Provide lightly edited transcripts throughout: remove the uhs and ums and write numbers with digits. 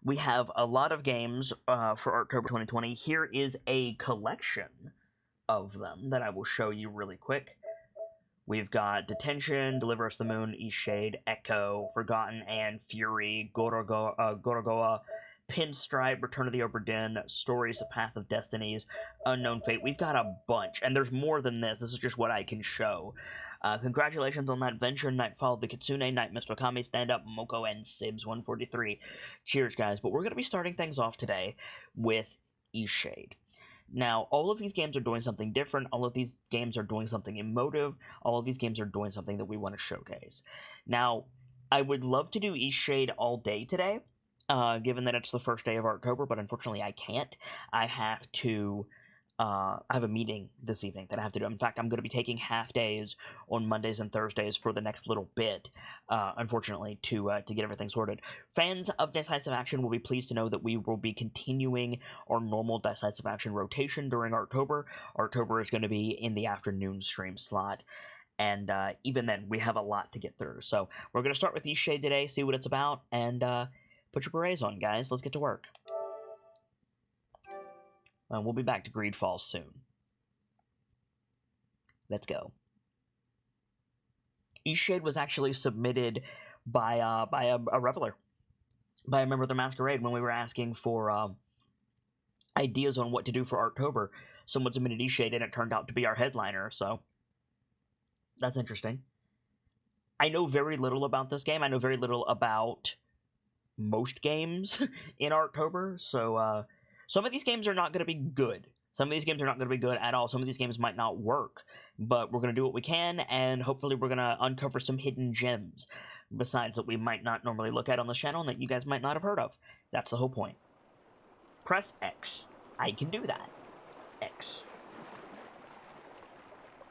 We have a lot of games for October 2020. Here is a collection of them that I will show you really quick. We've got Detention, Deliver Us the Moon, Eastshade, Echo, Forgotten, and Fury, Gorogoa, Pinstripe, Return of the Obra Dinn, Stories, The Path of Destinies, Unknown Fate. We've got a bunch, and there's more than this. This is just what I can show. Congratulations on that venture, Nightfall of the Kitsune, Night Mist Wakami, Stand Up, Moko, and Sibs143. Cheers, guys. But we're going to be starting things off today with Eastshade. Now, all of these games are doing something different. All of these games are doing something emotive. All of these games are doing something that we want to showcase. Now, I would love to do Eastshade all day today, given that it's the first day of October, but unfortunately I can't. I have to... I have a meeting this evening that I have to do. In fact, I'm going to be taking half days on Mondays and Thursdays for the next little bit, unfortunately, to get everything sorted. Fans of Decisive Action will be pleased to know that we will be continuing our normal Decisive Action rotation during October. October is going to be in the afternoon stream slot, and even then, we have a lot to get through. So we're going to start with Eastshade today, see what it's about, and put your berets on, guys. Let's get to work. We'll be back to Greed Falls soon. Let's go. Eastshade was actually submitted by a reveler, by a member of the Masquerade, when we were asking for ideas on what to do for October. Someone submitted Eastshade, and it turned out to be our headliner, so that's interesting. I know very little about this game. I know very little about most games in October, so some of these games are not going to be good. Some of these games are not going to be good at all. Some of these games might not work. But we're going to do what we can, and hopefully we're going to uncover some hidden gems, besides that we might not normally look at on the channel and that you guys might not have heard of. That's the whole point. Press X. I can do that. X.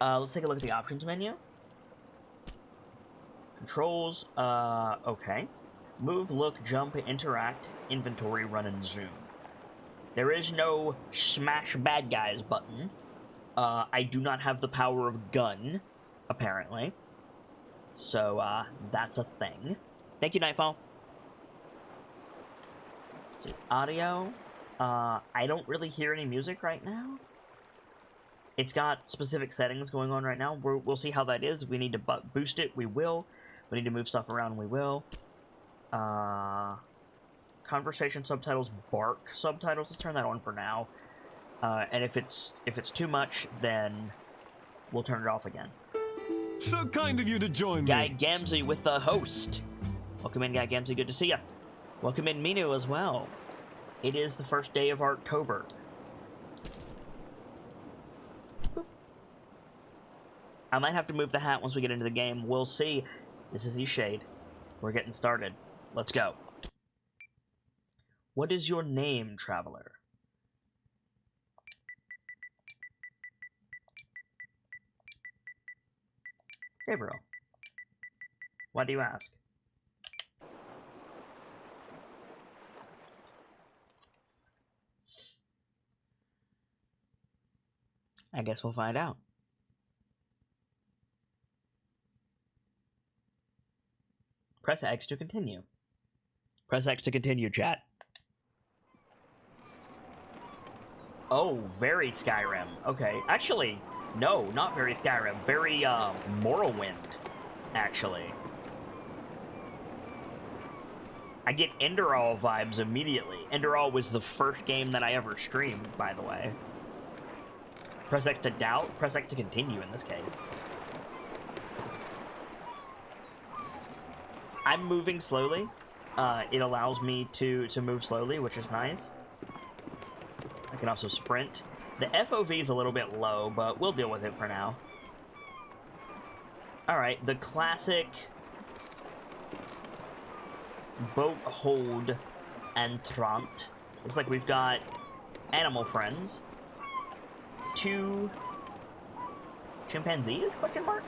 Let's take a look at the options menu. Controls. Okay. Move, look, jump, interact, inventory, run, and zoom. There is no smash bad guys button. I do not have the power of gun, apparently. So, that's a thing. Thank you, Nightfall. Let's see, audio. I don't really hear any music right now. It's got specific settings going on right now. We'll see how that is. If we need to boost it, we will. We need to move stuff around, we will. Conversation subtitles, bark subtitles. Let's turn that on for now. And if it's too much, then we'll turn it off again. So kind of you to join Guy me. Gamzee with the host. Welcome in, Guy Gamzee. Good to see ya. Welcome in, Minu, as well. It is the first day of October. Boop. I might have to move the hat once we get into the game. We'll see. This is Eastshade. We're getting started. Let's go. What is your name, traveler? Gabriel. Why do you ask? I guess we'll find out. Press X to continue. Press X to continue, chat. Oh, very Skyrim. Okay. Actually, no, not very Skyrim. Very, Morrowind, actually. I get Enderall vibes immediately. Enderall was the first game that I ever streamed, by the way. Press X to doubt, press X to continue in this case. I'm moving slowly. It allows me to move slowly, which is nice. I can also sprint. The FOV is a little bit low, but we'll deal with it for now. Alright, the classic boat hold entrant. Looks like we've got animal friends. 2 chimpanzees, question mark?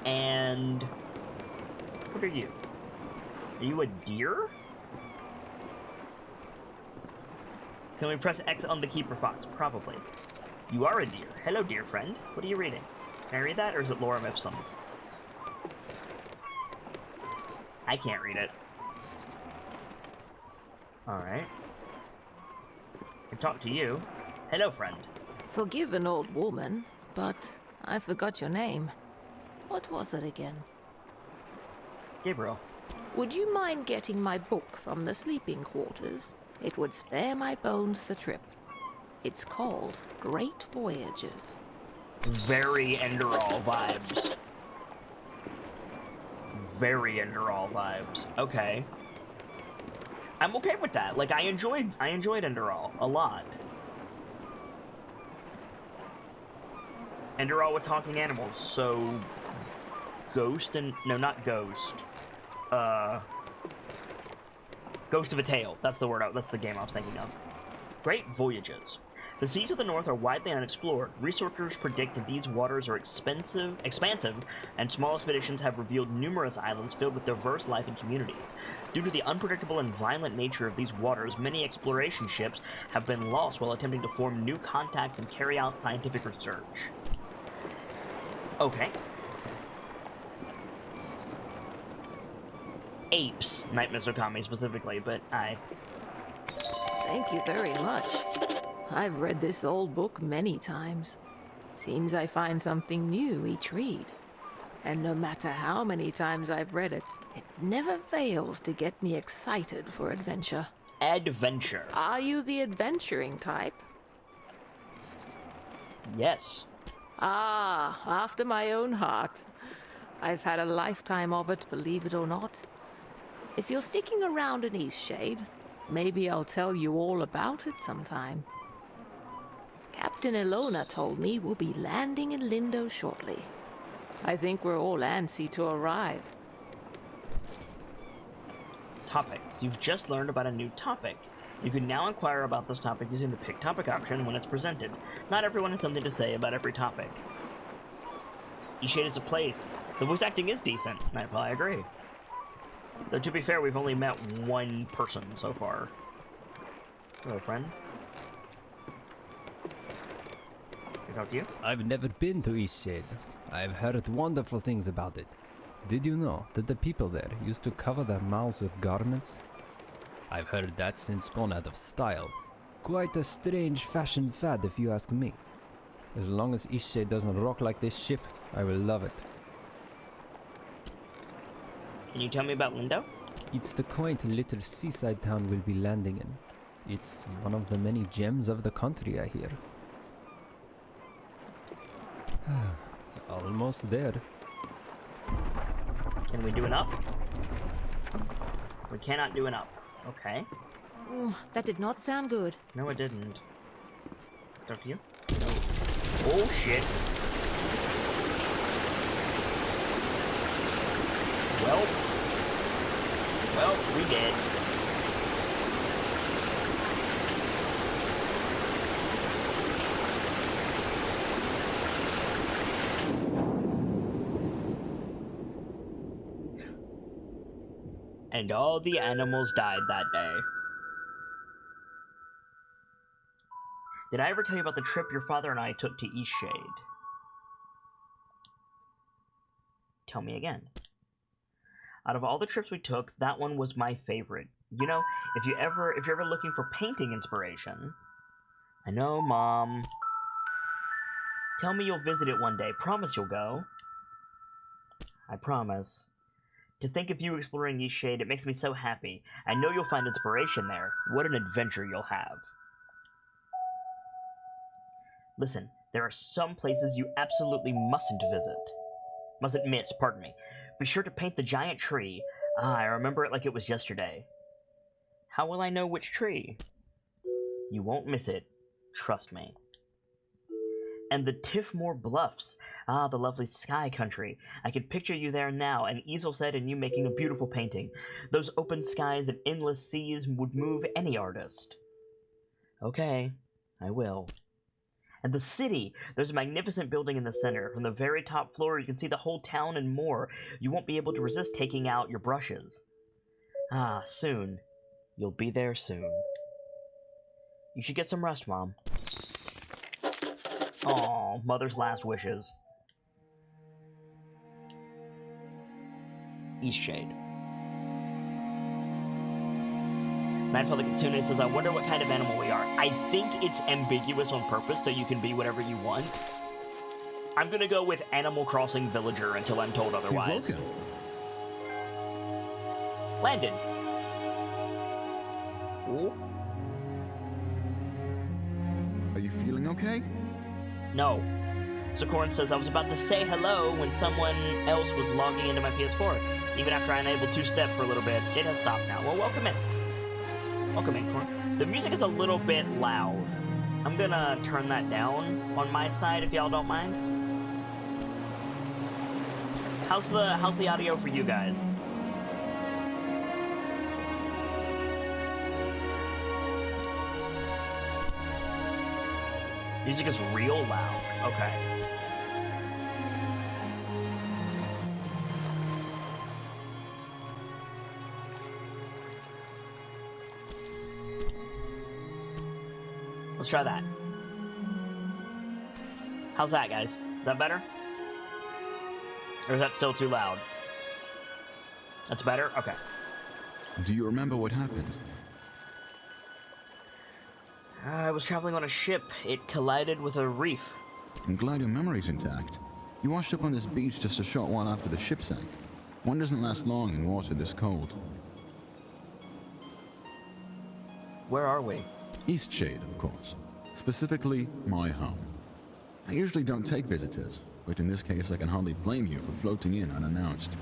And what are you? Are you a deer? Can we press X on the keeper fox? Probably. You are a deer. Hello, dear friend. What are you reading? Can I read that, or is it Lorem Ipsum? I can't read it. Alright. Can talk to you. Hello, friend. Forgive an old woman, but I forgot your name. What was it again? Gabriel. Would you mind getting my book from the sleeping quarters? It would spare my bones the trip. It's called Great Voyages. Very Enderall vibes. Very Enderall vibes. Okay. I'm okay with that. Like, I enjoyed Enderall a lot. Enderall with talking animals, so Ghost and no, not Ghost. Ghost of a Tale. That's the word. That's the game I was thinking of. Great Voyages. The seas of the north are widely unexplored. Researchers predict that these waters are expansive, and small expeditions have revealed numerous islands filled with diverse life and communities. Due to the unpredictable and violent nature of these waters, many exploration ships have been lost while attempting to form new contacts and carry out scientific research. Okay. Apes, Night Mr. Kami specifically, but Thank you very much. I've read this old book many times. Seems I find something new each read. And no matter how many times I've read it, it never fails to get me excited for adventure. Adventure. Are you the adventuring type? Yes. Ah, after my own heart. I've had a lifetime of it, believe it or not. If you're sticking around in Eastshade, maybe I'll tell you all about it sometime. Captain Ilona told me we'll be landing in Lindo shortly. I think we're all antsy to arrive. Topics. You've just learned about a new topic. You can now inquire about this topic using the Pick Topic option when it's presented. Not everyone has something to say about every topic. Eastshade is a place. The voice acting is decent. I agree. Though to be fair, we've only met one person so far. Hello, friend. Can I talk to you? I've never been to Eastshade. I've heard wonderful things about it. Did you know that the people there used to cover their mouths with garments? I've heard that since gone out of style. Quite a strange fashion fad if you ask me. As long as Eastshade doesn't rock like this ship, I will love it. Can you tell me about Lindo? It's the quaint little seaside town we'll be landing in. It's one of the many gems of the country, I hear. Almost there. Can we do an up? We cannot do an up. Okay. Ooh, that did not sound good. No, it didn't. Talk to you? Oh, shit. Well, we did. And all the animals died that day. Did I ever tell you about the trip your father and I took to Eastshade? Tell me again. Out of all the trips we took, that one was my favorite. You know, if you're ever looking for painting inspiration, I know, Mom. Tell me you'll visit it one day. Promise you'll go. I promise. To think of you exploring Eastshade, it makes me so happy. I know you'll find inspiration there. What an adventure you'll have. Listen, there are some places you absolutely mustn't miss, pardon me. Be sure to paint the giant tree. Ah, I remember it like it was yesterday. How will I know which tree? You won't miss it. Trust me. And the Tiffmore Bluffs. Ah, the lovely sky country. I can picture you there now, an easel set and you making a beautiful painting. Those open skies and endless seas would move any artist. Okay, I will. And the city! There's a magnificent building in the center. From the very top floor, you can see the whole town and more. You won't be able to resist taking out your brushes. Ah, soon. You'll be there soon. You should get some rest, Mom. Aw, Mother's last wishes. Eastshade. Manfred the Kitsune says, I wonder what kind of animal we are. I think it's ambiguous on purpose, so you can be whatever you want. I'm gonna go with Animal Crossing Villager until I'm told otherwise. You've woken. Landon. Ooh. Are you feeling okay? No. Sokoran says, I was about to say hello when someone else was logging into my PS4. Even after I enabled two-step for a little bit, it has stopped now. Well, welcome in. Welcome in, Corn. The music is a little bit loud. I'm gonna turn that down on my side if y'all don't mind. How's the audio for you guys? Music is real loud. Okay. Let's try that. How's that, guys? Is that better? Or is that still too loud? That's better? Okay. Do you remember what happened? I was traveling on a ship. It collided with a reef. I'm glad your memory's intact. You washed up on this beach just a short while after the ship sank. One doesn't last long in water this cold. Where are we? Eastshade, of course. Specifically, my home. I usually don't take visitors, but in this case I can hardly blame you for floating in unannounced.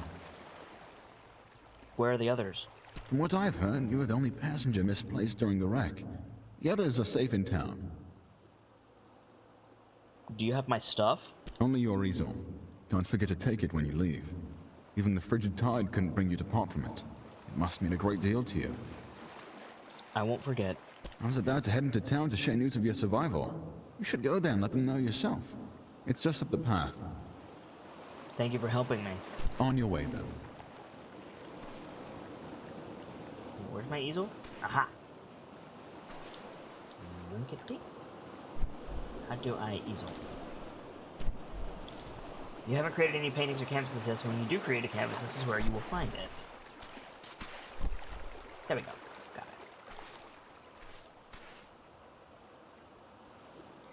Where are the others? From what I've heard, you were the only passenger misplaced during the wreck. The others are safe in town. Do you have my stuff? Only your easel. Don't forget to take it when you leave. Even the frigid tide couldn't bring you to part from it. It must mean a great deal to you. I won't forget. I was about to head into town to share news of your survival. You should go there and let them know yourself. It's just up the path. Thank you for helping me. On your way, then. Where's my easel? Aha! Look at me. How do I easel? You haven't created any paintings or canvases yet, so when you do create a canvas, this is where you will find it. There we go. Got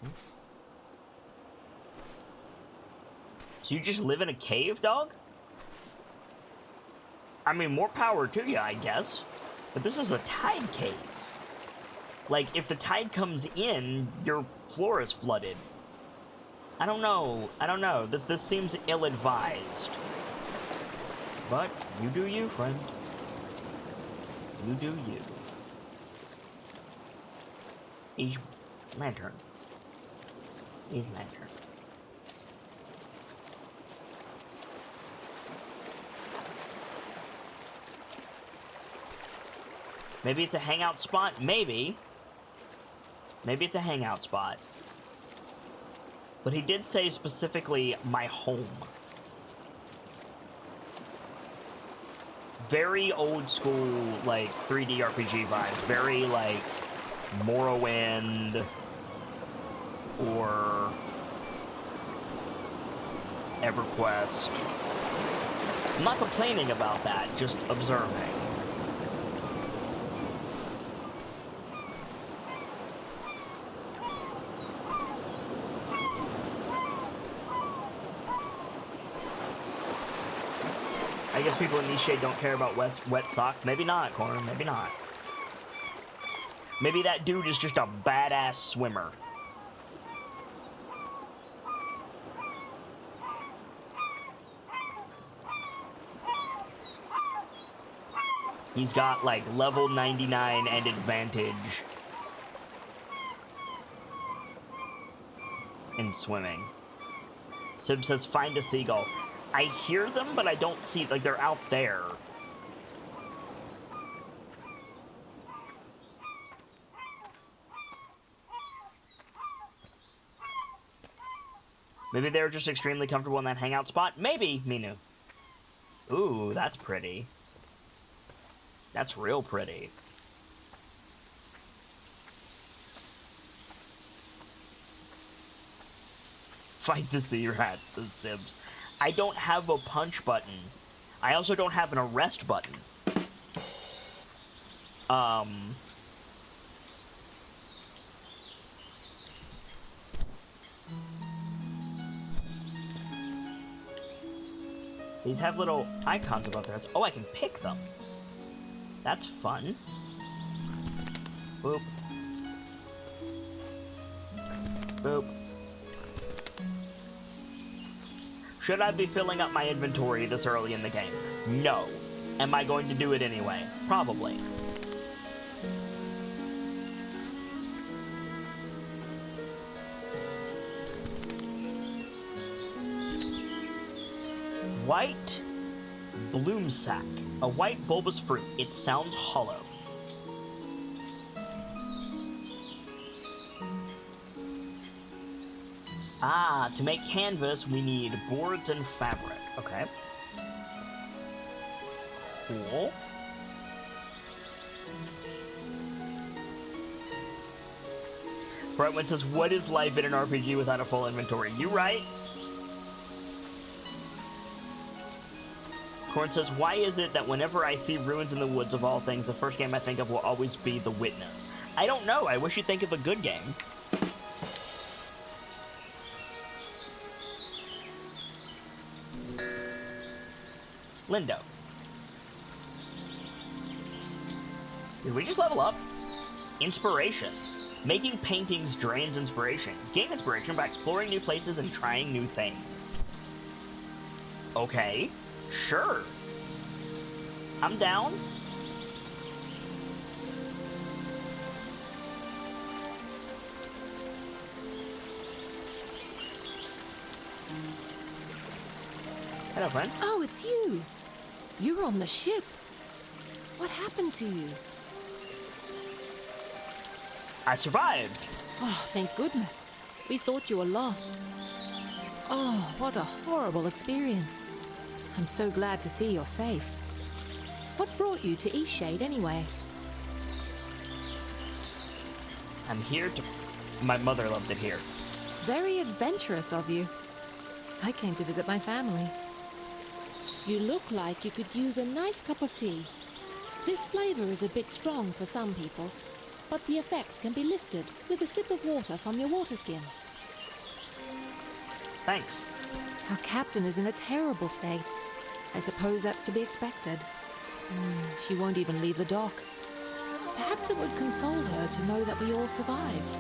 it. So you just live in a cave, dog? I mean, more power to you, I guess. But this is a tide cave. Like, if the tide comes in, your floor is flooded. I don't know. I don't know. This seems ill-advised. But you do you, friend. You do you. Each lantern. Each lantern. Maybe it's a hangout spot? Maybe. Maybe it's a hangout spot. But he did say specifically, my home. Very old school, like, 3D RPG vibes. Very, like, Morrowind or EverQuest. I'm not complaining about that, just observing. I guess people in Eastshade don't care about wet socks. Maybe not, Corner. Maybe not. Maybe that dude is just a badass swimmer. He's got, like, level 99 and advantage in swimming. Sib says, find a seagull. I hear them, but I don't see, like, they're out there. Maybe they're just extremely comfortable in that hangout spot. Maybe, Minu. Ooh, that's pretty. That's real pretty. Fight the sea rats, says Sibs. I don't have a punch button. I also don't have an arrest button. These have little icons above their heads. Oh, I can pick them. That's fun. Boop. Boop. Should I be filling up my inventory this early in the game? No. Am I going to do it anyway? Probably. White bloom sack. A white bulbous fruit. It sounds hollow. Ah, to make canvas, we need boards and fabric. Okay. Cool. Brightwood says, what is life in an RPG without a full inventory? You right? Corn says, why is it that whenever I see ruins in the woods of all things, the first game I think of will always be The Witness? I don't know. I wish you'd think of a good game. Lindo. Did we just level up? Inspiration. Making paintings drains inspiration. Gain inspiration by exploring new places and trying new things. Okay. Sure. I'm down. Hello, friend. Oh, it's you. You're on the ship. What happened to you? I survived. Oh, thank goodness. We thought you were lost. Oh, what a horrible experience. I'm so glad to see you're safe. What brought you to Eastshade anyway? I'm here to... My mother loved it here. Very adventurous of you. I came to visit my family. You look like you could use a nice cup of tea. This flavor is a bit strong for some people, but the effects can be lifted with a sip of water from your water skin. Thanks. Our captain is in a terrible state. I suppose that's to be expected. She won't even leave the dock. Perhaps it would console her to know that we all survived.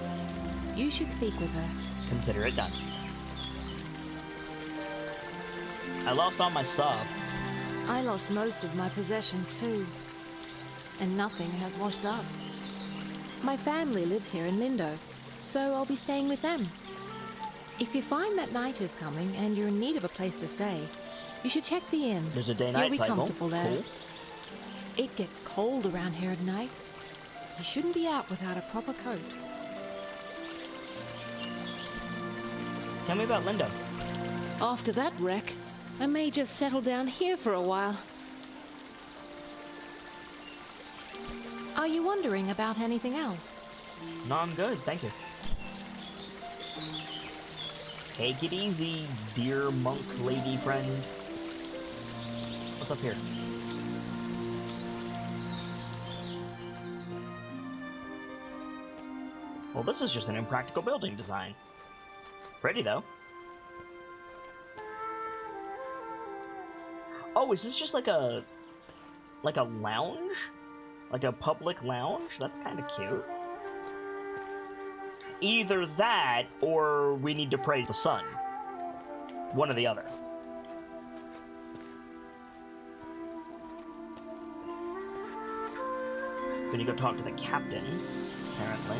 You should speak with her. Consider it done. I lost all my stuff. I lost most of my possessions too. And nothing has washed up. My family lives here in Lindo, so I'll be staying with them. If you find that night is coming and you're in need of a place to stay, you should check the inn. There's a day-night You'll be cycle. comfortable there. Cool. It gets cold around here at night. You shouldn't be out without a proper coat. Tell me about Lindo. After that wreck, I may just settle down here for a while. Are you wondering about anything else? No, I'm good. Thank you. Take it easy, dear monk lady friend. What's up here? Well, this is just an impractical building design. Pretty, though. Oh, is this just like a lounge? Like a public lounge? That's kind of cute. Either that, or we need to praise the sun. One or the other. Then you go talk to the captain, apparently.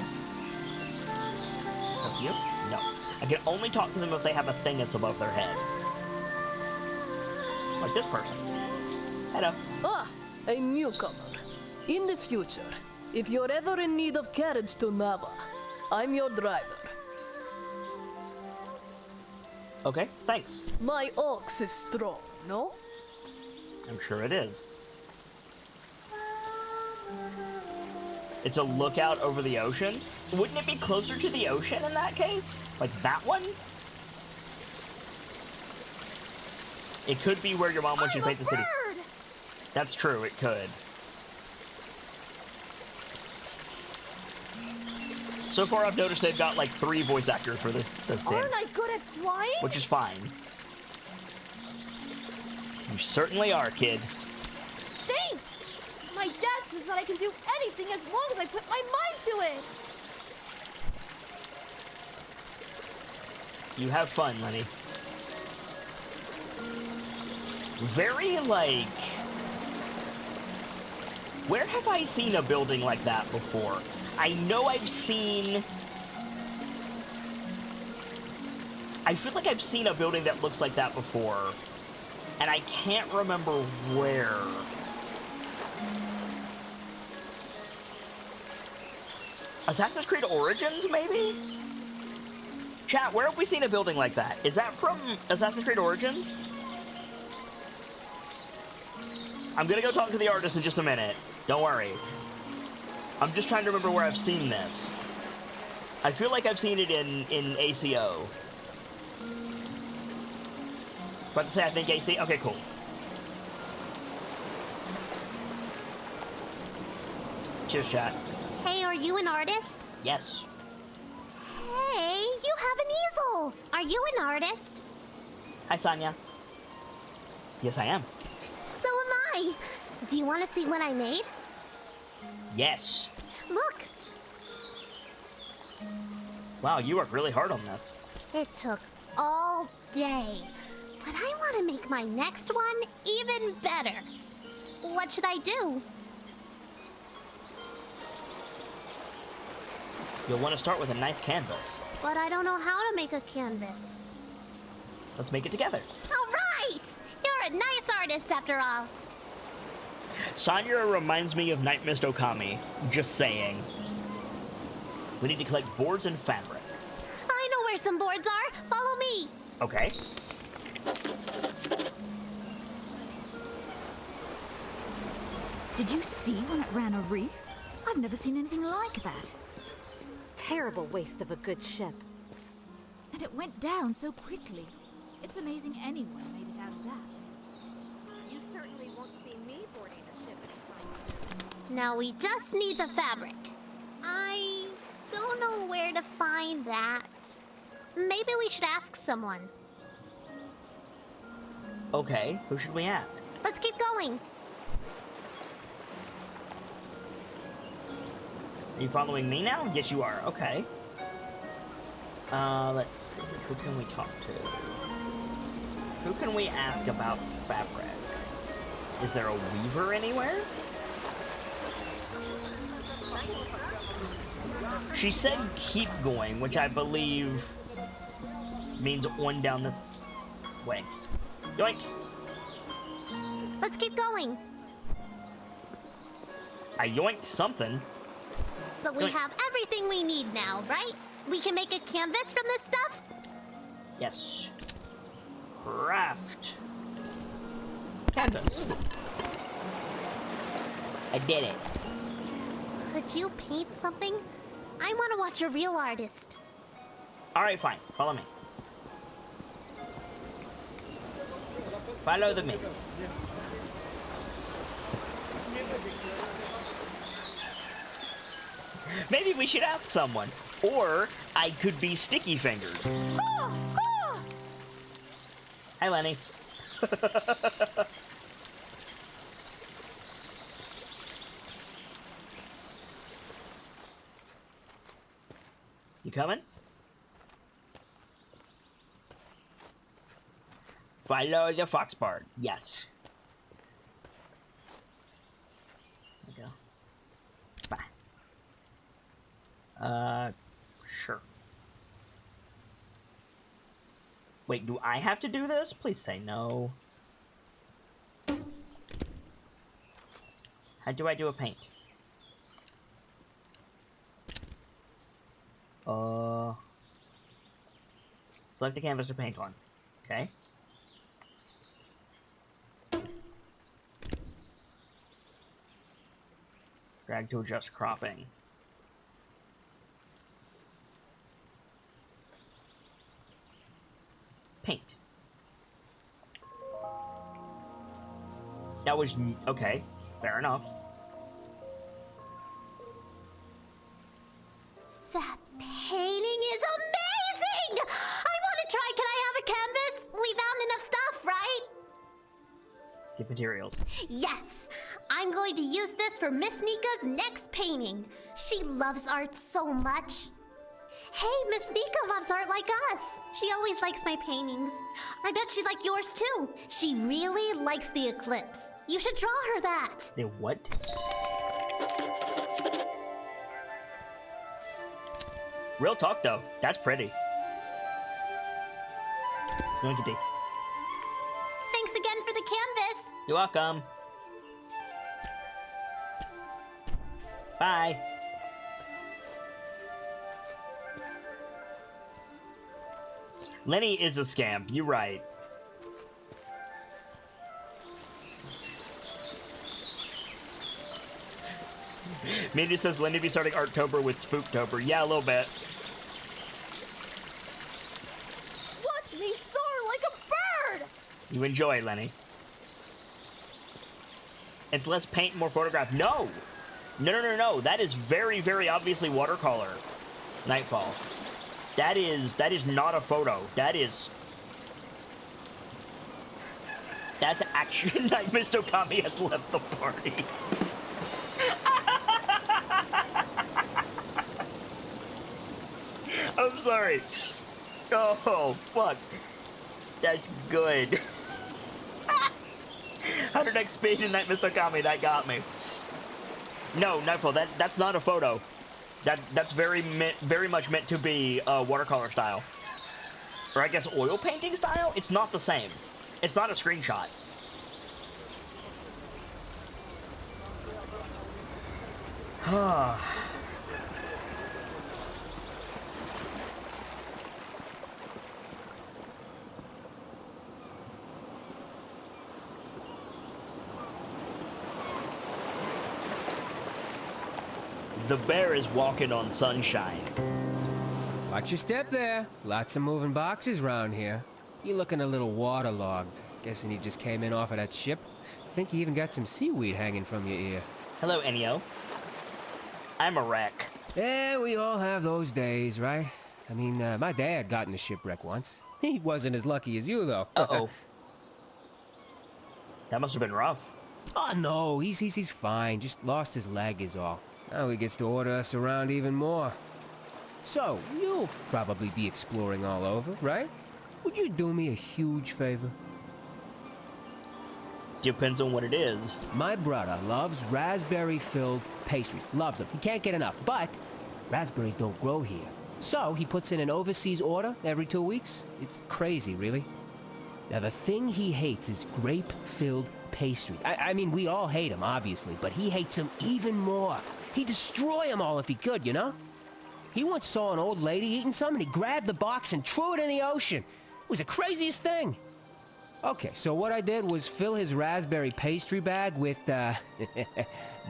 Of you? No. I can only talk to them if they have a thing that's above their head. Like this person. Hello. Ah, a newcomer. In the future, if you're ever in need of carriage to Nava, I'm your driver. Okay, thanks. My ox is strong, no? I'm sure it is. It's a lookout over the ocean? Wouldn't it be closer to the ocean in that case? Like that one? It could be where your mom wants you to paint the city. That's true, it could. So far, I've noticed they've got like 3 voice actors for this thing. Aren't I good at flying? Which is fine. You certainly are, kid. Thanks! My dad says that I can do anything as long as I put my mind to it! You have fun, Lenny. Very, like... Where have I seen a building like that before? I know I've seen... I feel like I've seen a building that looks like that before, and I can't remember where. Assassin's Creed Origins, maybe? Chat, where have we seen a building like that? Is that from Assassin's Creed Origins? I'm gonna go talk to the artist in just a minute. Don't worry. I'm just trying to remember where I've seen this. I feel like I've seen it in ACO. About to say, I think AC. Okay, cool. Cheers, chat. Hey, are you an artist? Yes. Hey, you have an easel. Are you an artist? Hi, Sonia. Yes, I am. So am I. Do you want to see what I made? Yes. Look. Wow, you worked really hard on this. It took all day. But I want to make my next one even better. What should I do? You'll want to start with a nice canvas. But I don't know how to make a canvas. Let's make it together. All right! You're a nice artist after all. Sonya reminds me of Night Mist Okami. Just saying. We need to collect boards and fabric. I know where some boards are. Follow me. Okay. Did you see when it ran a reef? I've never seen anything like that. Terrible waste of a good ship. And it went down so quickly. It's amazing anyone made it out of that. You certainly won't see me boarding a ship anytime soon. Now we just need the fabric. I don't know where to find that. Maybe we should ask someone. Okay, who should we ask? Let's keep going. Are you following me now? Yes, you are. Okay. Let's see. Who can we talk to? Who can we ask about fabric? Is there a weaver anywhere? She said keep going, which I believe means on down the way. Yoink! Let's keep going. I yoinked something. So we Yoink. have everything we need now, right? We can make a canvas from this stuff? Yes. Craft. Canvas. I did it. Could you paint something? I want to watch a real artist. Alright, fine. Follow me. Follow me. Maybe we should ask someone. Or I could be sticky fingered. Hi, Lenny. You coming? Follow the fox bard. Yes. There we go. Bye. Sure. Wait, do I have to do this? Please say no. How do I do a paint? Select the canvas to paint on. Okay. Drag to adjust cropping. Paint. That was... okay. Fair enough. That painting is amazing! I want to try. Can I have a canvas? We found enough stuff, right? Take materials. Yes! I'm going to use this for Miss Nika's next painting. She loves art so much. Hey, Miss Nika loves art like us. She always likes my paintings. I bet she'd like yours too. She really likes the eclipse. You should draw her that. The what? Real talk though, that's pretty. Yoinkity. Thanks again for the canvas. You're welcome. Bye. Lenny is a scamp, you're right. Mindy says Lenny be starting Artober with Spooktober. Yeah, a little bit. Watch me soar like a bird! You enjoy, Lenny. It's less paint, more photograph. No! No. That is very, very obviously watercolor. Nightfall. That is not a photo. That's actually like Mr. Okami has left the party. I'm sorry. Oh, fuck. That's good. 100 XP tonight, Mr. Okami. That got me. No, Nightfall, that's not a photo. That's very much meant to be watercolor style. Or I guess oil painting style? It's not the same. It's not a screenshot. The bear is walking on sunshine. Watch your step there. Lots of moving boxes around here. You're looking a little waterlogged. Guessing you just came in off of that ship. I think you even got some seaweed hanging from your ear. Hello, Ennio. I'm a wreck. Yeah, we all have those days, right? I mean, my dad got in a shipwreck once. He wasn't as lucky as you, though. Uh-oh. That must have been rough. Oh, no, he's fine. Just lost his leg is all. Now he gets to order us around even more. So, you'll probably be exploring all over, right? Would you do me a huge favor? Depends on what it is. My brother loves raspberry-filled pastries. Loves them. He can't get enough. But raspberries don't grow here. So he puts in an overseas order every 2 weeks. It's crazy, really. Now, the thing he hates is grape-filled pastries. I mean, we all hate them, obviously, but he hates them even more. He'd destroy them all if he could, you know? He once saw an old lady eating some, and he grabbed the box and threw it in the ocean. It was the craziest thing. Okay, so what I did was fill his raspberry pastry bag with,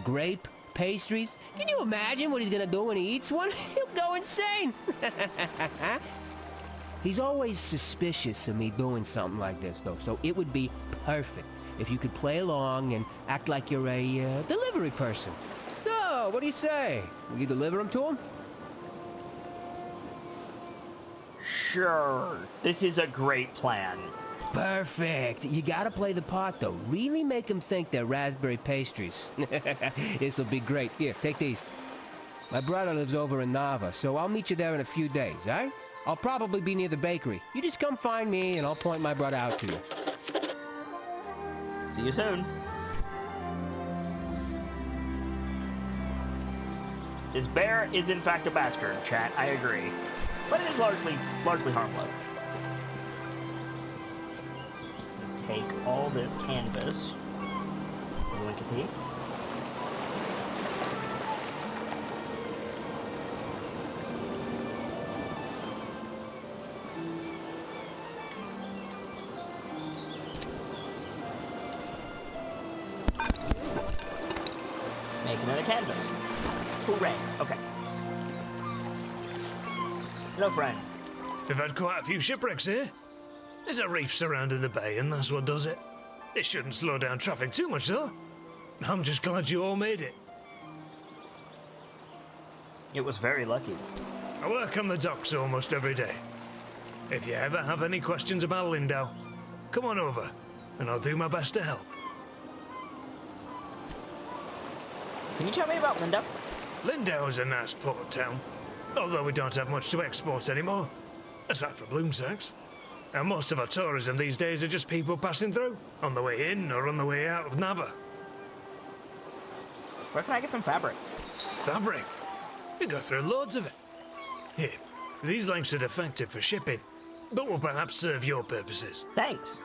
grape pastries. Can you imagine what he's gonna do when he eats one? He'll go insane. He's always suspicious of me doing something like this, though, so it would be perfect if you could play along and act like you're a delivery person. So, what do you say? Will you deliver them to him? Sure. This is a great plan. Perfect. You gotta play the part, though. Really make him think they're raspberry pastries. This'll be great. Here, take these. My brother lives over in Nava, so I'll meet you there in a few days, all right? I'll probably be near the bakery. You just come find me, and I'll point my brother out to you. See you soon. This bear is in fact a bastard, chat. I agree. But it is largely harmless. Take all this canvas. Winkety. Make another canvas. Hooray. Okay. Hello, friend. We've had quite a few shipwrecks here. There's a reef surrounding the bay, and that's what does it. It shouldn't slow down traffic too much, though. I'm just glad you all made it. It was very lucky. I work on the docks almost every day. If you ever have any questions about Lindau, come on over, and I'll do my best to help. Can you tell me about Lindau? Lindau is a nice port town, although we don't have much to export anymore, aside from bloom sacks. And most of our tourism these days are just people passing through, on the way in or on the way out of Nava. Where can I get some fabric? Fabric? You go through loads of it. Here, these lengths are defective for shipping, but will perhaps serve your purposes. Thanks.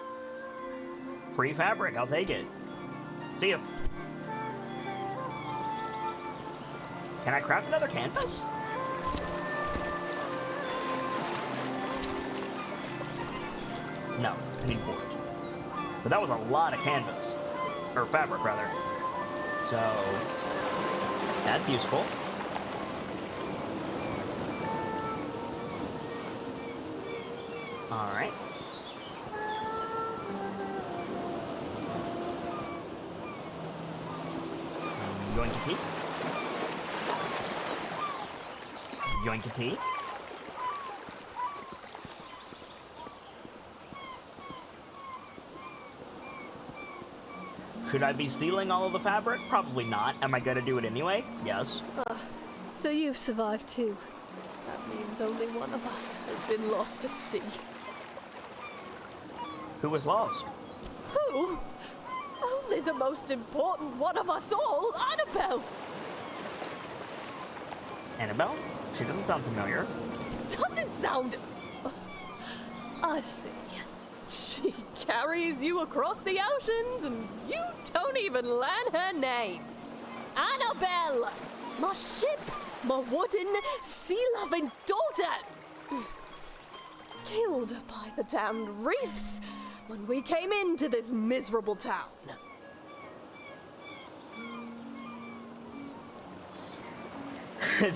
Free fabric, I'll take it. See you. Can I craft another canvas? No, I need board. But that was a lot of canvas. Or fabric, rather. So, that's useful. Alright. Yoinkity. Yoinkity. Should I be stealing all of the fabric? Probably not. Am I gonna do it anyway? Yes. So you've survived too. That means only one of us has been lost at sea. Who was lost? Who? Only the most important one of us all, Annabelle! Annabelle? She doesn't sound familiar. Doesn't sound... I see. She carries you across the oceans and you don't even learn her name. Annabelle! My ship! My wooden, sea-loving daughter! Killed by the damned reefs when we came into this miserable town.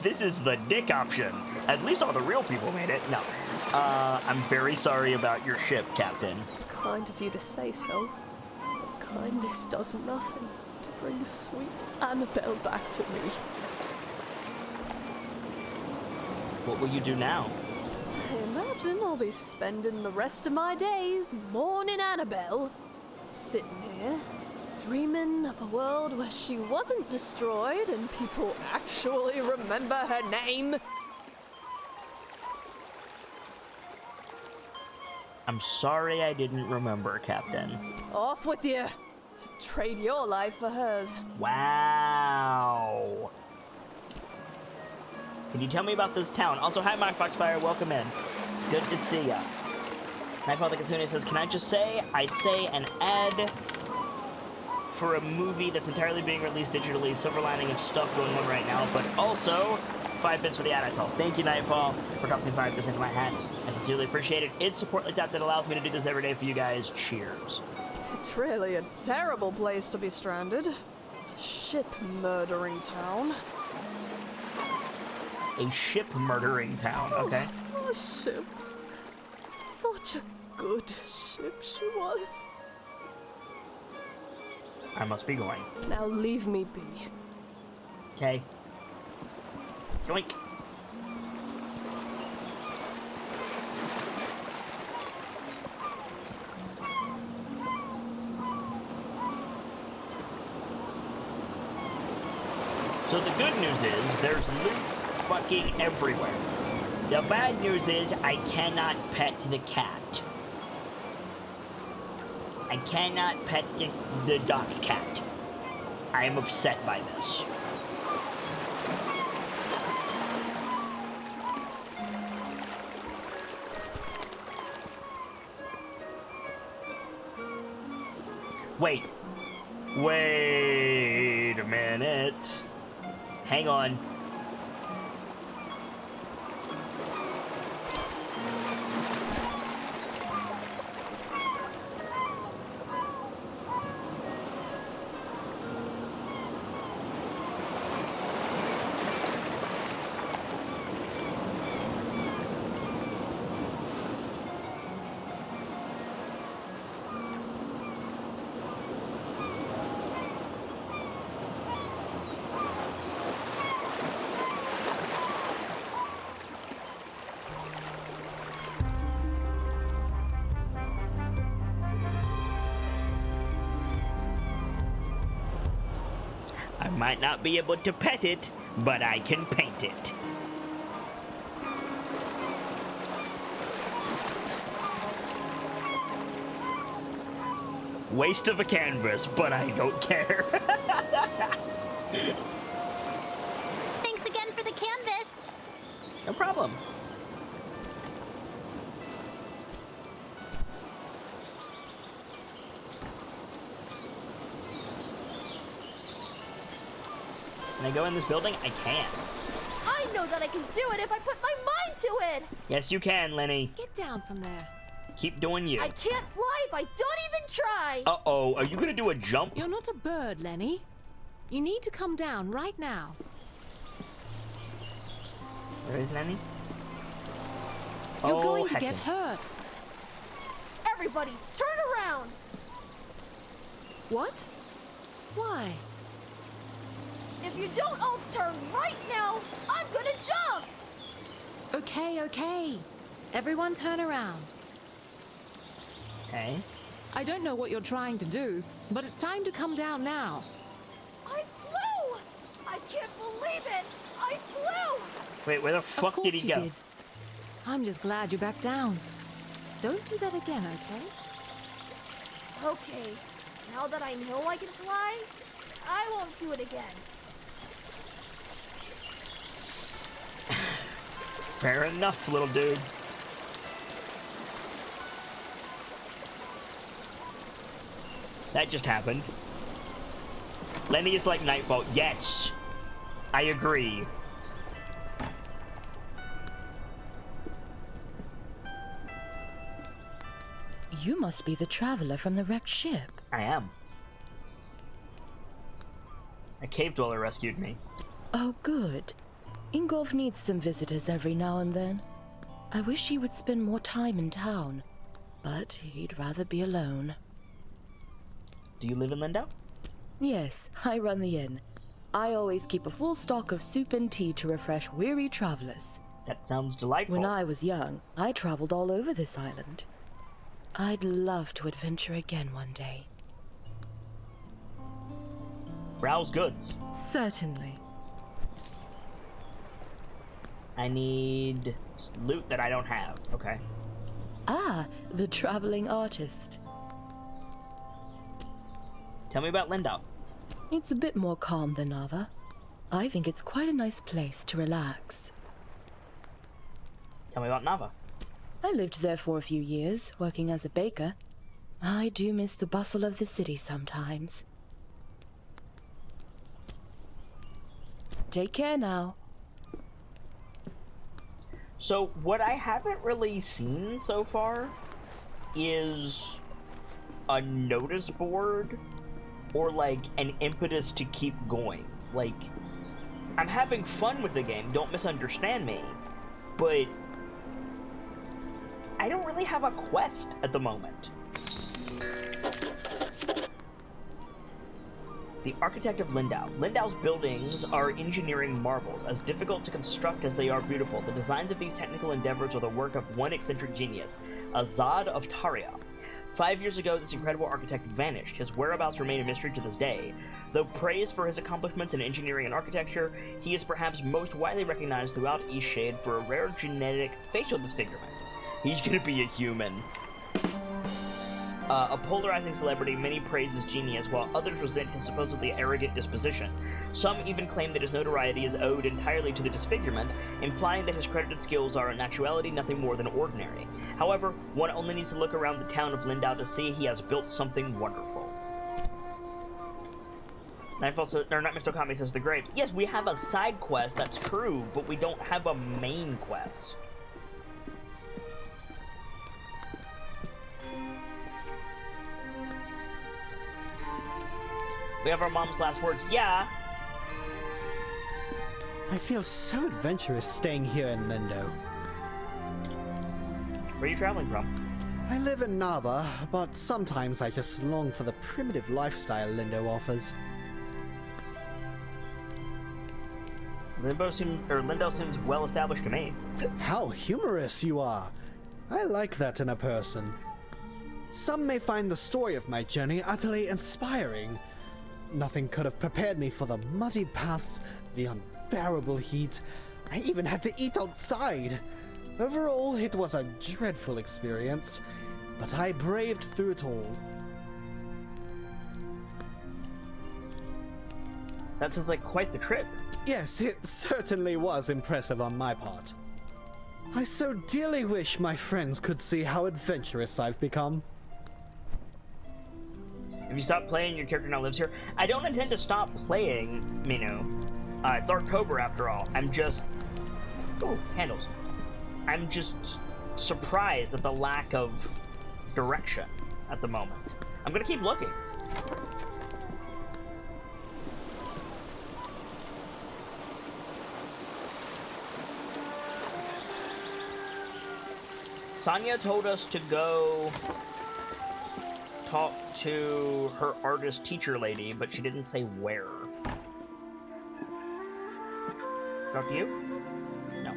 This is the dick option. At least all the real people made it. No. I'm very sorry about your ship, Captain. Kind of you to say so, but kindness does nothing to bring sweet Annabelle back to me. What will you do now? I imagine I'll be spending the rest of my days mourning Annabelle, sitting here, dreaming of a world where she wasn't destroyed and people actually remember her name. I'm sorry I didn't remember, Captain. Off with you. Trade your life for hers. Wow. Can you tell me about this town? Also, hi, Mark Foxfire. Welcome in. Good to see ya. Nightfall the Kitsune says, can I just say, I say an ad for a movie that's entirely being released digitally. Silver lining of stuff going on right now, but also 5 bits for the ad. That's all. Thank you, Nightfall, for tossing 5 bits into my hat. I sincerely appreciate it. It's support like that that allows me to do this every day for you guys. Cheers. It's really a terrible place to be stranded. A ship-murdering town. A ship-murdering town, okay. Oh, a ship. Such a good ship she was. I must be going. Now leave me be. Okay. Yoink. So the good news is there's loot fucking everywhere. The bad news is I cannot pet the cat. I cannot pet the dock cat. I am upset by this. Wait a minute. Hang on. Might not be able to pet it, but I can paint it. Waste of a canvas, but I don't care. Thanks again for the canvas. No problem. Can I go in this building? I can. I know that I can do it if I put my mind to it. Yes, you can, Lenny. Get down from there. Keep doing you. I can't fly if I don't even try. Uh-oh, are you gonna do a jump? You're not a bird, Lenny. You need to come down right now. Where is Lenny? You're going to get hurt. Everybody, turn around. What? Why? If you don't all turn right now, I'm gonna jump. Okay. Everyone turn around. Okay. I don't know what you're trying to do, but it's time to come down now. I flew! I can't believe it! I flew! Wait, where the fuck did he go? Did. I'm just glad you're back down. Don't do that again, okay? Okay, now that I know I can fly, I won't do it again. Fair enough, little dude. That just happened. Lenny is like Nightfall. Yes, I agree. You must be the traveler from the wrecked ship. I am. A cave dweller rescued me. Oh, good. Ingolf needs some visitors every now and then. I wish he would spend more time in town, but he'd rather be alone. Do you live in Lindau? Yes, I run the inn. I always keep a full stock of soup and tea to refresh weary travelers. That sounds delightful. When I was young, I traveled all over this island. I'd love to adventure again one day. Browse goods. Certainly. I need loot that I don't have. Okay. Ah, the traveling artist. Tell me about Lindau. It's a bit more calm than Nava. I think it's quite a nice place to relax. Tell me about Nava. I lived there for a few years, working as a baker. I do miss the bustle of the city sometimes. Take care now. So, what I haven't really seen so far is a notice board or, like, an impetus to keep going. Like, I'm having fun with the game, don't misunderstand me, but I don't really have a quest at the moment. The architect of Lindau. Lindau's buildings are engineering marvels. As difficult to construct as they are beautiful, the designs of these technical endeavors are the work of one eccentric genius, Azad of Taria. 5 years ago, this incredible architect vanished. His whereabouts remain a mystery to this day. Though praised for his accomplishments in engineering and architecture, he is perhaps most widely recognized throughout Eastshade for a rare genetic facial disfigurement. He's gonna be a human. A polarizing celebrity, many praise his genius, while others resent his supposedly arrogant disposition. Some even claim that his notoriety is owed entirely to the disfigurement, implying that his credited skills are in actuality nothing more than ordinary. However, one only needs to look around the town of Lindau to see he has built something wonderful. Nightfall says, or Nightmare Stokami says the grave. Yes, we have a side quest, that's true, but we don't have a main quest. We have our mom's last words. Yeah. I feel so adventurous staying here in Lindau. Where are you traveling from? I live in Nava, but sometimes I just long for the primitive lifestyle Lindau offers. Lindau seems well established to me. How humorous you are! I like that in a person. Some may find the story of my journey utterly inspiring. Nothing could have prepared me for the muddy paths, the unbearable heat. I even had to eat outside. Overall, it was a dreadful experience, but I braved through it all. That sounds like quite the trip. Yes, it certainly was impressive on my part. I so dearly wish my friends could see how adventurous I've become. If you stop playing, your character now lives here. I don't intend to stop playing, Minu. It's Artober after all. I'm just... Ooh, handles. I'm just surprised at the lack of direction at the moment. I'm gonna keep looking. Sonia told us to go talk to her artist teacher lady, but she didn't say where. Talk to you? No.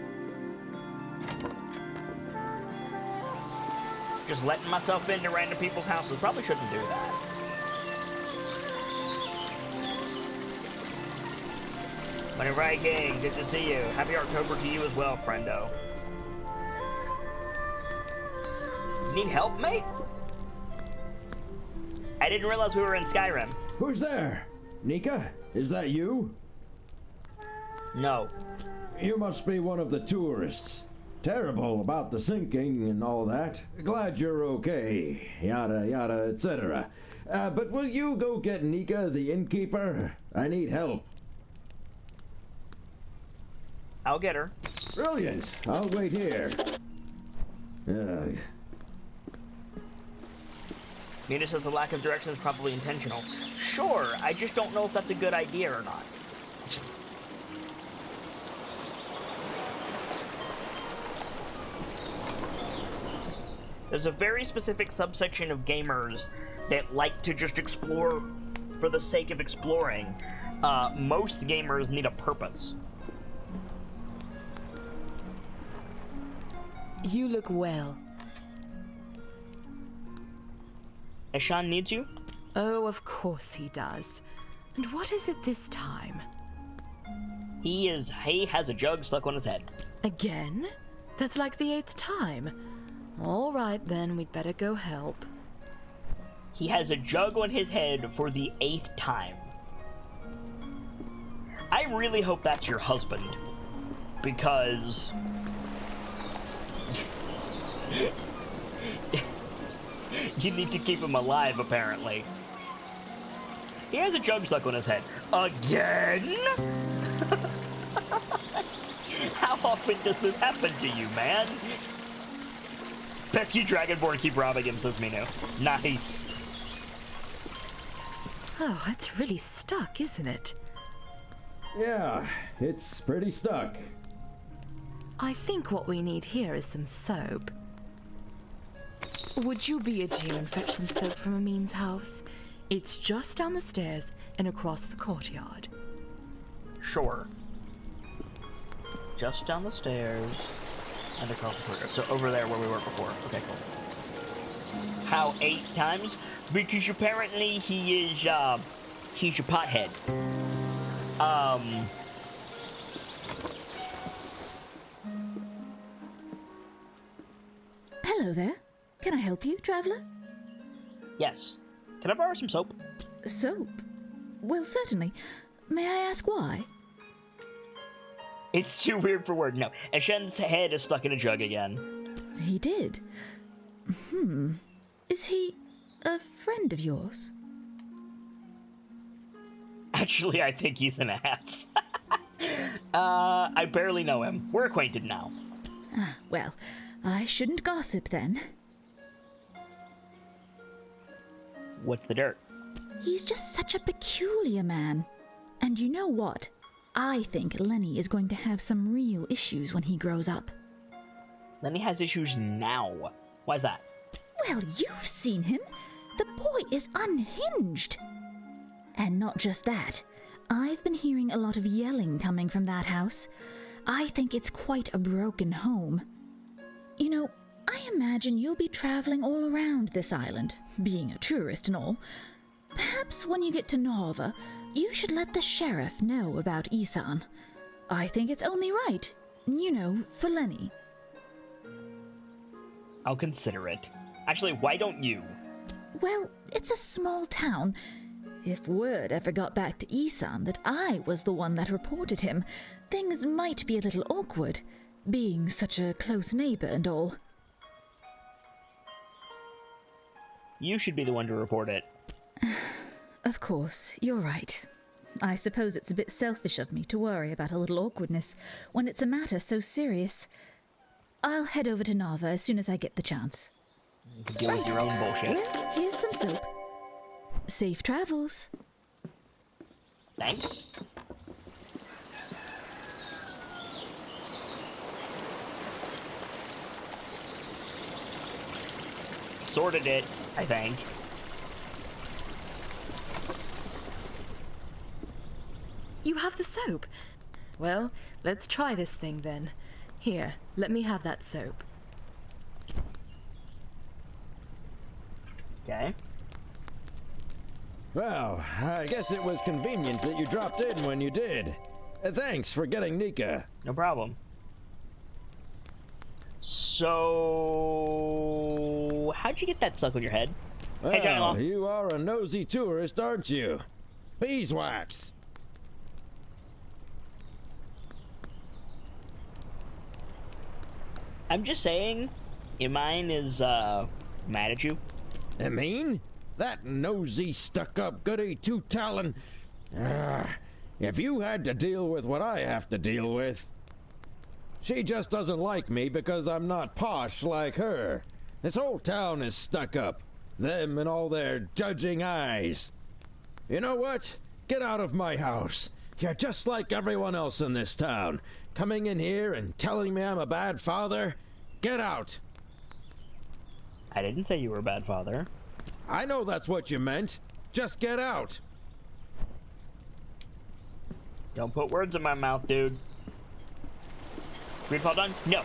Just letting myself into random people's houses. Probably shouldn't do that. Money Viking, good to see you. Happy Artober to you as well, friendo. Need help, mate? I didn't realize we were in Skyrim. Who's there? Nika? Is that you? No. You must be one of the tourists. Terrible about the sinking and all that. Glad you're okay. Yada yada, etc. But will you go get Nika, the innkeeper? I need help. I'll get her. Brilliant. I'll wait here. Mina says the lack of direction is probably intentional. Sure, I just don't know if that's a good idea or not. There's a very specific subsection of gamers that like to just explore for the sake of exploring. Most gamers need a purpose. You look well. Eshan needs you? Oh, of course he does. And what is it this time? He has a jug stuck on his head. Again? That's like the 8th time. All right, then, we'd better go help. He has a jug on his head for the 8th time. I really hope that's your husband. Because... you need to keep him alive, apparently. He has a jug stuck on his head. Again? How often does this happen to you, man? Pesky Dragonborn keep robbing him, says Minu. Nice. Oh, it's really stuck, isn't it? Yeah, it's pretty stuck. I think what we need here is some soap. Would you be a dear and fetch some soap from Amin's house? It's just down the stairs and across the courtyard. Sure. Just down the stairs and across the courtyard. So over there where we were before. Okay, cool. How 8 times? Because apparently he's your pothead. Hello there. Can I help you, traveler? Yes. Can I borrow some soap? Soap? Well, certainly. May I ask why? It's too weird for words. No. Eshen's head is stuck in a jug again. He did. Is he a friend of yours? Actually, I think he's an ass. I barely know him. We're acquainted now. Ah, well, I shouldn't gossip then. What's the dirt? He's just such a peculiar man. And you know what? I think Lenny is going to have some real issues when he grows up. Lenny has issues now. Why's that? Well, you've seen him. The boy is unhinged. And not just that. I've been hearing a lot of yelling coming from that house. I think it's quite a broken home. You know, I imagine you'll be traveling all around this island, being a tourist and all. Perhaps when you get to Narva, you should let the sheriff know about Isan. I think it's only right, you know, for Lenny. I'll consider it. Actually, why don't you? Well, it's a small town. If word ever got back to Isan that I was the one that reported him, things might be a little awkward, being such a close neighbor and all. You should be the one to report it. Of course, you're right. I suppose it's a bit selfish of me to worry about a little awkwardness when it's a matter so serious. I'll head over to Narva as soon as I get the chance. You can deal with your own bullshit. Well, here's some soap. Safe travels. Thanks. Sorted it, I think. You have the soap? Well, let's try this thing then. Here, let me have that soap. Okay. Well, I guess it was convenient that you dropped in when you did. Thanks for getting Nika. No problem. So, how'd you get that stuck on your head? Hey, Johnny Law. Well, you are a nosy tourist, aren't you? Beeswax. I'm just saying, your mind is, mad at you. Mean? That nosy, stuck-up goody two-talon. If you had to deal with what I have to deal with. She just doesn't like me because I'm not posh like her. This whole town is stuck up. Them and all their judging eyes. You know what? Get out of my house. You're just like everyone else in this town. Coming in here and telling me I'm a bad father? Get out. I didn't say you were a bad father. I know that's what you meant. Just get out. Don't put words in my mouth, dude. Greedfall done? No.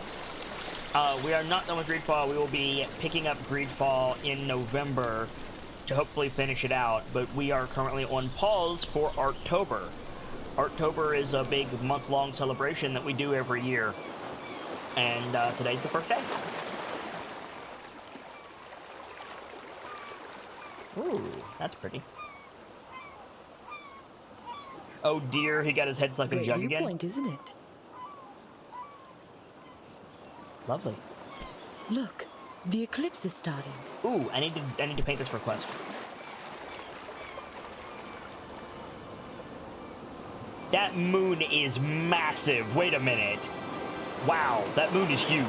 We are not done with Greedfall. We will be picking up Greedfall in November to hopefully finish it out, but we are currently on pause for Artober. Artober is a big month-long celebration that we do every year, and today's the first day. Ooh, that's pretty. Oh dear, he got his head stuck in a jug again. Great viewpoint, isn't it? Lovely. Look, the eclipse is starting. Ooh, I need to paint this for Quest. That moon is massive. Wait a minute. Wow, that moon is huge.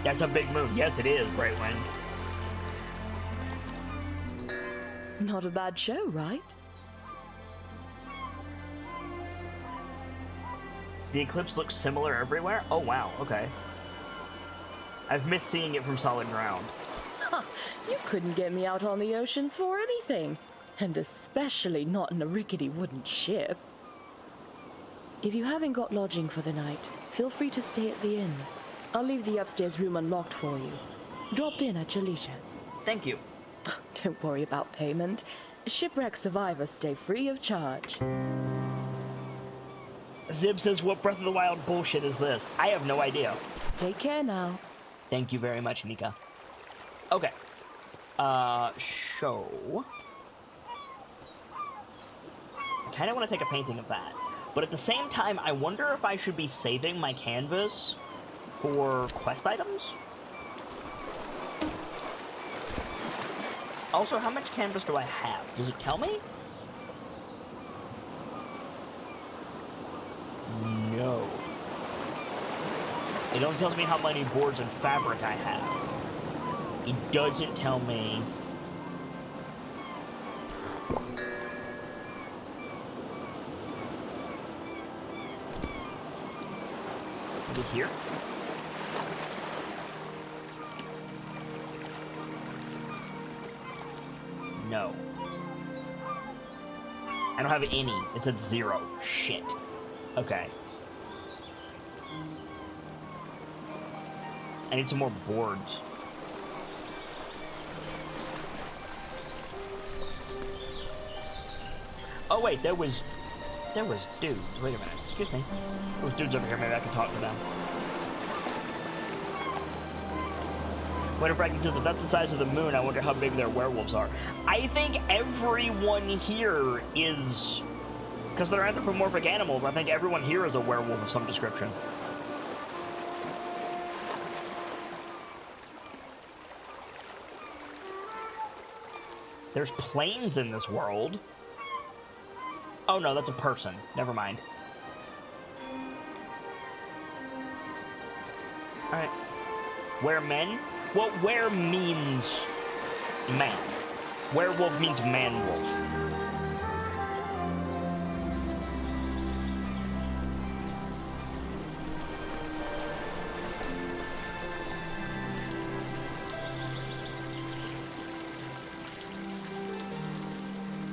That's a big moon. Yes, it is, Brightwind. Not a bad show, right? The eclipse looks similar everywhere? Oh, wow, okay. I've missed seeing it from solid ground. Huh, you couldn't get me out on the oceans for anything. And especially not in a rickety wooden ship. If you haven't got lodging for the night, feel free to stay at the inn. I'll leave the upstairs room unlocked for you. Drop in at your leisure. Thank you. Don't worry about payment. Shipwreck survivors stay free of charge. Zib says, what Breath of the Wild bullshit is this? I have no idea. Take care now. Thank you very much, Nika. Okay. Show. I kind of want to take a painting of that. But at the same time, I wonder if I should be saving my canvas for quest items? Also, how much canvas do I have? Does it tell me? No. It only tells me how many boards and fabric I have. It doesn't tell me... Is it here? No. I don't have any. It's at 0. Shit. Okay. I need some more boards. Oh wait, there was dudes. Wait a minute. Excuse me. There was dudes over here. Maybe I can talk to them. Winter Bracken says, if that's the size of the moon, I wonder how big their werewolves are. I think everyone here is... Because they're anthropomorphic animals, I think everyone here is a werewolf of some description. There's planes in this world. Oh no, that's a person. Never mind. Alright. Were men? Well, were means man. Werewolf means man-wolf.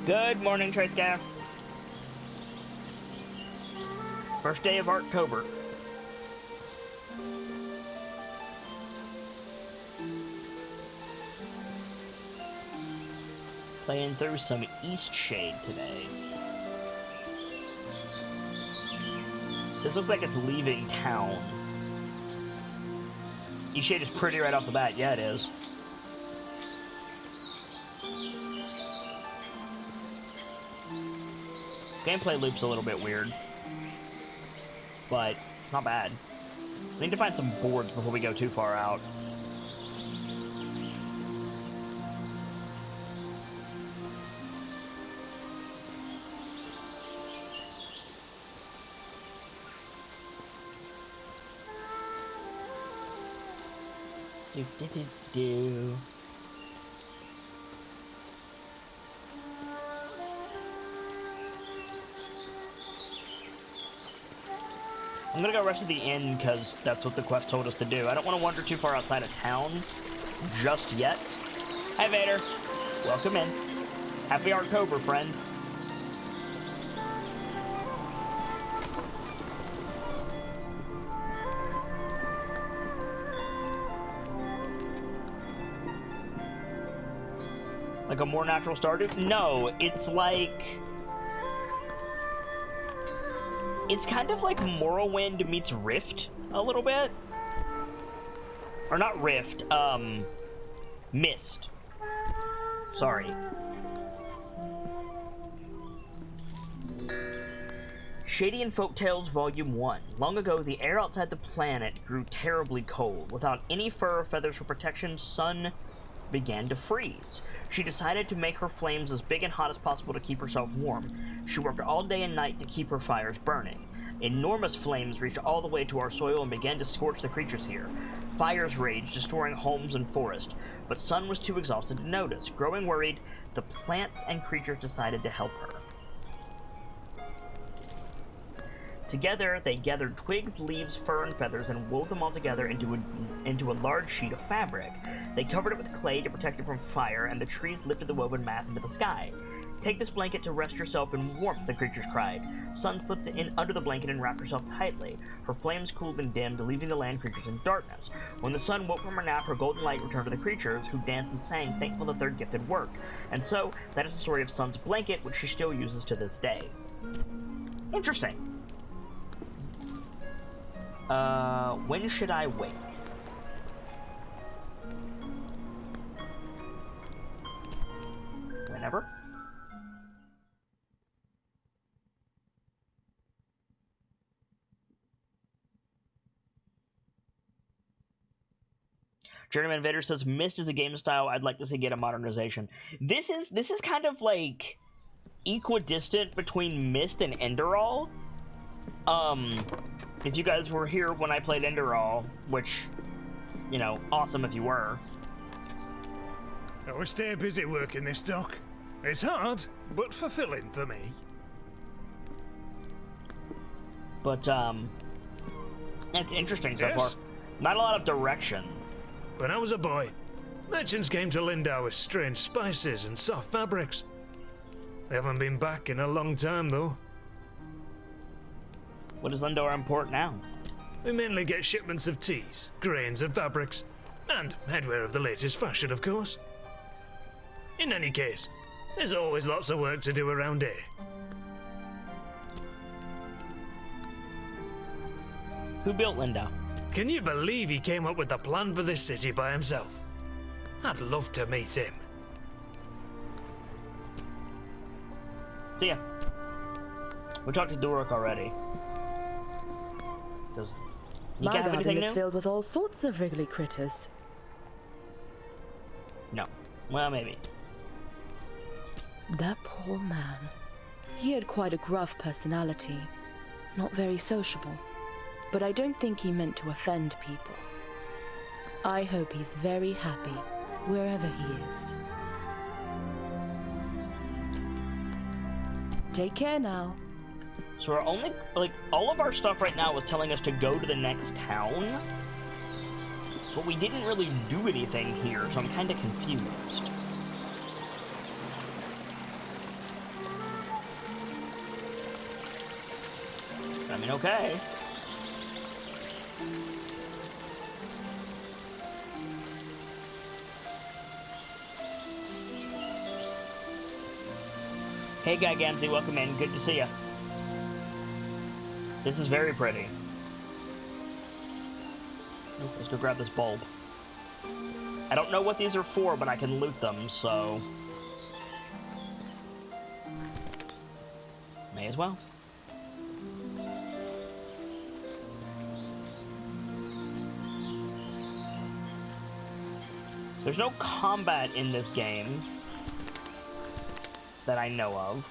Good morning, Trace Gaff. First day of Artober. Playing through some Eastshade today. This looks like it's leaving town. Eastshade is pretty right off the bat. Yeah, it is. Gameplay loop's a little bit weird, but not bad. We need to find some boards before we go too far out. Do. I'm gonna go rest at the inn because that's what the quest told us to do. I don't want to wander too far outside of town just yet. Hi, Vader. Welcome in. Happy Artober, friend. Like a more natural Stardew? No, it's like... It's kind of like Morrowind meets Rift, a little bit. Or not Rift, Mist. Sorry. Shady and Folktales Volume 1. Long ago, the air outside the planet grew terribly cold. Without any fur or feathers for protection, Sun began to freeze. She decided to make her flames as big and hot as possible to keep herself warm. She worked all day and night to keep her fires burning. Enormous flames reached all the way to our soil and began to scorch the creatures here. Fires raged, destroying homes and forest, but Sun was too exhausted to notice. Growing worried, the plants and creatures decided to help her. Together, they gathered twigs, leaves, fur, and feathers and wove them all together into a large sheet of fabric. They covered it with clay to protect it from fire, and the trees lifted the woven mass into the sky. Take this blanket to rest yourself in warmth, the creatures cried. Sun slipped in under the blanket and wrapped herself tightly. Her flames cooled and dimmed, leaving the land creatures in darkness. When the sun woke from her nap, her golden light returned to the creatures, who danced and sang, thankful that their gift had worked. And so, that is the story of Sun's blanket, which she still uses to this day. Interesting. When should I wake? Whenever? Journeyman Invader says, Myst is a game style I'd like to see get a modernization. This is kind of like equidistant between Myst and Enderall. If you guys were here when I played Enderall, which, you know, awesome if you were. I stay busy working this dock. It's hard, but fulfilling for me. But, it's interesting so Yes? far. Not a lot of direction. When I was a boy, Merchants came to Lindau with strange spices and soft fabrics. They haven't been back in a long time, though. What does Lindau import now? We mainly get shipments of teas, grains and fabrics, and headwear of the latest fashion, of course. In any case, there's always lots of work to do around here. Who built Lindau? Can you believe he came up with the plan for this city by himself? I'd love to meet him. See ya. We talked to Durek already. Does Nika My have garden anything is new? filled with all sorts of wriggly critters. No. Well, maybe. That poor man. He had quite a gruff personality. Not very sociable. But I don't think he meant to offend people. I hope he's very happy, wherever he is. Take care now. So we're only, like, all of our stuff right now was telling us to go to the next town. But we didn't really do anything here, so I'm kind of confused. I mean, okay. Hey, Guy Gamsey, welcome in. Good to see ya. This is very pretty. Let's go grab this bulb. I don't know what these are for, but I can loot them, so... may as well. There's no combat in this game that I know of.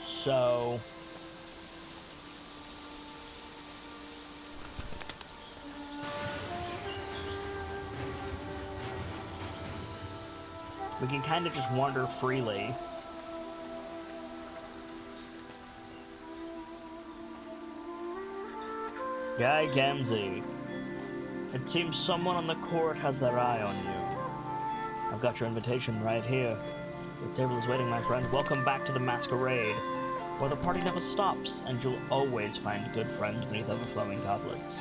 So... we can kind of just wander freely. Guy Gamsey. It seems someone on the court has their eye on you. I've got your invitation right here. The table is waiting, my friend. Welcome back to the masquerade, where the party never stops, and you'll always find good friends beneath overflowing goblets.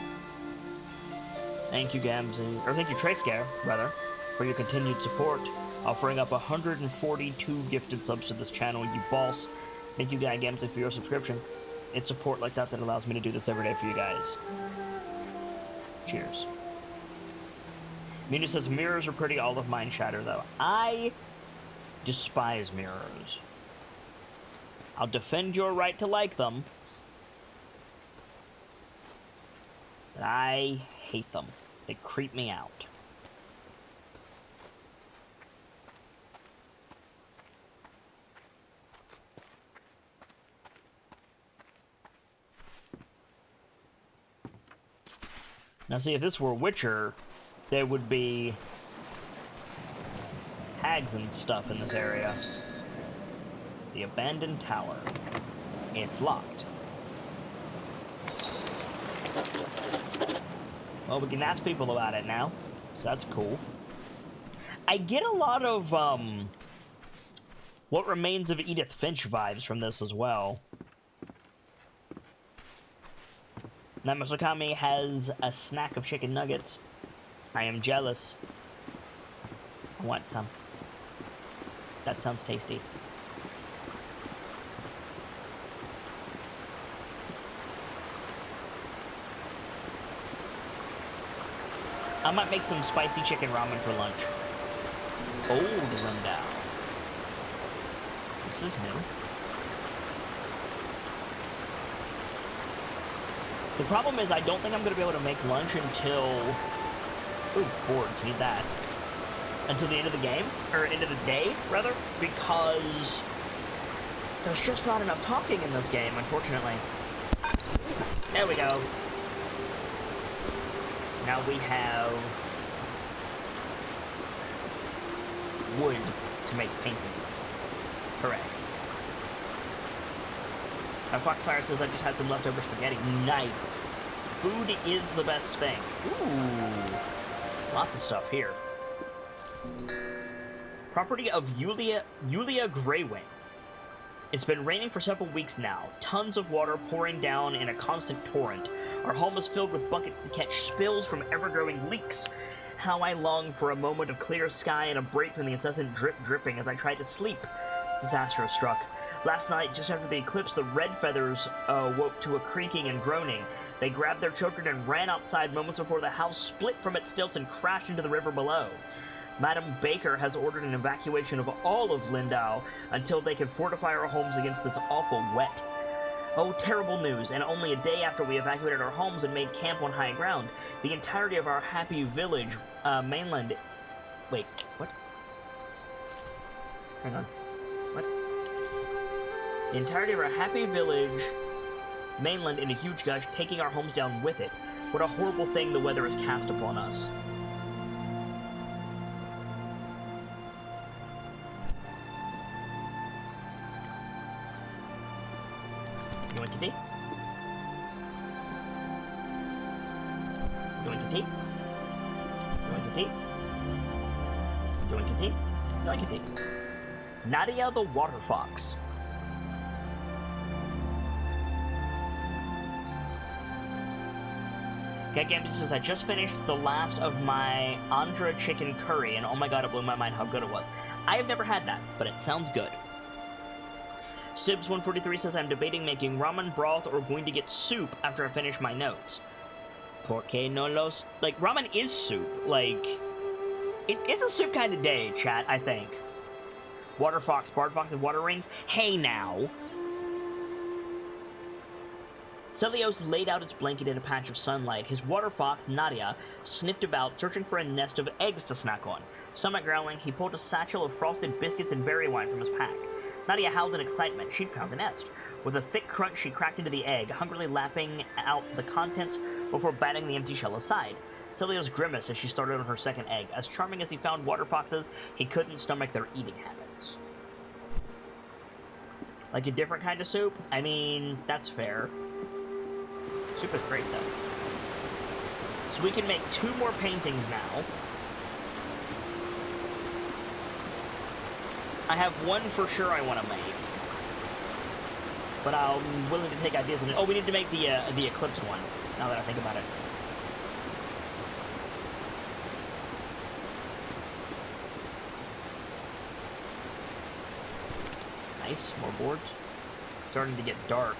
Thank you, Gamsey, or thank you, Tracegare, rather, for your continued support, offering up 142 gifted subs to this channel, you boss. Thank you, Guy Gamsey, for your subscription. It's support like that that allows me to do this every day for you guys. Cheers. Mina says, mirrors are pretty, all of mine shatter, though. I despise mirrors. I'll defend your right to like them, but I hate them. They creep me out. Now see, if this were Witcher, there would be hags and stuff in this area. The abandoned tower. It's locked. Well, we can ask people about it now, so that's cool. I get a lot of, What Remains of Edith Finch vibes from this as well. Namasakami has a snack of chicken nuggets. I am jealous. I want some. That sounds tasty. I might make some spicy chicken ramen for lunch. Oh, the rundown. This is new. The problem is I don't think I'm going to be able to make lunch until... ooh, boards, need that. Until the end of the game, or end of the day, rather, because there's just not enough talking in this game, unfortunately. There we go. Now we have wood to make paintings. Hooray. Now Foxfire says I just had some leftover spaghetti. Nice. food is the best thing. Ooh, lots of stuff here. Property of Yulia Greywing. It's been raining for several weeks now. Tons of water pouring down in a constant torrent. Our home is filled with buckets to catch spills from ever-growing leaks. How I long for a moment of clear sky and a break from the incessant dripping as I try to sleep. Disaster has struck. Last night, just after the eclipse, the red feathers woke to a creaking and groaning. They grabbed their children and ran outside moments before the house split from its stilts and crashed into the river below. Madam Baker has ordered an evacuation of all of Lindau until they can fortify our homes against this awful wet. Oh, terrible news, and only a day after we evacuated our homes and made camp on high ground, the entirety of our happy village, mainland... Wait, what? Hang on. What? The entirety of our happy village, mainland in a huge gush, taking our homes down with it. What a horrible thing the weather has cast upon us. You want to tea? You want to tea? You want to tea? You want to tea? You want to tea? Nadia the Water Fox. Okay, Gambit says, I just finished the last of my Andhra chicken curry, and oh my god, it blew my mind how good it was. I have never had that, but it sounds good. Sibs143 says, I'm debating making ramen broth or going to get soup after I finish my notes. Porque no los... Like, ramen is soup. Like, it's a soup kind of day, chat, I think. Water Fox, Bard Fox, and Water Rings? Hey, now! Celios laid out its blanket in a patch of sunlight. His water fox, Nadia, sniffed about, searching for a nest of eggs to snack on. Stomach growling, he pulled a satchel of frosted biscuits and berry wine from his pack. Nadia howled in excitement. She'd found the nest. With a thick crunch, she cracked into the egg, hungrily lapping out the contents before batting the empty shell aside. Celios grimaced as she started on her second egg. As charming as he found water foxes, he couldn't stomach their eating habits. Like a different kind of soup? I mean, that's fair. Soup is great, though. So we can make 2 more paintings now. I have one for sure I want to make. But I'm willing to take ideas. Oh, we need to make the Eclipse one, now that I think about it. Nice, more boards. Starting to get dark.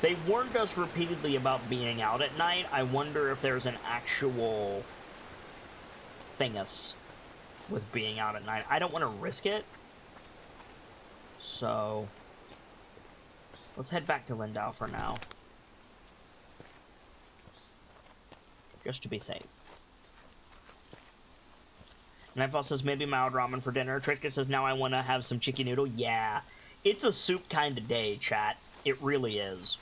They warned us repeatedly about being out at night. I wonder if there's an actual thingus with being out at night. I don't want to risk it. So let's head back to Lindau for now. Just to be safe. Nightfall says maybe mild ramen for dinner. Trishka says now I want to have some chicken noodle. Yeah. It's a soup kind of day, chat. It really is.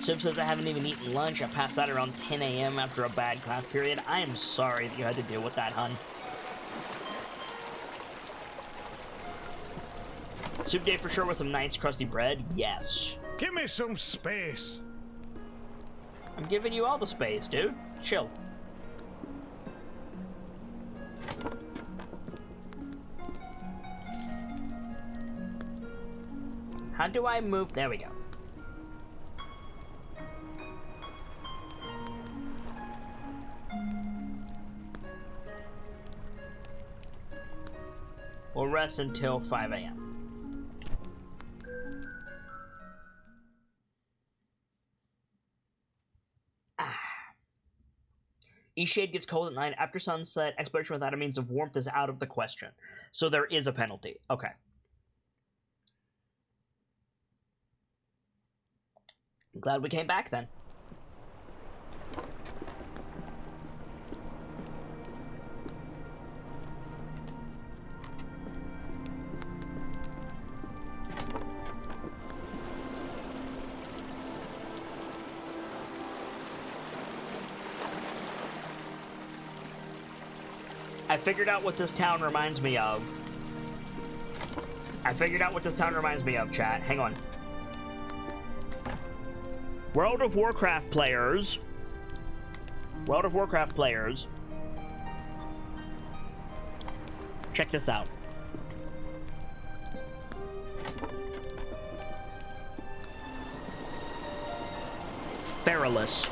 Sib says I haven't even eaten lunch. I passed out around 10 a.m. after a bad class period. I am sorry that you had to deal with that, hun. Soup day for sure with some nice crusty bread? Yes. Give me some space. I'm giving you all the space, dude. Chill. How do I move? There we go. We'll rest until 5 a.m. Eastshade gets cold at night. After sunset, exploration without a means of warmth is out of the question. So there is a penalty. Okay. I'm glad we came back then. I figured out what this town reminds me of. Chat. Hang on. World of Warcraft players. Check this out. Perilous.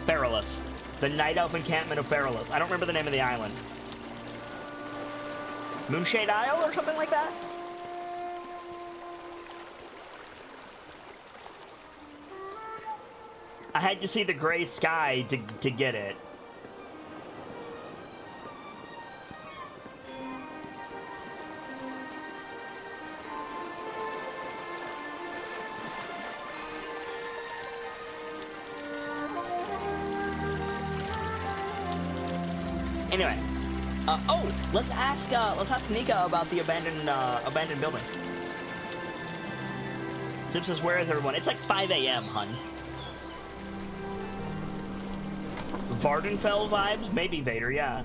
Perilous. The Night Elf encampment of Perilous. I don't remember the name of the island. Moonshade Isle or something like that? I had to see the gray sky to get it. Anyway, oh, let's ask Nika about the abandoned building. Sim says, "Where is everyone?" It's like 5 a.m., hun. Vardenfell vibes, maybe Vader, yeah.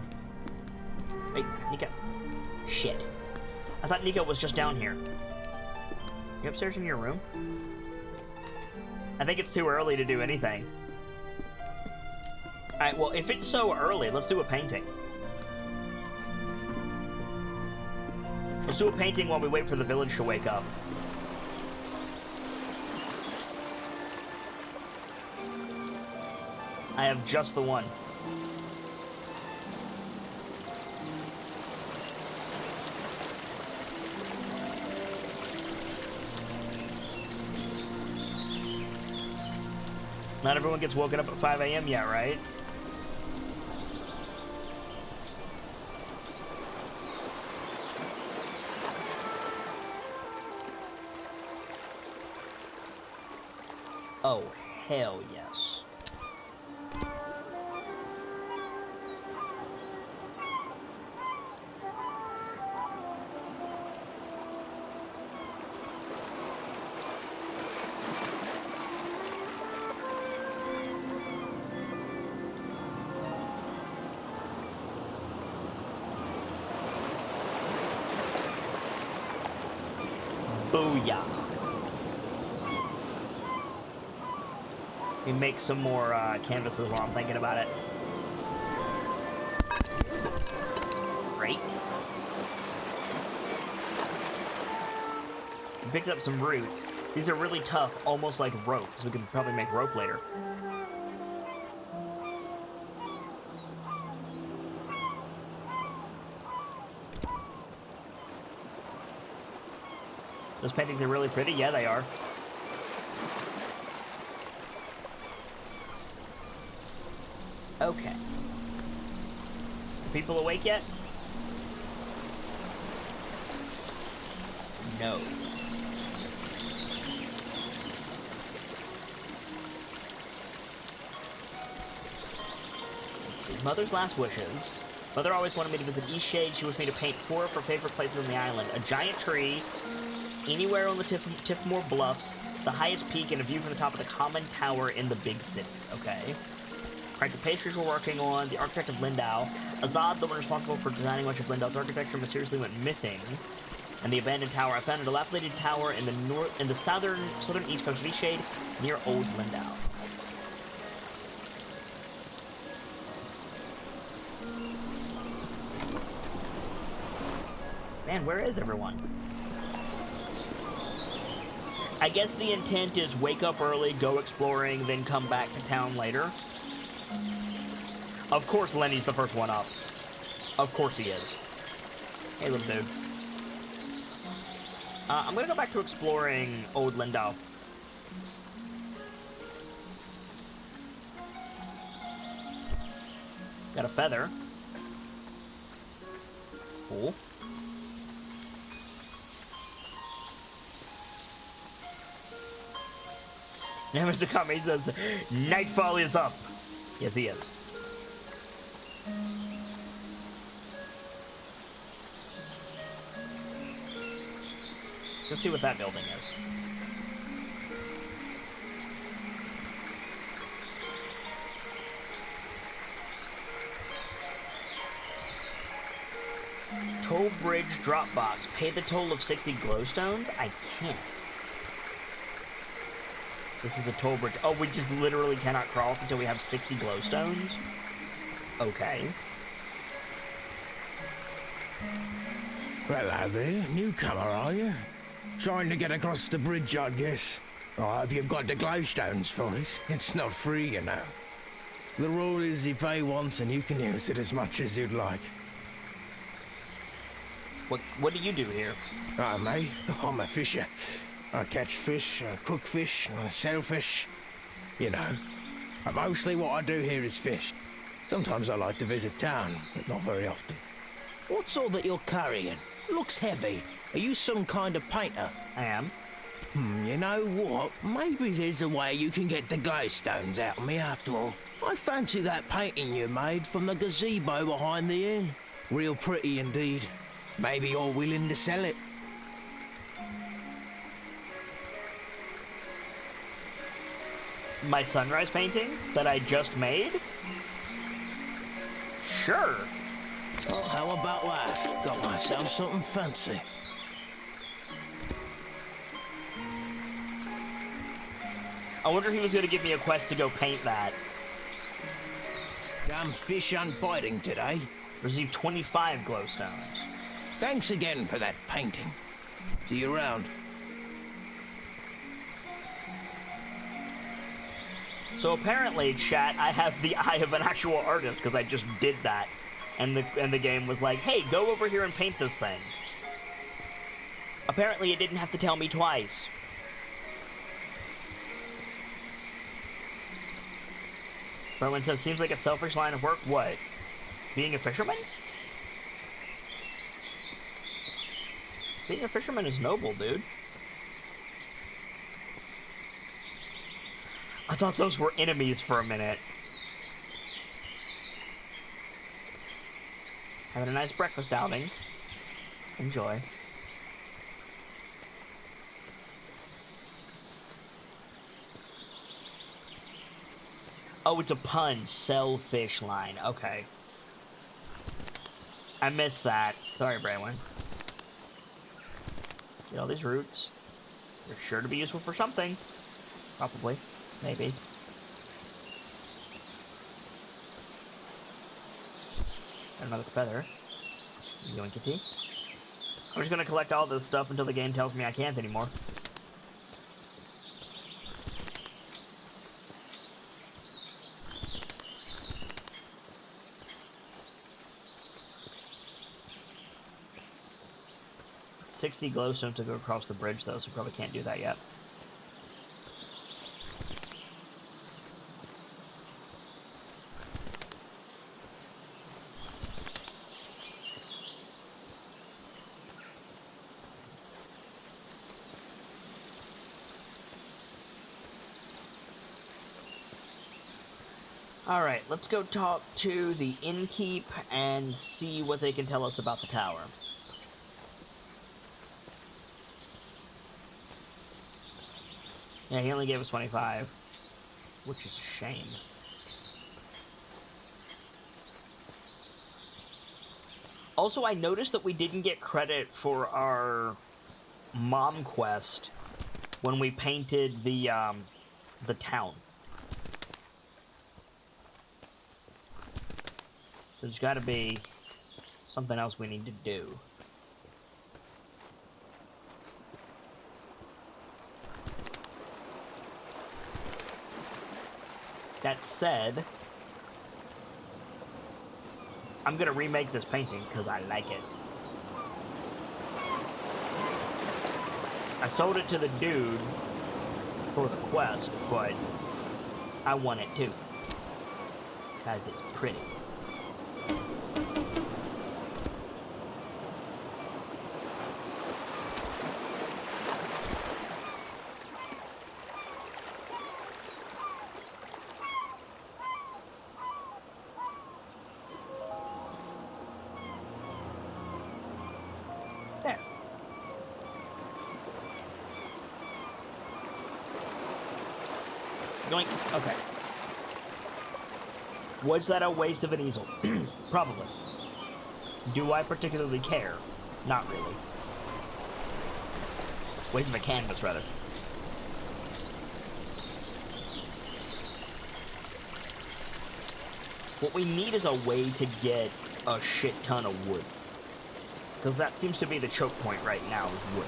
Wait, Nika. Shit. I thought Nika was just down here. You upstairs in your room? I think it's too early to do anything. Alright, well, if it's so early, let's do a painting. Let's do a painting while we wait for the village to wake up. I have just the one. Not everyone gets woken up at 5 a.m. yet, right? Oh, hell yes. Booyah. We make some more canvases while I'm thinking about it. Great. We picked up some roots. These are really tough, almost like rope, so we can probably make rope later. Those paintings are really pretty. Yeah, they are. Okay. Are people awake yet? No. Let's see. Mother's last wishes. Mother always wanted me to visit Eastshade. She wished me to paint 4 of her favorite places on the island. A giant tree, anywhere on the Tiffmore Bluffs, the highest peak, and a view from the top of the common tower in the big city. Okay. Right, the pastries we're working on, the architect of Lindau. Azad, the one responsible for designing much of Lindau's architecture, mysteriously went missing. And the abandoned tower. I found a dilapidated tower in the southern east coast of Eastshade, near Old Lindau. Man, where is everyone? I guess the intent is wake up early, go exploring, then come back to town later. Of course Lenny's the first one up. Of course he is. Hey, little dude. I'm gonna go back to exploring Old Lindau. Got a feather. Cool. Now Mr. Kami says, nightfall is up. Yes, he is. Let's see what that building is. Toll Bridge Dropbox. Pay the toll of 60 glowstones? I can't. This is a toll bridge. Oh, we just literally cannot cross until we have 60 glowstones? Okay. Hello there, newcomer, are you? Trying to get across the bridge, I guess. I hope you've got the glowstones for it. It's not free, you know. The rule is you pay once and you can use it as much as you'd like. What do you do here? Oh, mate, I'm a fisher. I catch fish, cook fish, sell fish. You know. Mostly what I do here is fish. Sometimes I like to visit town, but not very often. What's all that you're carrying? Looks heavy. Are you some kind of painter? I am. You know what? Maybe there's a way you can get the glowstones out of me after all. I fancy that painting you made from the gazebo behind the inn. Real pretty indeed. Maybe you're willing to sell it. My sunrise painting that I just made? Sure. Well, how about that? Got myself something fancy. I wonder if he was going to give me a quest to go paint that. Damn fish aren't biting today. Receive 25 glowstones. Thanks again for that painting. See you around. So apparently, chat, I have the eye of an actual artist because I just did that. And the game was like, hey, go over here and paint this thing. Apparently it didn't have to tell me twice. Berlin says, seems like a selfish line of work. What? Being a fisherman? Being a fisherman is noble, dude. I thought those were enemies for a minute. Having a nice breakfast outing. Enjoy. Oh, it's a pun. Sell fish line. Okay. I missed that. Sorry, Braylon. Get all these roots. They're sure to be useful for something. Probably. Maybe. Got another feather. Yoinkity. I'm just gonna collect all this stuff until the game tells me I can't anymore. $60 glowstone to go across the bridge, though, so probably can't do that yet. Alright, let's go talk to the innkeep and see what they can tell us about the tower. Yeah, he only gave us 25, which is a shame. Also, I noticed that we didn't get credit for our mom quest when we painted the town. There's got to be something else we need to do. That said, I'm gonna remake this painting because I like it. I sold it to the dude for the quest, but I want it too because it's pretty. Yoink. Okay. Was that a waste of an easel? Probably. Do I particularly care? Not really. Waste of a canvas, rather. What we need is a way to get a shit ton of wood. Because that seems to be the choke point right now, is wood.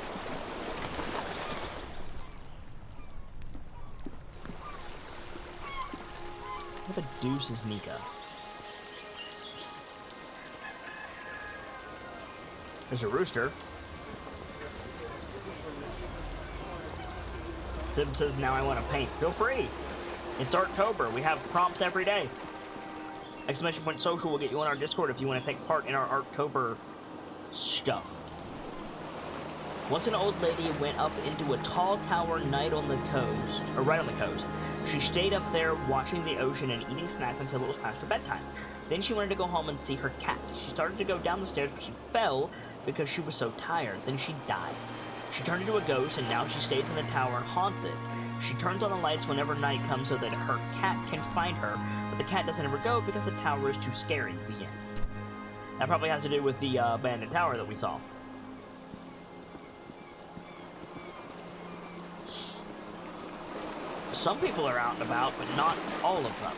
What the deuce is Nika? There's a rooster. Sib says, now I want to paint. Feel free. It's Artober. We have prompts every day. Exclamation point social will get you on our Discord if you want to take part in our Artober stuff. Once an old lady went up into a tall tower night on the coast, or right on the coast. She stayed up there watching the ocean and eating snacks until it was past her bedtime. Then she wanted to go home and see her cat. She started to go down the stairs, but she fell because she was so tired. Then she died. She turned into a ghost, and now she stays in the tower and haunts it. She turns on the lights whenever night comes so that her cat can find her, but the cat doesn't ever go because the tower is too scary. The end. That probably has to do with the abandoned tower that we saw. Some people are out and about, but not all of them.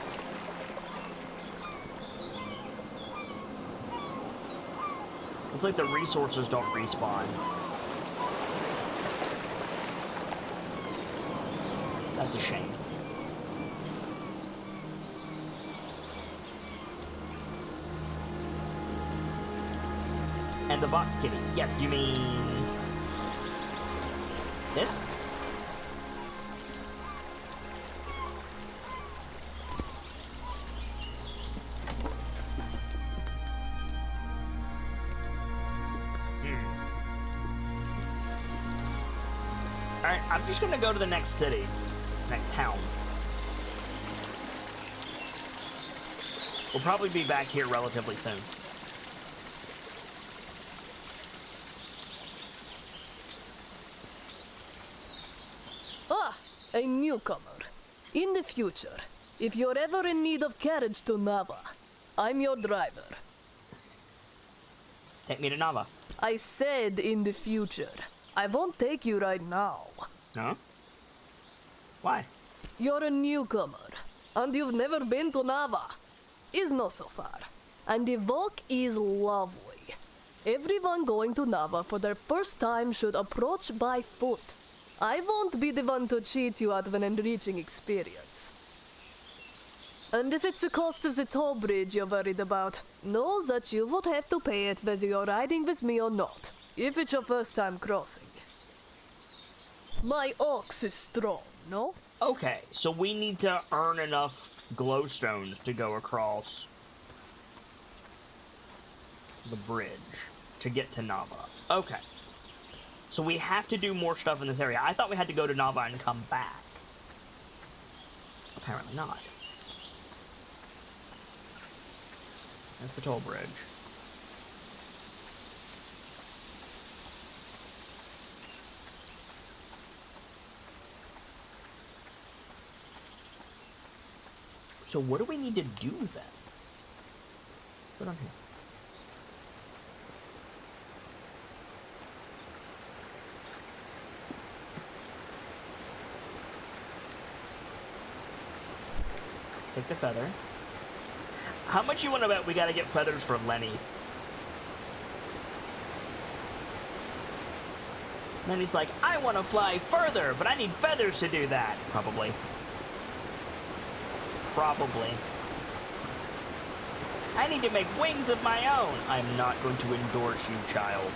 It's like the resources don't respawn. That's a shame. And the box kitty. Yes, you mean... this? Alright, I'm just gonna go to the next city. Next town. We'll probably be back here relatively soon. Ah, a newcomer. In the future, if you're ever in need of carriage to Nava, I'm your driver. Take me to Nava. I said in the future. I won't take you right now. No? Why? You're a newcomer, and you've never been to Nava. Is not so far. And the walk is lovely. Everyone going to Nava for their first time should approach by foot. I won't be the one to cheat you out of an enriching experience. And if it's the cost of the toll bridge you're worried about, know that you would have to pay it whether you're riding with me or not. If it's your first time crossing. My ox is strong, no? Okay, so we need to earn enough glowstones to go across the bridge to get to Nava. Okay. So we have to do more stuff in this area. I thought we had to go to Nava and come back. Apparently not. That's the toll bridge. So what do we need to do then? Put on here. Take the feather. How much you want to bet we gotta get feathers for Lenny? Lenny's like, I want to fly further, but I need feathers to do that. Probably. Probably. I need to make wings of my own. I'm not going to endorse you, child.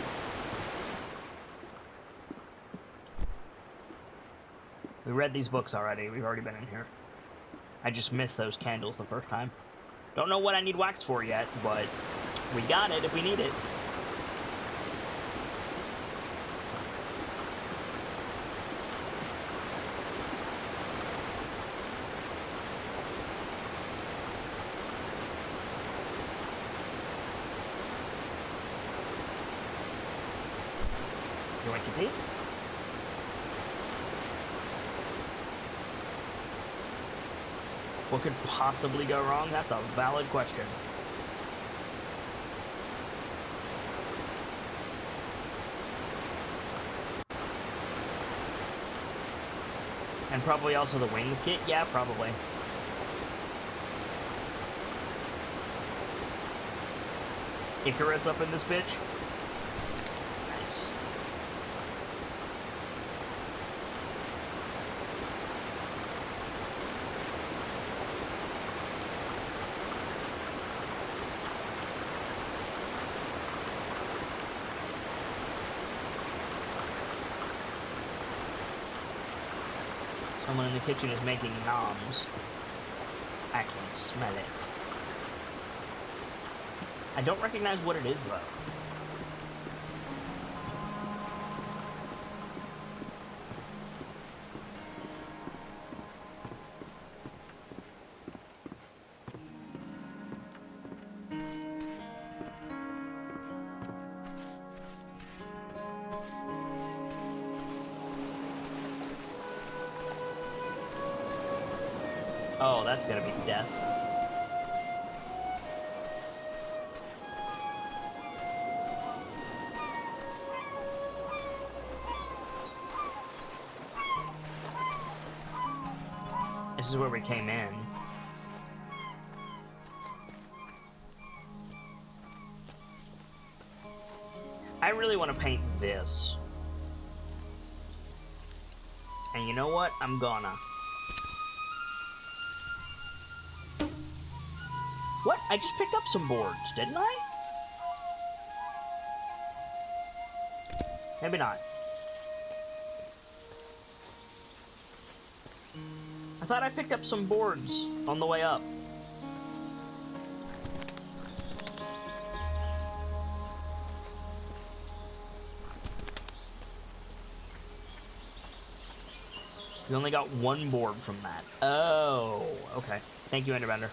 We read these books already. We've already been in here. I just missed those candles the first time. Don't know what I need wax for yet, but we got it if we need it. What could possibly go wrong? That's a valid question. And probably also the wings kit? Yeah, probably. Icarus up in this bitch? Nice. Someone in the kitchen is making noms. I can smell it. I don't recognize what it is, though. Oh, that's gonna be death. This is where we came in. I really want to paint this. And you know what? I'm gonna. What? I just picked up some boards, didn't I? Maybe not. I thought I picked up some boards on the way up. We only got one board from that. Oh, okay. Thank you, Enderbender.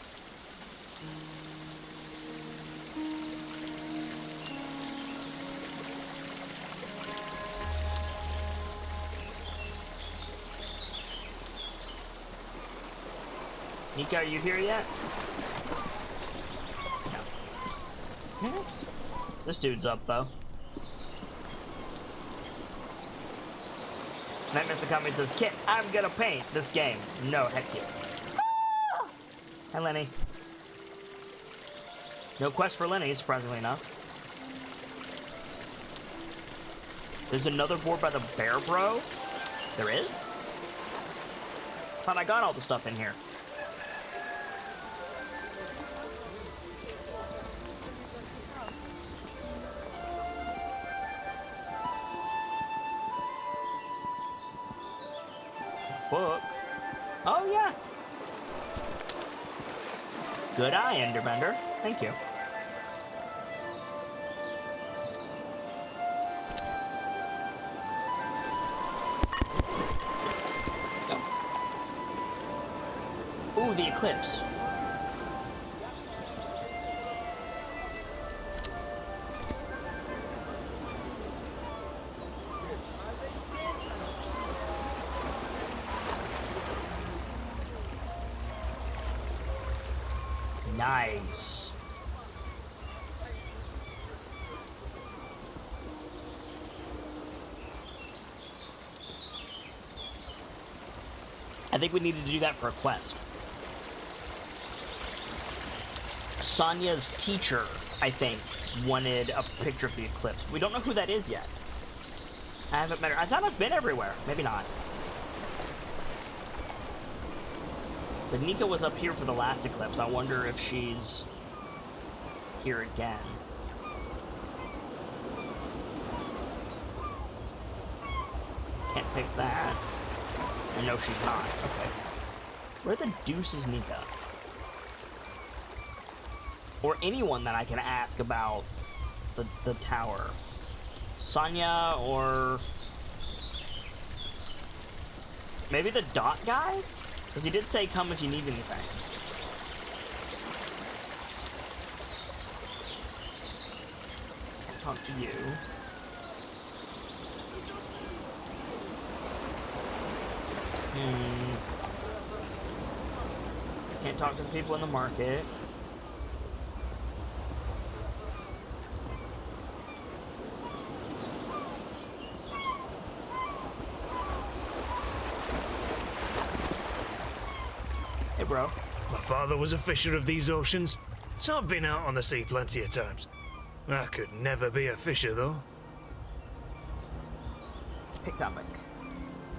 Nika, are you here yet? No. This dude's up, though. Night Mr. Cumming says, Kit, I'm gonna paint this game. No, heck you. Hi, Lenny. No quest for Lenny, surprisingly enough. There's another board by the Bear Bro? There is? Thought I got all the stuff in here. Book. Oh, yeah. Good eye, Enderbender. Thank you. Go. Ooh, the eclipse. Nice. I think we needed to do that for a quest. Sonia's teacher, I think, wanted a picture of the eclipse. We don't know who that is yet. I haven't met her. I thought I've been everywhere. Maybe not. But Nika was up here for the last eclipse. I wonder if she's here again. Can't pick that. And no, she's not. Okay. Where the deuce is Nika? Or anyone that I can ask about the tower. Sonia or... maybe the dot guy? Because he did say come if you need anything. Can't talk to you. can't talk to the people in the market. Hey, bro. My father was a fisher of these oceans, so I've been out on the sea plenty of times. I could never be a fisher, though. Pick topic.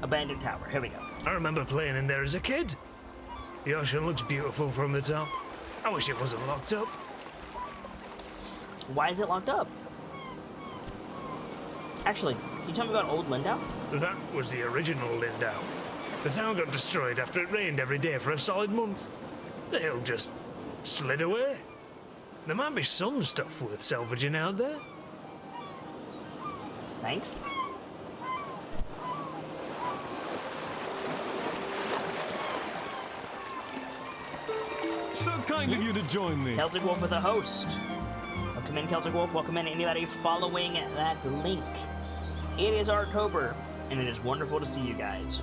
Abandoned tower. Here we go. I remember playing in there as a kid. The ocean looks beautiful from the top. I wish it wasn't locked up. Why is it locked up? Actually, can you tell me about Old Lindau? That was the original Lindau. The town got destroyed after it rained every day for a solid month. The hill just slid away. There might be some stuff worth salvaging out there. Thanks. So kind of you to join me. Celtic Wolf with a host. Welcome in, Celtic Wolf. Welcome in anybody following that link. It is Artober, and it is wonderful to see you guys.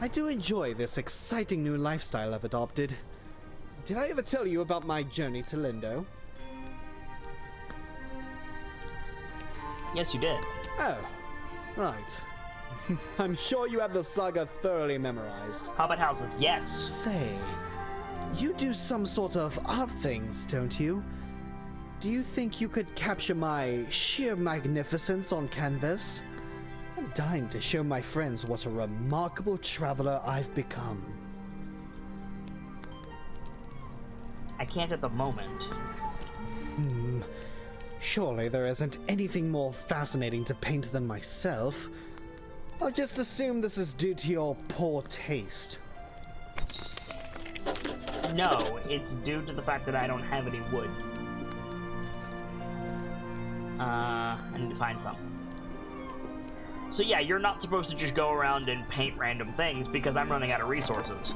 I do enjoy this exciting new lifestyle I've adopted. Did I ever tell you about my journey to Lindo? Yes, you did. Oh, right. I'm sure you have the saga thoroughly memorized. How about houses? Yes. Say, you do some sort of art things, don't you? Do you think you could capture my sheer magnificence on canvas? I'm dying to show my friends what a remarkable traveler I've become. I can't at the moment. Surely there isn't anything more fascinating to paint than myself. I'll just assume this is due to your poor taste. No, it's due to the fact that I don't have any wood. I need to find some. So yeah, you're not supposed to just go around and paint random things because I'm running out of resources.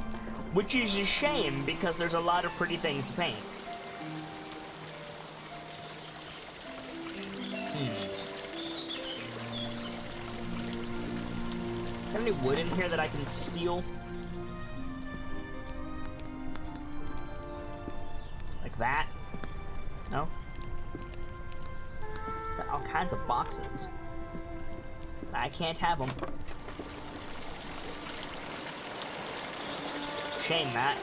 Which is a shame because there's a lot of pretty things to paint. Have any wood in here that I can steal? Like that? No? Got all kinds of boxes. I can't have them. Shame that.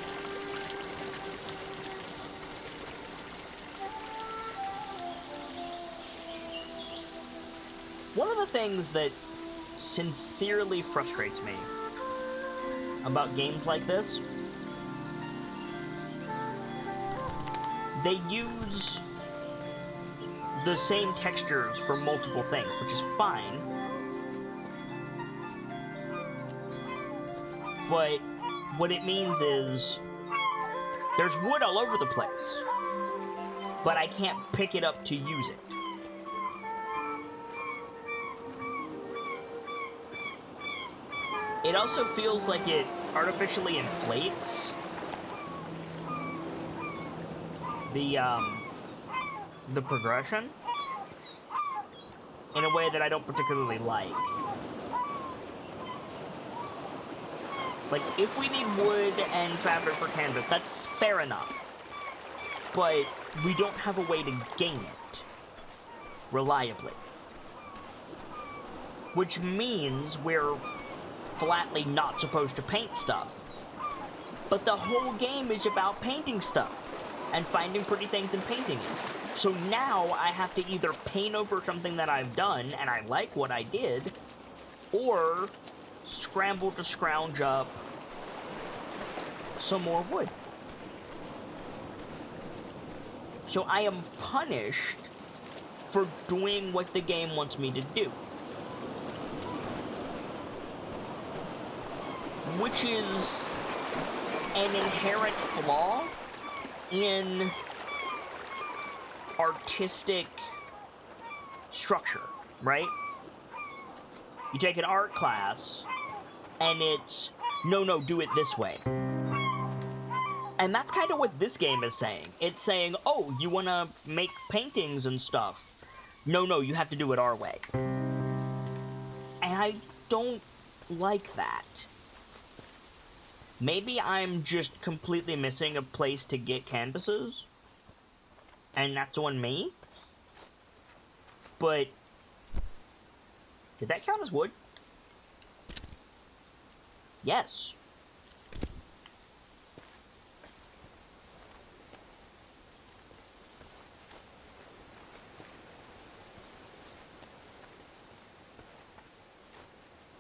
One of the things that sincerely frustrates me about games like this, they use the same textures for multiple things, which is fine. But what it means is there's wood all over the place, but I can't pick it up to use it. It also feels like it artificially inflates the progression in a way that I don't particularly like. Like, if we need wood and fabric for canvas, that's fair enough. But we don't have a way to gain it reliably. Which means we're flatly not supposed to paint stuff. But the whole game is about painting stuff and finding pretty things and painting it. So now I have to either paint over something that I've done and I like what I did, or scramble to scrounge up some more wood. So I am punished for doing what the game wants me to do. Which is an inherent flaw in artistic structure, right? You take an art class, and it's, no, do it this way. And that's kind of what this game is saying. It's saying, oh, you want to make paintings and stuff. No, you have to do it our way. And I don't like that. Maybe I'm just completely missing a place to get canvases. And that's on me. But did that count as wood? Yes.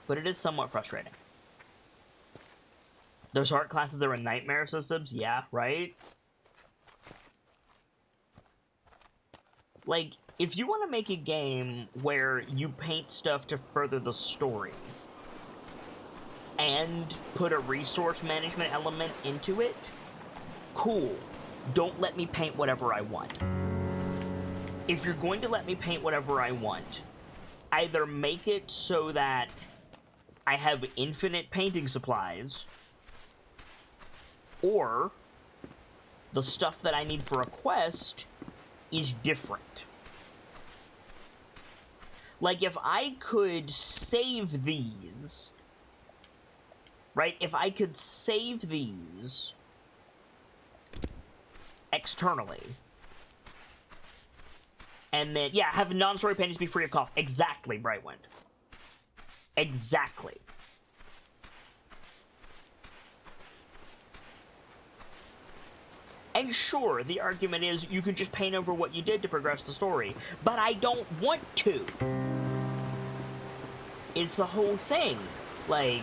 But it is somewhat frustrating. Those art classes are a nightmare systems? Yeah, right? Like, if you want to make a game where you paint stuff to further the story, and put a resource management element into it, cool. Don't let me paint whatever I want. If you're going to let me paint whatever I want, either make it so that I have infinite painting supplies, or the stuff that I need for a quest is different. Like, if I could save these, right? If I could save these externally, and then, yeah, have non-story paintings be free of cost. Exactly, Brightwind. Exactly. And sure, the argument is you could just paint over what you did to progress the story, but I don't want to. It's the whole thing. Like,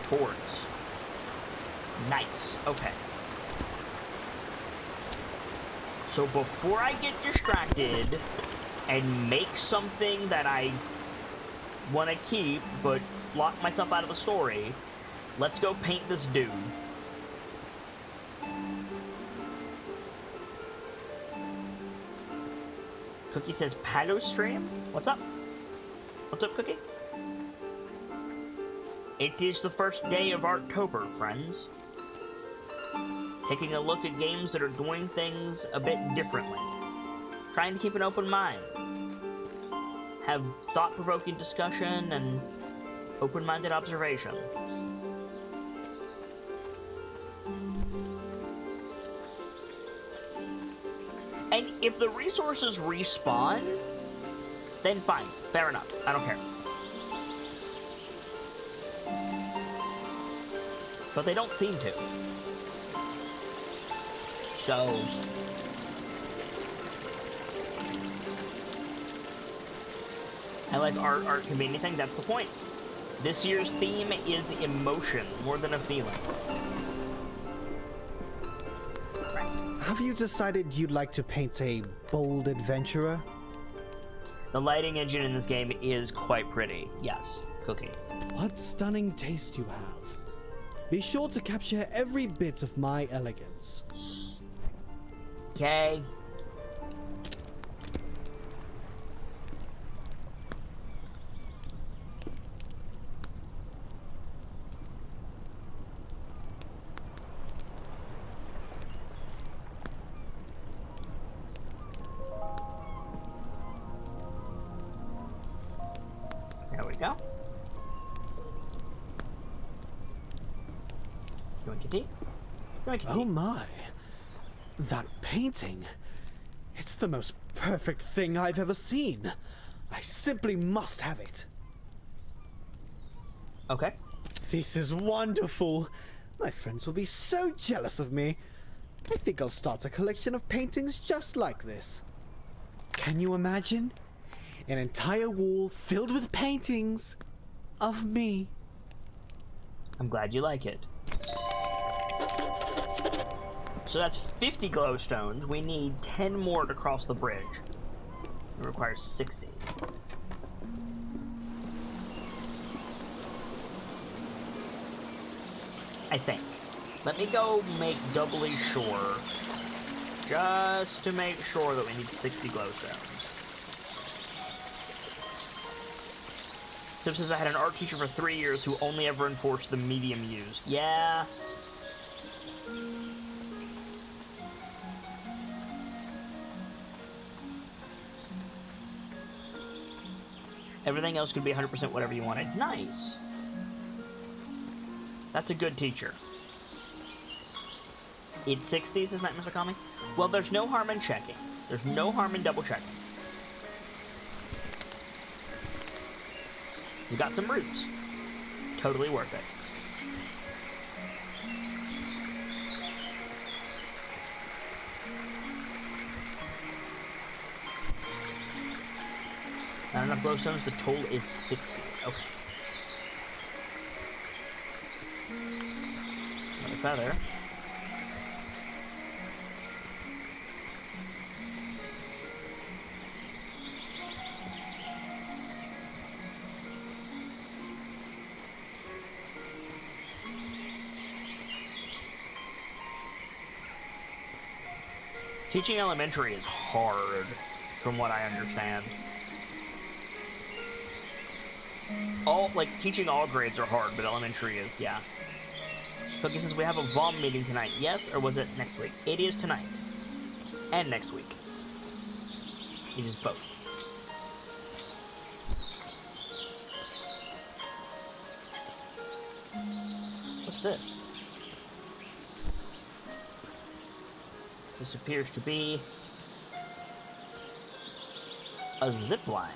boards. Nice. Okay. So before I get distracted and make something that I want to keep but lock myself out of the story, let's go paint this dude. Cookie says Palo stream? What's up? What's up, Cookie? It is the first day of Artober, friends. Taking a look at games that are doing things a bit differently. Trying to keep an open mind. Have thought-provoking discussion and open-minded observation. And if the resources respawn, then fine. Fair enough. I don't care. But they don't seem to. So I like art can be anything, that's the point. This year's theme is emotion more than a feeling. Right. Have you decided you'd like to paint a bold adventurer? The lighting engine in this game is quite pretty. Yes, Cookie. What stunning taste you have. Be sure to capture every bit of my elegance. Okay. There we go. Yoinkity. Yoinkity. Oh my. That painting. It's the most perfect thing I've ever seen. I simply must have it. Okay. This is wonderful. My friends will be so jealous of me. I think I'll start a collection of paintings just like this. Can you imagine? An entire wall filled with paintings of me. I'm glad you like it. So that's 50 glowstones. We need 10 more to cross the bridge. It requires 60. I think. Let me go make doubly sure. Just to make sure that we need 60 glowstones. So it says I had an art teacher for 3 years who only ever enforced the medium used. Yeah. Everything else could be 100% whatever you wanted. Nice. That's a good teacher. It's 60s, isn't that, Mr. Kami? Well, there's no harm in checking. There's no harm in double checking. We got some roots. Totally worth it. Not enough glowstones, the toll is 60. Okay. Another feather. Teaching elementary is hard, from what I understand. Teaching all grades are hard, but elementary is, yeah. Cookie says, we have a VOM meeting tonight. Yes, or was it next week? It is tonight. And next week. It is both. What's this? This appears to be a zip line.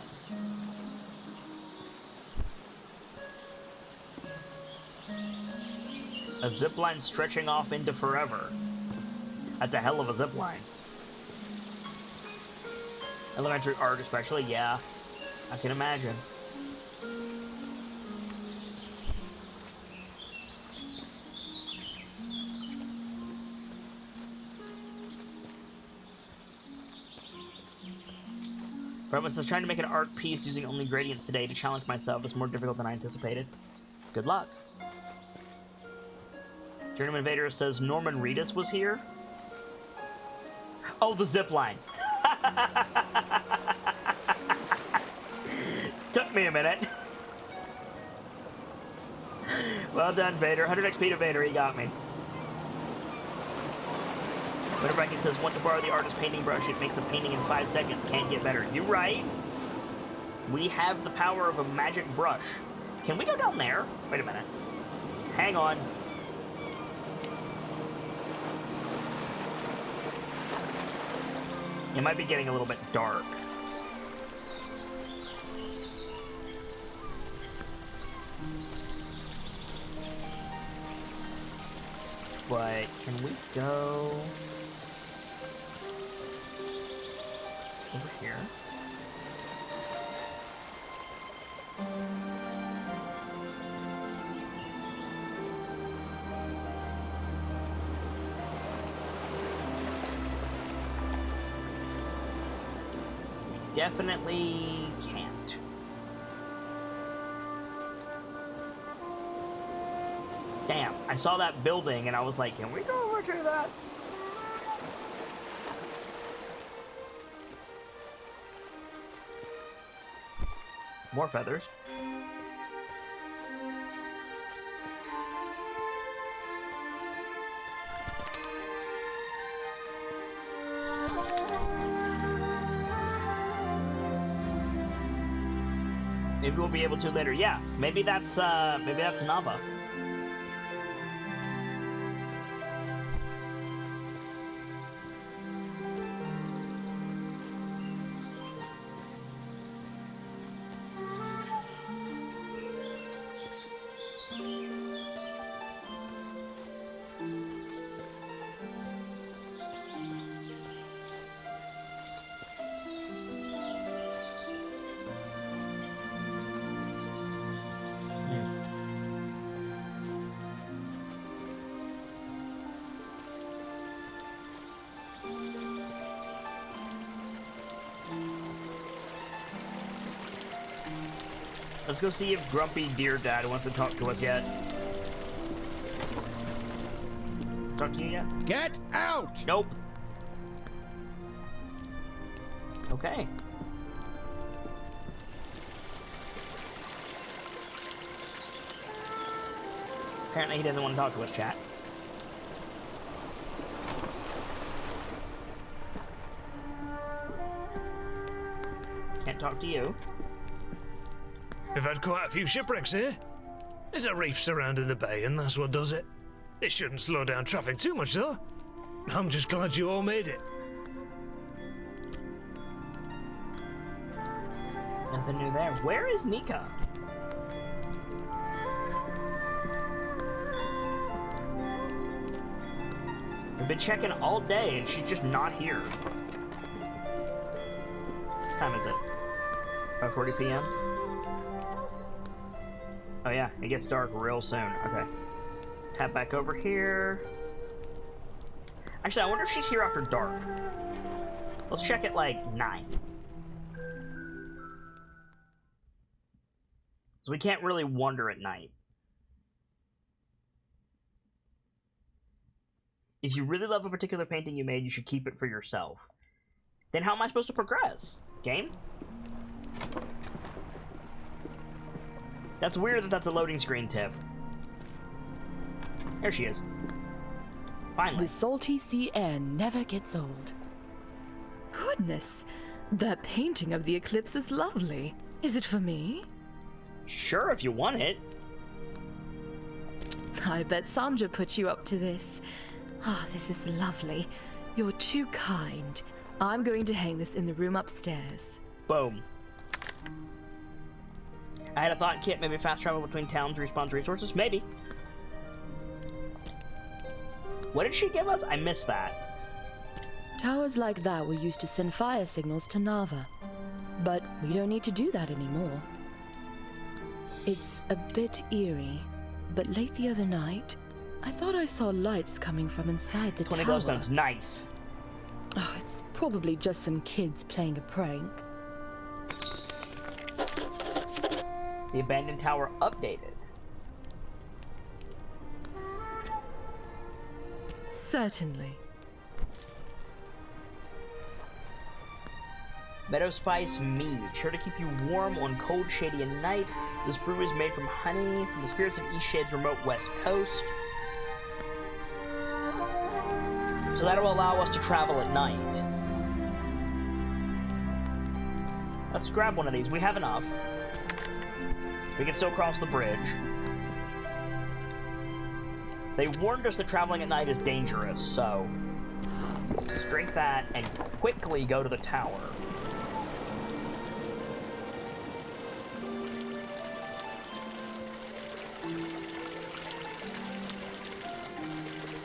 A zip line stretching off into forever. That's a hell of a zip line. Elementary art especially, yeah. I can imagine. Brett says, trying to make an art piece using only gradients today to challenge myself is more difficult than I anticipated. Good luck. Journeyman Invader says Norman Reedus was here. Oh, the zip line. Took me a minute. Well done, Vader. 100 XP to Vader, he got me. Winter Bracket says, want to borrow the artist painting brush, it makes a painting in 5 seconds. Can't get better. You right. We have the power of a magic brush. Can we go down there? Wait a minute. Hang on. It might be getting a little bit dark. But can we go over here? Definitely can't. Damn, I saw that building and I was like, can we go over to that? More feathers. Maybe we'll be able to later. Yeah, maybe that's Nava. Let's go see if Grumpy Deer Dad wants to talk to us yet. talk to you yet? Get out! Nope. Okay. Apparently he doesn't want to talk to us, chat. Can't talk to you. We've had quite a few shipwrecks here. There's a reef surrounding the bay, and that's what does it. It shouldn't slow down traffic too much, though. I'm just glad you all made it. Nothing new there. Where is Nika? We've been checking all day, and she's just not here. What time is it? 5:40 p.m.? Oh yeah, it gets dark real soon. Okay. Tap back over here. Actually, I wonder if she's here after dark. Let's check at like 9. So we can't really wander at night. If you really love a particular painting you made, you should keep it for yourself. Then how am I supposed to progress? Game? That's weird that that's a loading screen tip. There she is. Finally. The salty sea air never gets old. Goodness, that painting of the eclipse is lovely. Is it for me? Sure, if you want it. I bet Sandra put you up to this. Ah, this is lovely. You're too kind. I'm going to hang this in the room upstairs. Boom. I had a thought, Kit, maybe fast travel between towns respawns resources? Maybe. What did she give us? I missed that. Towers like that were used to send fire signals to Nava. But we don't need to do that anymore. It's a bit eerie, but late the other night, I thought I saw lights coming from inside the 20 tower. glowstones, nice. Oh, it's probably just some kids playing a prank. The abandoned tower updated. Certainly. Meadow Spice Mead, sure to keep you warm on cold, shady at night. This brew is made from honey from the spirits of Eastshade's remote west coast. So that'll allow us to travel at night. Let's grab one of these. We have enough. We can still cross the bridge. They warned us that traveling at night is dangerous, so let's drink that and quickly go to the tower.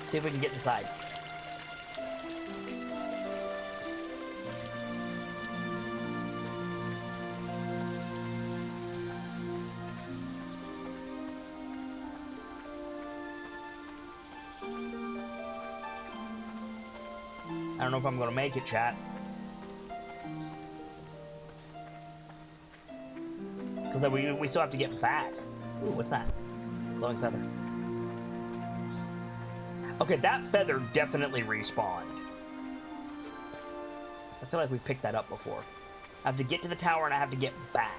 See if we can get inside. I don't know if I'm gonna make it, chat. Because we still have to get back. Ooh, what's that? Glowing feather. Okay, that feather definitely respawned. I feel like we picked that up before. I have to get to the tower and I have to get back.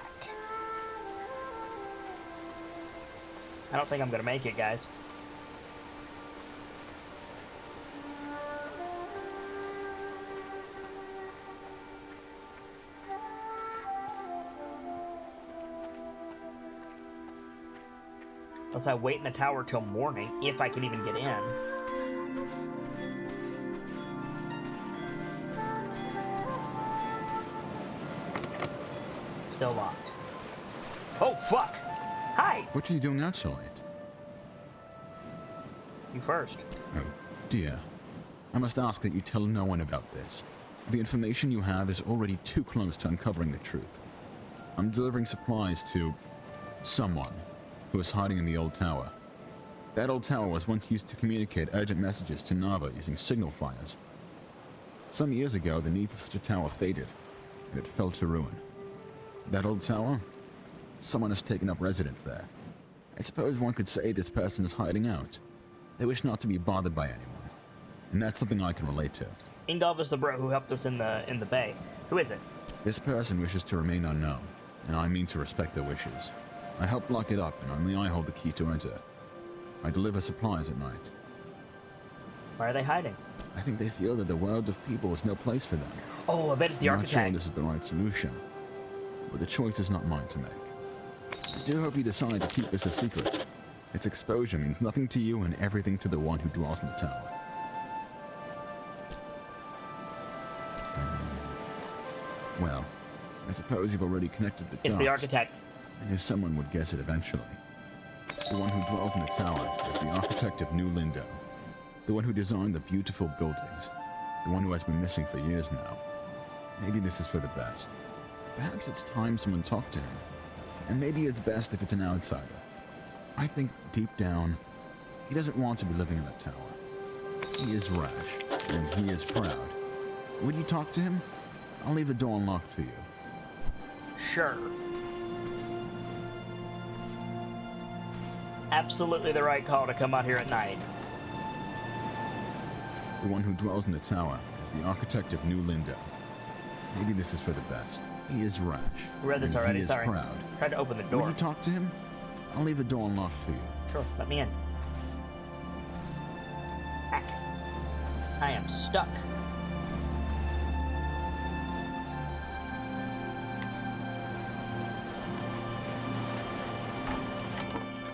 I don't think I'm gonna make it, guys. Unless I wait in the tower till morning, if I can even get in. Still locked. Oh, fuck! Hi! What are you doing outside? You first. Oh, dear. I must ask that you tell no one about this. The information you have is already too close to uncovering the truth. I'm delivering supplies to someone who is hiding in the old tower. That old tower was once used to communicate urgent messages to Nava using signal fires. Some years ago, the need for such a tower faded, and it fell to ruin. That old tower? Someone has taken up residence there. I suppose one could say this person is hiding out. They wish not to be bothered by anyone. and that's something I can relate to. Ingolf is the bro who helped us in the bay. Who is it? This person wishes to remain unknown, and I mean to respect their wishes. I help lock it up, and only I hold the key to enter. I deliver supplies at night. Why are they hiding? I think they feel that the world of people is no place for them. Oh, I bet it's the I'm architect. not sure this is the right solution, but the choice is not mine to make. I do hope you decide to keep this a secret. Its exposure means nothing to you and everything to the one who dwells in the tower. Well, I suppose you've already connected the dots. It's the architect. And if someone would guess it eventually. The one who dwells in the tower is the architect of New Lindo. The one who designed the beautiful buildings. The one who has been missing for years now. Maybe this is for the best. Perhaps it's time someone talked to him. And maybe it's best if it's an outsider. I think deep down, he doesn't want to be living in that tower. He is rash, and he is proud. Would you talk to him? I'll leave the door unlocked for you. Sure. Absolutely the right call to come out here at night. The one who dwells in the tower is the architect of New Lindo. Maybe this is for the best. He is rash. We read this and already, he is sorry. proud. Tried to open the door. Would you talk to him? I'll leave the door unlocked for you. Sure, let me in. Heck. I am stuck.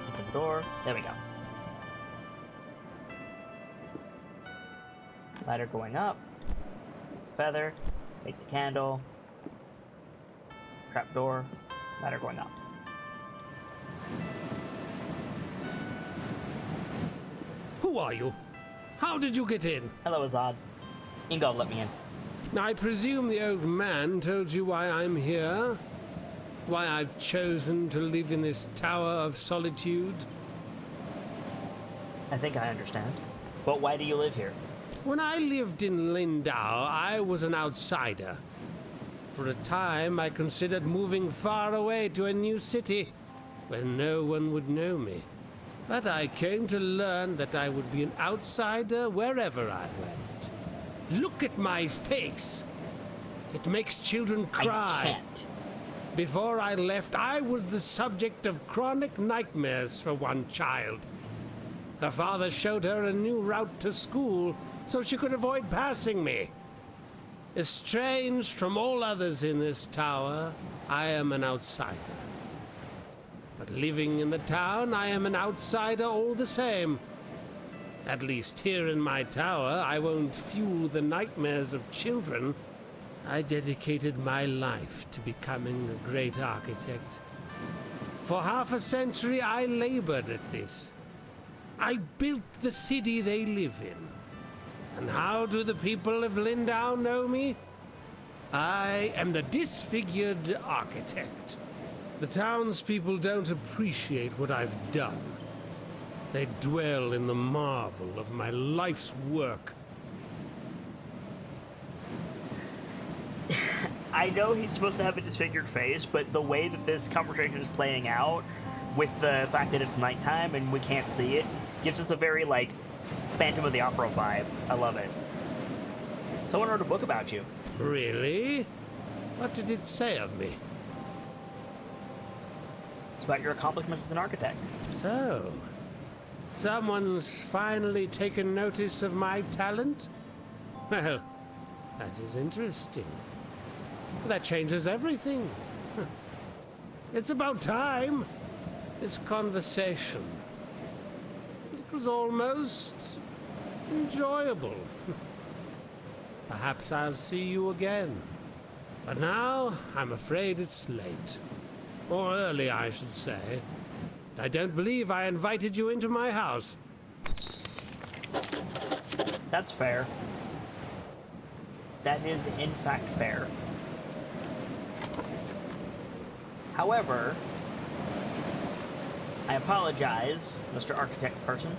Open the door. There we go. Ladder going up. Feather. Make the candle. Trapdoor. Ladder going up. Who are you? How did you get in? Hello, Azad. Ingolf let me in. I presume the old man told you why I'm here? Why I've chosen to live in this tower of solitude? I think I understand. But why do you live here? When I lived in Lindau, I was an outsider. For a time, I considered moving far away to a new city where no one would know me. But I came to learn that I would be an outsider wherever I went. Look at my face. It makes children cry. I can't. Before I left, I was the subject of chronic nightmares for one child. Her father showed her a new route to school so she could avoid passing me. Estranged from all others in this tower, I am an outsider. But living in the town, I am an outsider all the same. At least here in my tower, I won't fuel the nightmares of children. I dedicated my life to becoming a great architect. For half a century, I labored at this. I built the city they live in. And how do the people of Lindau know me? I am the disfigured architect. The townspeople don't appreciate what I've done. They dwell in the marvel of my life's work. I know he's supposed to have a disfigured face, but the way that this conversation is playing out, with the fact that it's nighttime and we can't see it, gives us a very, like, Phantom of the Opera vibe. I love it. Someone wrote a book about you. Really? What did it say of me? It's about your accomplishments as an architect. So, someone's finally taken notice of my talent? Well, that is interesting. That changes everything. It's about time. This conversation. It was almost enjoyable. Perhaps I'll see you again. But now, I'm afraid it's late. Or early, I should say. I don't believe I invited you into my house. That's fair. That is, in fact, fair. However, I apologize, Mr. Architect person,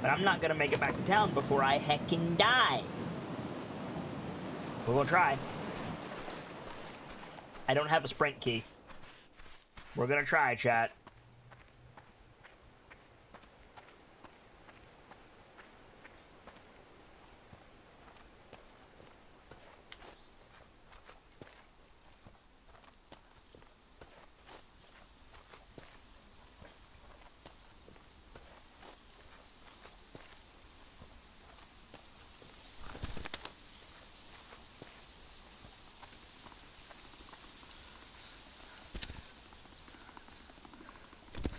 but I'm not gonna make it back to town before I heckin' die. We're gonna try. I don't have a sprint key. We're gonna try, chat.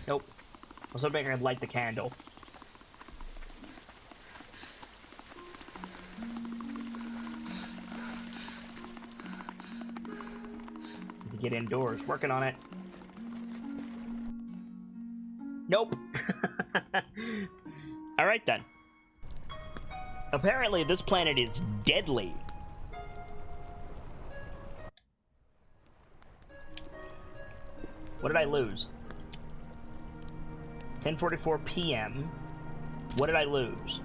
Nope. I was hoping I'd light the candle. To get indoors, working on it. Nope. Alright then. Apparently this planet is deadly. What did I lose? 10:44 p.m. What did I lose?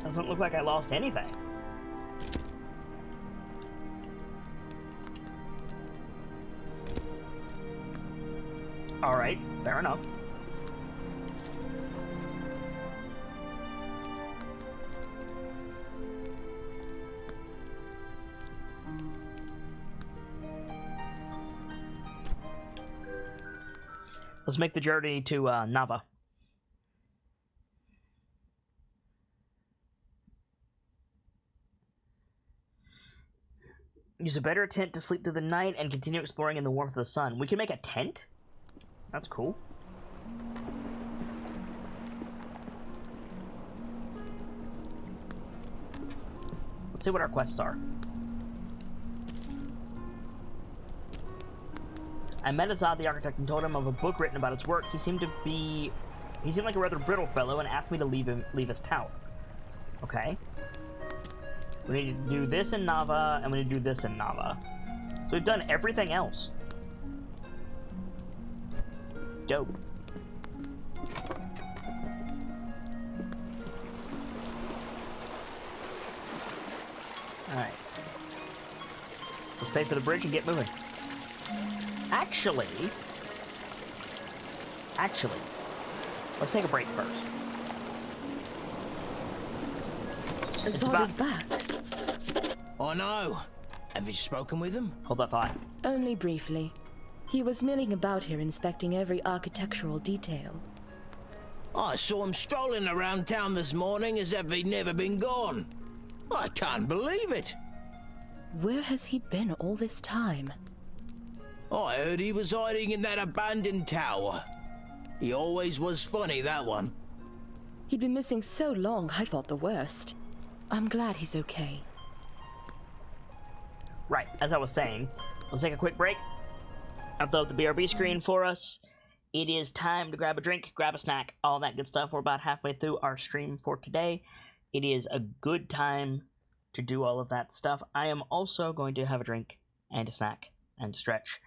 Doesn't look like I lost anything. Alright, fair enough. Let's make the journey to Nava. Use a better tent to sleep through the night and continue exploring in the warmth of the sun. We can make a tent? That's cool. Let's see what our quests are. I met Azad the architect and told him of a book written about his work. He seemed like a rather brittle fellow and asked me to leave his tower. Okay. We need to do this in Nava, and we need to do this in Nava. So we've done everything else. Dope. Alright. Let's pay for the bridge and get moving. Actually, let's take a break first. Azad is back. I know. Have you spoken with him? Hold that thought. Only briefly. He was milling about here inspecting every architectural detail. I saw him strolling around town this morning as if he'd never been gone. I can't believe it. Where has he been all this time? I heard he was hiding in that abandoned tower. He always was funny, that one. He'd been missing so long, I thought the worst. I'm glad he's okay. Right, as I was saying, let's take a quick break. I've thrown up the BRB screen for us. It is time to grab a drink, grab a snack, all that good stuff. We're about halfway through our stream for today. It is a good time to do all of that stuff. I am also going to have a drink and a snack and a stretch.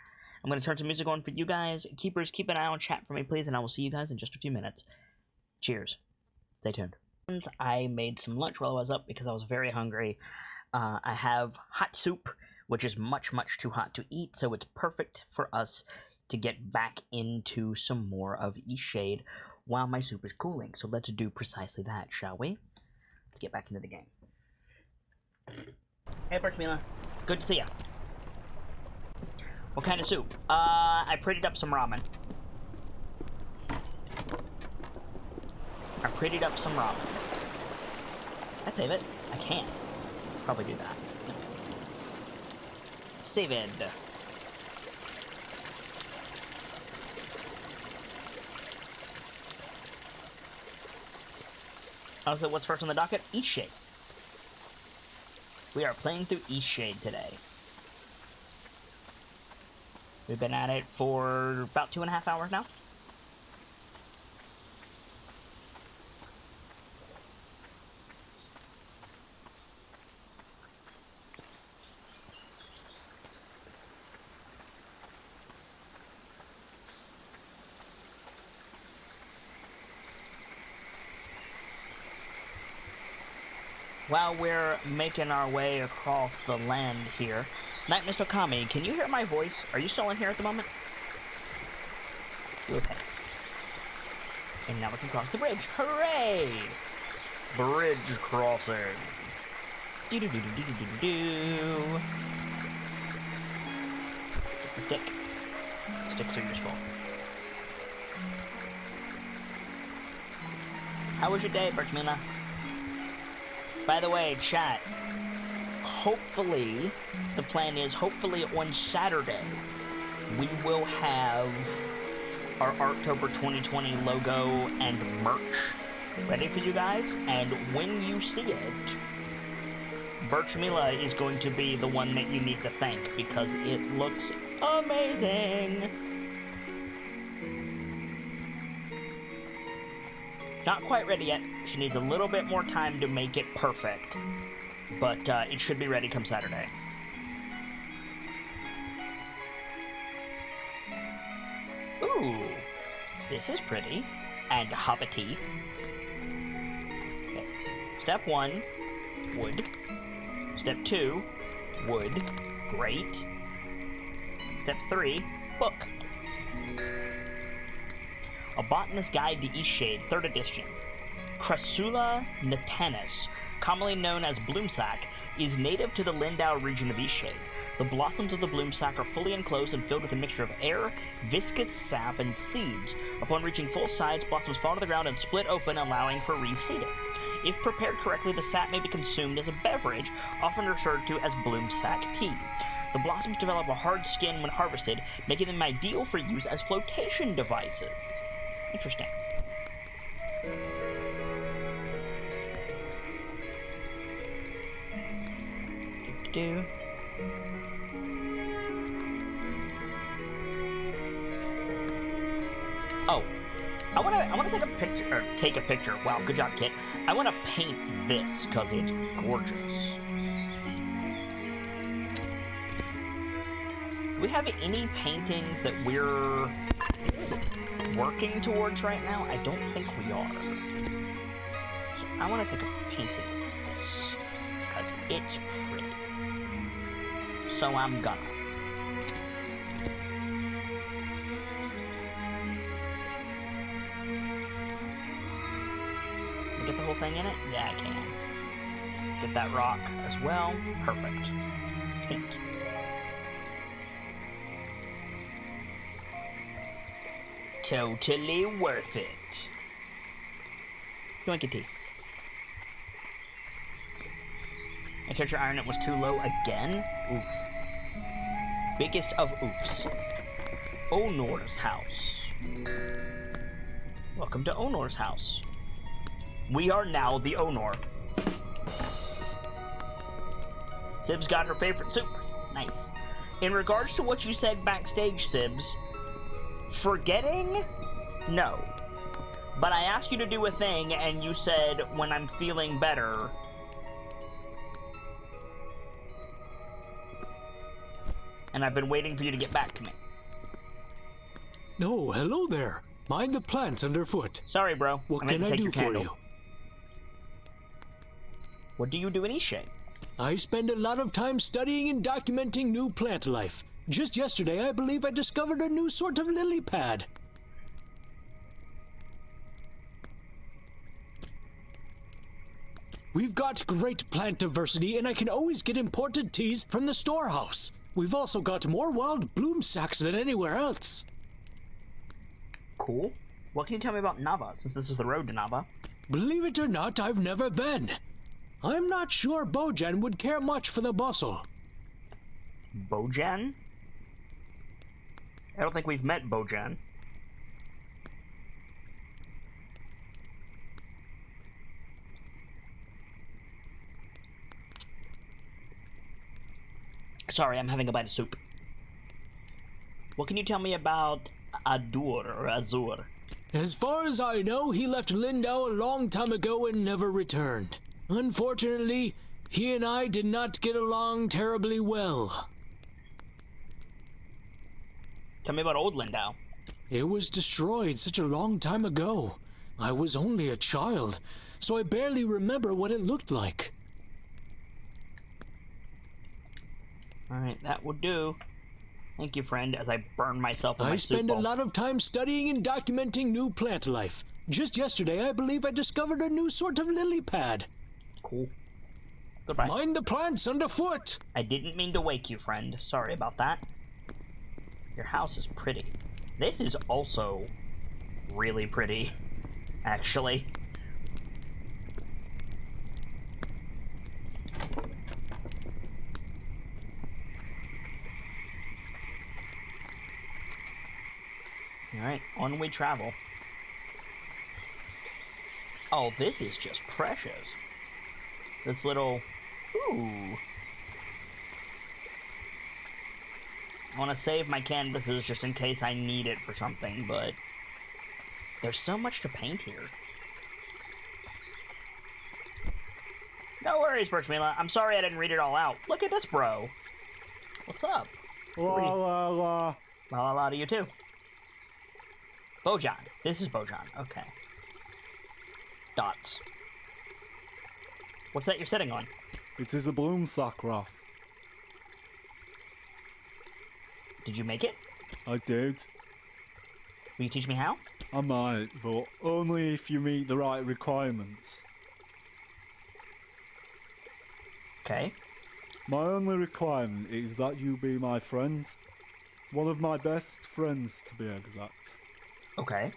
I'm going to turn some music on for you guys. Keepers, keep an eye on chat for me, please, and I will see you guys in just a few minutes. Cheers. Stay tuned. I made some lunch while I was up because I was very hungry. I have hot soup, which is much, much too hot to eat, so it's perfect for us to get back into some more of Eastshade while my soup is cooling. So let's do precisely that, shall we? Let's get back into the game. Hey, Bertmila. Good to see ya. What kind of soup? I prettied up some ramen. I save it? I can't. Probably do that. Okay. Save it. Also, what's first on the docket? Eastshade. We are playing through Eastshade today. We've been at it for about 2.5 hours now. While we're making our way across the land here, Night Mr. Kami, can you hear my voice? Are you still in here at the moment? Okay. And now we can cross the bridge. Hooray! Bridge crossing. Do-do-do-do-do-do-do-do. Stick. Sticks are useful. How was your day, Bertmina? By the way, chat, hopefully, the plan is, hopefully on Saturday, we will have our Artober 2020 logo and merch ready for you guys, and when you see it, Birchmila is going to be the one that you need to thank, because it looks amazing! Not quite ready yet. She needs a little bit more time to make it perfect, but it should be ready come Saturday. Ooh, this is pretty, and hobbity. Okay. Step 1, wood. Step 2, wood. Great. Step 3, book. A Botanist's Guide to Eastshade, 3rd edition. Crassula natanus, commonly known as bloomsack, is native to the Lindau region of Eastshade. The blossoms of the bloomsack are fully enclosed and filled with a mixture of air, viscous sap, and seeds. Upon reaching full size, blossoms fall to the ground and split open, allowing for reseeding. If prepared correctly, the sap may be consumed as a beverage, often referred to as bloomsack tea. The blossoms develop a hard skin when harvested, making them ideal for use as flotation devices. Interesting. Oh, I wanna take a picture. Wow, good job, Kit. I wanna paint this because it's gorgeous. Do we have any paintings that we're working towards right now? I don't think we are. I want to take a painting of this because it's pretty. So I'm gonna. Can I get the whole thing in it? Yeah, I can. Get that rock as well. Perfect. Paint. Totally worth it. Yoinkity. I checked your iron, it was too low again? Oof. Biggest of oofs. Onor's house. Welcome to Onor's house. We are now the Onor. Sibs got her favorite soup. Nice. In regards to what you said backstage, Sibs, forgetting? No. But I asked you to do a thing, and you said, when I'm feeling better. And I've been waiting for you to get back to me. No, hello there. Mind the plants underfoot. Sorry, bro. What can I do for you? What do you do in Eastshade? I spend a lot of time studying and documenting new plant life. Just yesterday, I believe I discovered a new sort of lily pad. We've got great plant diversity, and I can always get imported teas from the storehouse. We've also got more wild bloom sacks than anywhere else. Cool. What can you tell me about Nava, since this is the road to Nava? Believe it or not, I've never been. I'm not sure Bojan would care much for the bustle. Bojan? I don't think we've met Bojan. Sorry, I'm having a bite of soup. What can you tell me about Adur or Azur? As far as I know, he left Lindau a long time ago and never returned. Unfortunately, he and I did not get along terribly well. Tell me about old Lindau. It was destroyed such a long time ago. I was only a child, so I barely remember what it looked like. Alright, that will do. Thank you, friend, as I burn myself in my I soup spend bowl. a lot of time studying and documenting new plant life. Just yesterday, I believe I discovered a new sort of lily pad. Cool. Goodbye. Mind the plants underfoot! I didn't mean to wake you, friend. Sorry about that. Your house is pretty. This is also really pretty, actually. Alright, on we travel. Oh, this is just precious. This little... Ooh. I want to save my canvases just in case I need it for something, but... There's so much to paint here. No worries, Birchmila. I'm sorry I didn't read it all out. Look at this, bro. What's up? La la la. La la la to you too. Bojan. This is Bojan. Okay. Dots. What's that you're sitting on? It is a bloom sack raft. Did you make it? I did. Will you teach me how? I might, but only if you meet the right requirements. Okay. My only requirement is that you be my friend. One of my best friends, to be exact. Okay.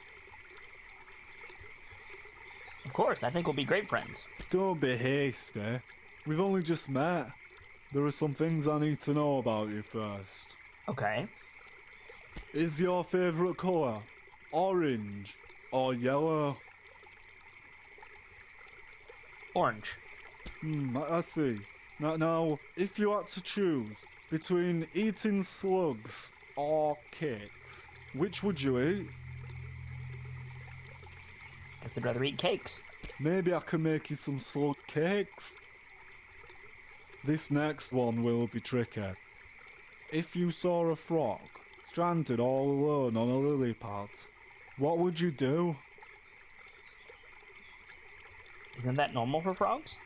Of course, I think we'll be great friends. Don't be hasty. We've only just met. There are some things I need to know about you first. Okay. Is your favourite colour orange or yellow? Orange. I see. Now, if you had to choose between eating slugs or cakes, which would you eat? Guess I'd rather eat cakes. Maybe I can make you some slug cakes. This next one will be tricky. If you saw a frog stranded all alone on a lily pad, what would you do? Isn't that normal for frogs?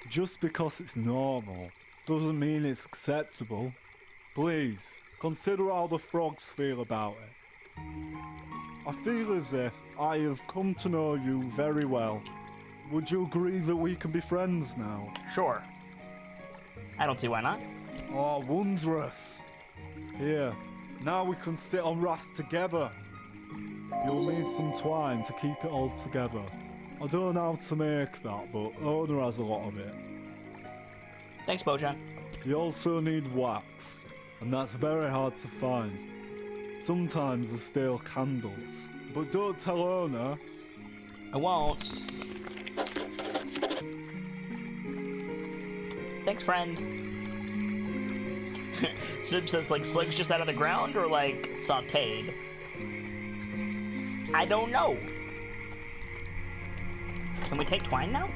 Just because it's normal doesn't mean it's acceptable. Please, consider how the frogs feel about it. I feel as if I have come to know you very well. Would you agree that we can be friends now? Sure. I don't see why not. Oh, wondrous. Here, now we can sit on rafts together. You'll need some twine to keep it all together. I don't know how to make that, but Owner has a lot of it. Thanks, Bojan. You also need wax, and that's very hard to find. Sometimes there's stale candles, but don't tell Owner. I won't. Thanks, friend. Zip says, like, slugs just out of the ground or, like, sauteed? I don't know. Can we take twine now?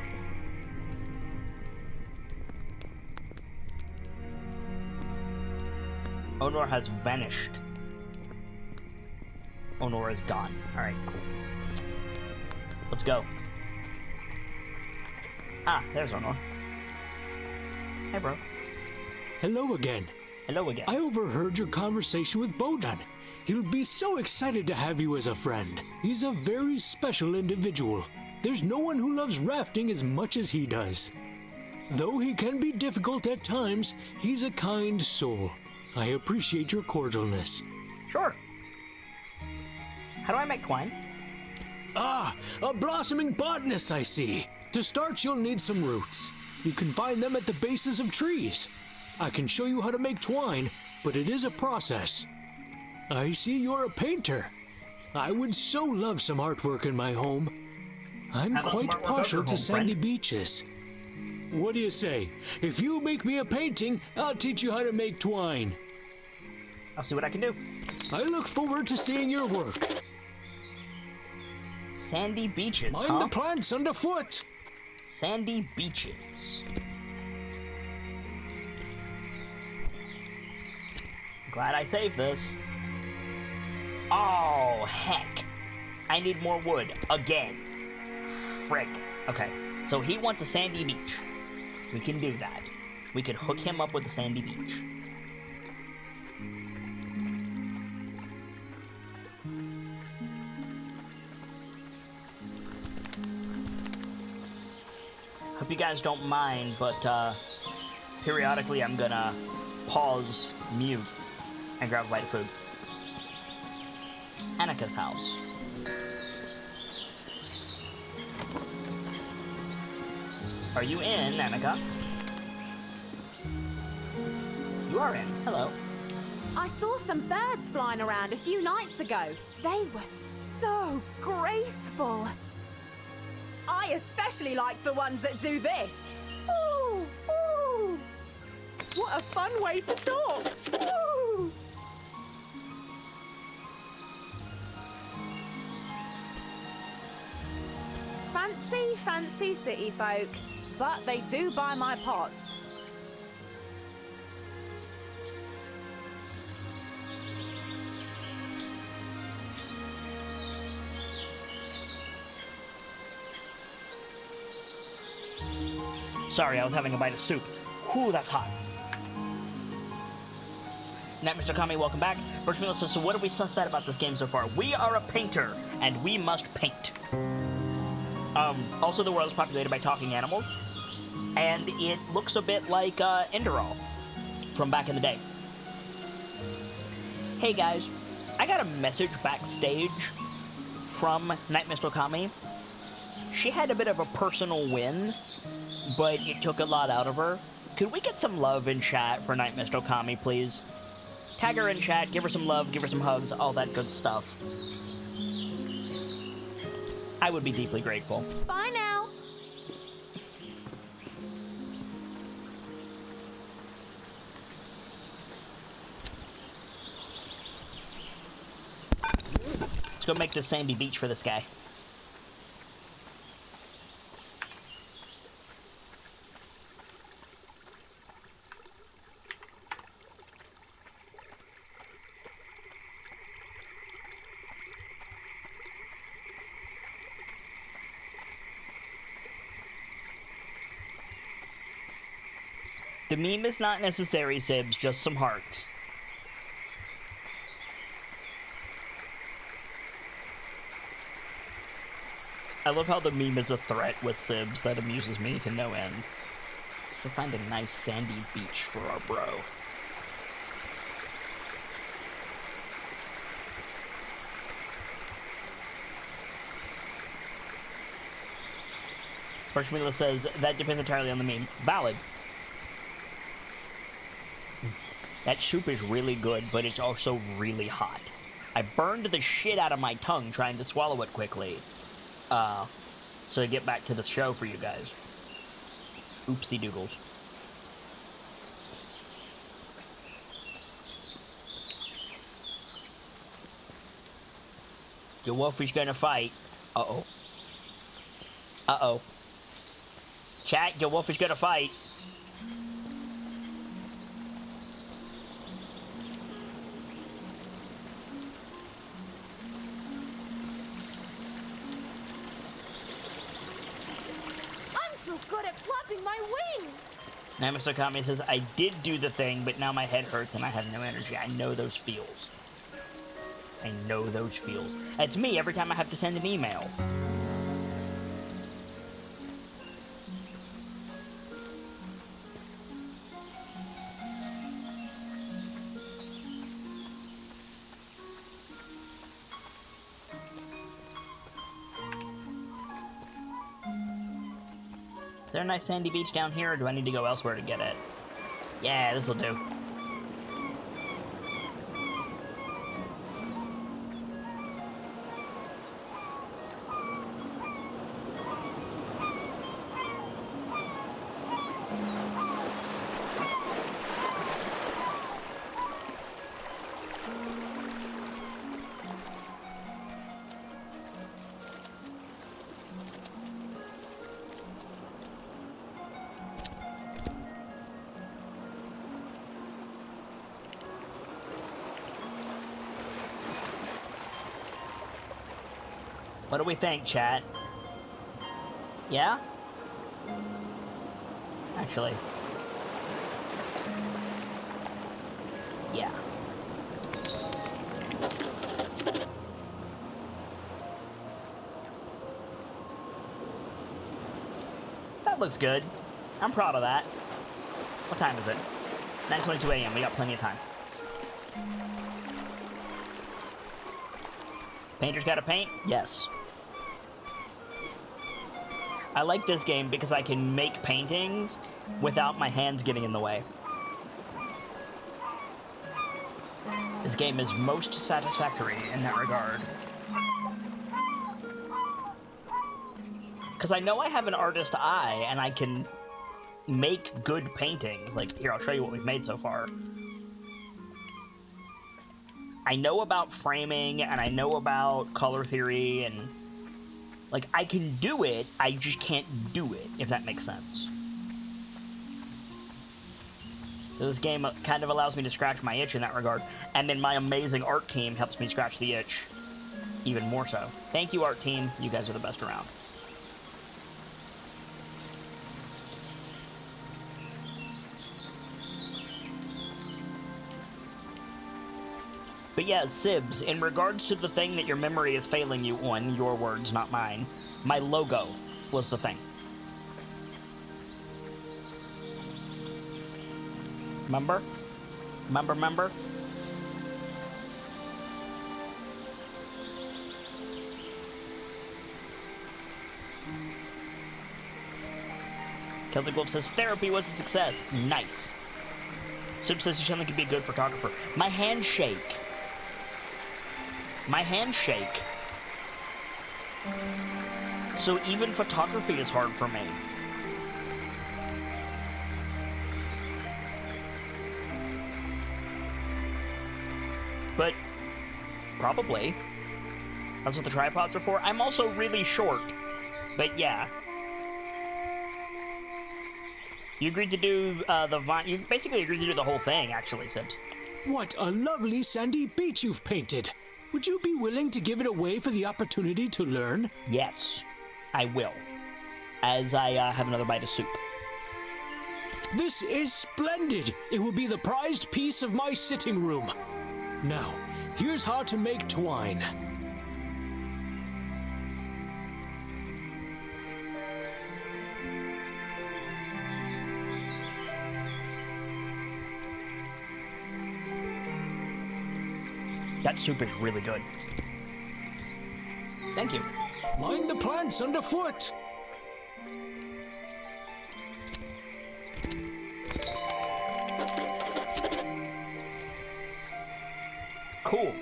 Onor has vanished. Onor is gone. Alright. Let's go. Ah, there's Onor. Hey, bro. Hello again. Hello again. I overheard your conversation with Bojan. He'll be so excited to have you as a friend. He's a very special individual. There's no one who loves rafting as much as he does. Though he can be difficult at times, he's a kind soul. I appreciate your cordialness. Sure. How do I make twine? Ah, a blossoming botanist, I see. To start, you'll need some roots. You can find them at the bases of trees. I can show you how to make twine, but it is a process. I see you're a painter. I would so love some artwork in my home. I'm quite partial to sandy beaches. What do you say? If you make me a painting, I'll teach you how to make twine. I'll see what I can do. I look forward to seeing your work. Sandy beaches, Mind the plants underfoot. Sandy beaches. Glad I saved this. Oh, heck. I need more wood. Again. Frick. Okay, so he wants a sandy beach. We can do that. We can hook him up with a sandy beach. Hope you guys don't mind, but periodically I'm gonna pause, mute, and grab a bite of food. Annika's house. Are you in, Annika? You are in. Hello. I saw some birds flying around a few nights ago. They were so graceful. I especially like the ones that do this. Ooh, ooh. What a fun way to talk. Ooh. Fancy, fancy city folk, but they do buy my pots. Sorry, I was having a bite of soup. Whew, that's hot. Night Mr. Kami, welcome back. First Meal says, so what have we sussed out about this game so far? We are a painter, and we must paint. Also, the world is populated by talking animals, and it looks a bit like Enderall from back in the day. Hey guys, I got a message backstage from Night Mr. Kami. She had a bit of a personal win, but it took a lot out of her. Could we get some love in chat for Night Mist Okami, please? Tag her in chat, give her some love, give her some hugs, all that good stuff. I would be deeply grateful. Bye now. Let's go make this sandy beach for this guy. The meme is not necessary, Sibs, just some hearts. I love how the meme is a threat with Sibs. That amuses me to no end. We'll find a nice sandy beach for our bro. Parchmila says, that depends entirely on the meme. Valid. That soup is really good, but it's also really hot. I burned the shit out of my tongue trying to swallow it quickly. So to get back to the show for you guys. Oopsie doodles. Your wolf is gonna fight. Uh-oh. Uh-oh. Chat, your wolf is gonna fight. So good at flapping my wings! Now Mr. Kami says, I did do the thing, but now my head hurts and I have no energy. I know those feels. I know those feels. That's me every time I have to send an email. Is there a nice sandy beach down here, or do I need to go elsewhere to get it? Yeah, this'll do. What do we think, chat? Yeah? Actually. Yeah. That looks good. I'm proud of that. What time is it? 9:22 a.m. We got plenty of time. Painter's gotta paint? Yes. I like this game because I can make paintings without my hands getting in the way. This game is most satisfactory in that regard. Because I know I have an artist eye, and I can make good paintings. Like, here, I'll show you what we've made so far. I know about framing, and I know about color theory, and... like, I can do it, I just can't do it, if that makes sense. So this game kind of allows me to scratch my itch in that regard, and then my amazing art team helps me scratch the itch even more so. Thank you, art team. You guys are the best around. But yeah, Sibs, in regards to the thing that your memory is failing you on, your words, not mine, my logo was the thing. Remember? Remember? Celtic Wolf says, therapy was a success. Nice. Sib says you certainly could be a good photographer. My handshake. So even photography is hard for me. But probably. That's what the tripods are for. I'm also really short. But yeah. You agreed to do the vine. You basically agreed to do the whole thing, actually, Sibs. What a lovely sandy beach you've painted. Would you be willing to give it away for the opportunity to learn? Yes, I will. As I have another bite of soup. This is splendid. It will be the prized piece of my sitting room. Now, here's how to make twine. That soup is really good. Thank you. Mind the plants underfoot. Cool.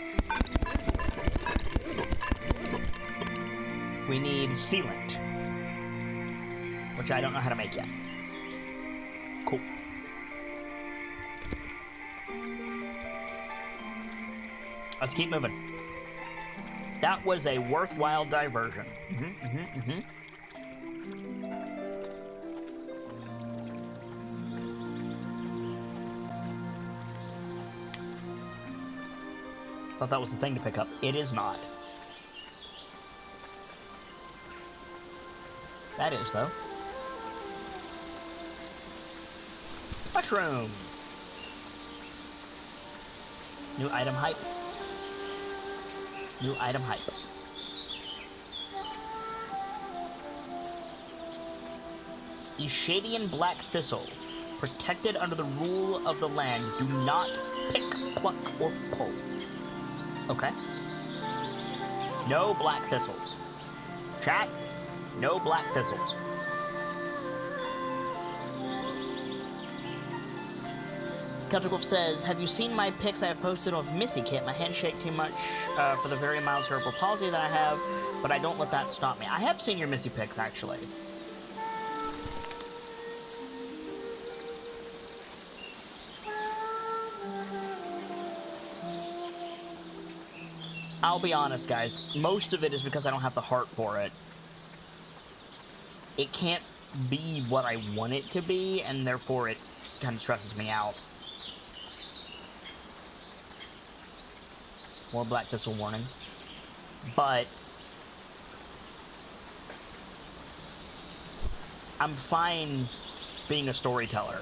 We need sealant, which I don't know how to make yet. Cool. Let's keep moving. That was a worthwhile diversion. Thought that was the thing to pick up. It is not. That is, though. Mushroom! New item hype. New item hype. Eastshade Black Thistle. Protected under the rule of the land. Do not pick, pluck, or pull. Okay. No black thistles. Chat, no black thistles. Celtic Wolf says, have you seen my pics I have posted of Missy Kit? My hand shake too much for the very mild cerebral palsy that I have, but I don't let that stop me. I have seen your Missy pics, actually. I'll be honest, guys. Most of it is because I don't have the heart for it. It can't be what I want it to be, and therefore it kind of stresses me out. More Black Thistle warning. But I'm fine being a storyteller.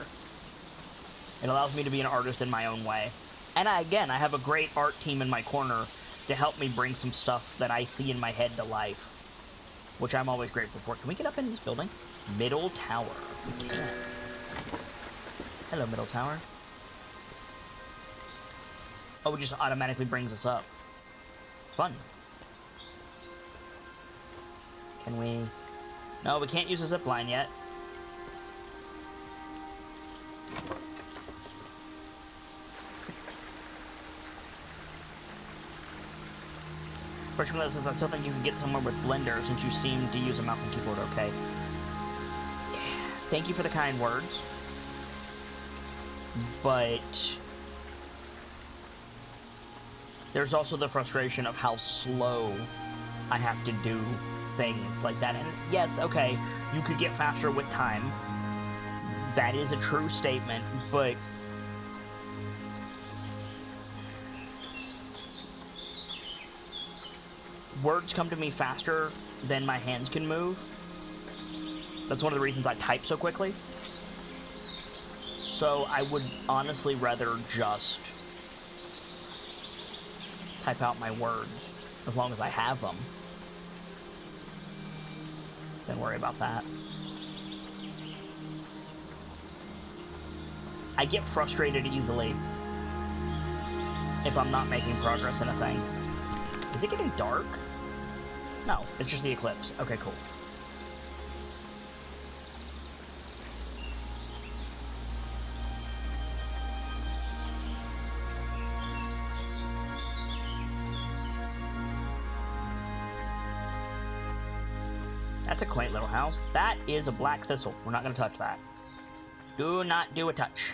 It allows me to be an artist in my own way. And again, I have a great art team in my corner to help me bring some stuff that I see in my head to life, which I'm always grateful for. Can we get up in this building? Middle Tower. We can. Hello, Middle Tower. Oh, it just automatically brings us up. Fun. Can we... No, we can't use a zip line yet. Question from says, I still think you can get somewhere with Blender since you seem to use a mouse and keyboard okay. Thank you for the kind words. But there's also the frustration of how slow I have to do things like that. And yes, okay, you could get faster with time. That is a true statement, but words come to me faster than my hands can move. That's one of the reasons I type so quickly. So I would honestly rather just type out my words, as long as I have them, than worry about that. I get frustrated easily if I'm not making progress in a thing. Is it getting dark? No, it's just the eclipse. Okay, cool. That's a quaint little house. That is a black thistle. We're not going to touch that. Do not do a touch.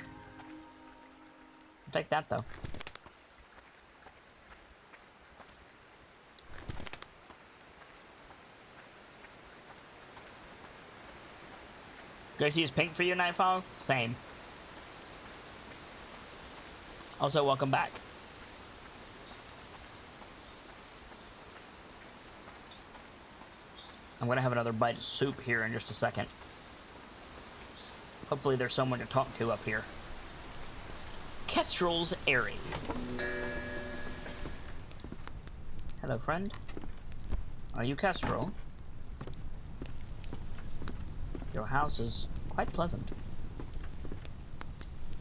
I'll take that, though. Gracie is pink for you, Nightfall? Same. Also, welcome back. I'm gonna have another bite of soup here in just a second. Hopefully there's someone to talk to up here. Kestrel's Airy. Hello, friend. Are you Kestrel? Your house is quite pleasant.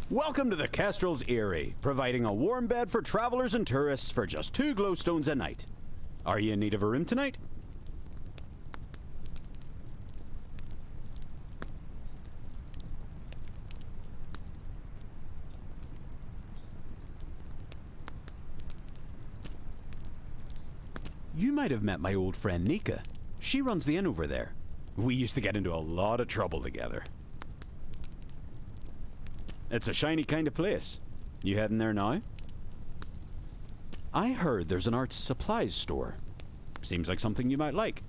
Welcome to the Kestrel's Eyrie, providing a warm bed for travelers and tourists for just 2 glowstones a night. Are you in need of a room tonight? You might have met my old friend Nika. She runs the inn over there. We used to get into a lot of trouble together. It's a shiny kind of place. You heading there now? I heard there's an arts supplies store. Seems like something you might like.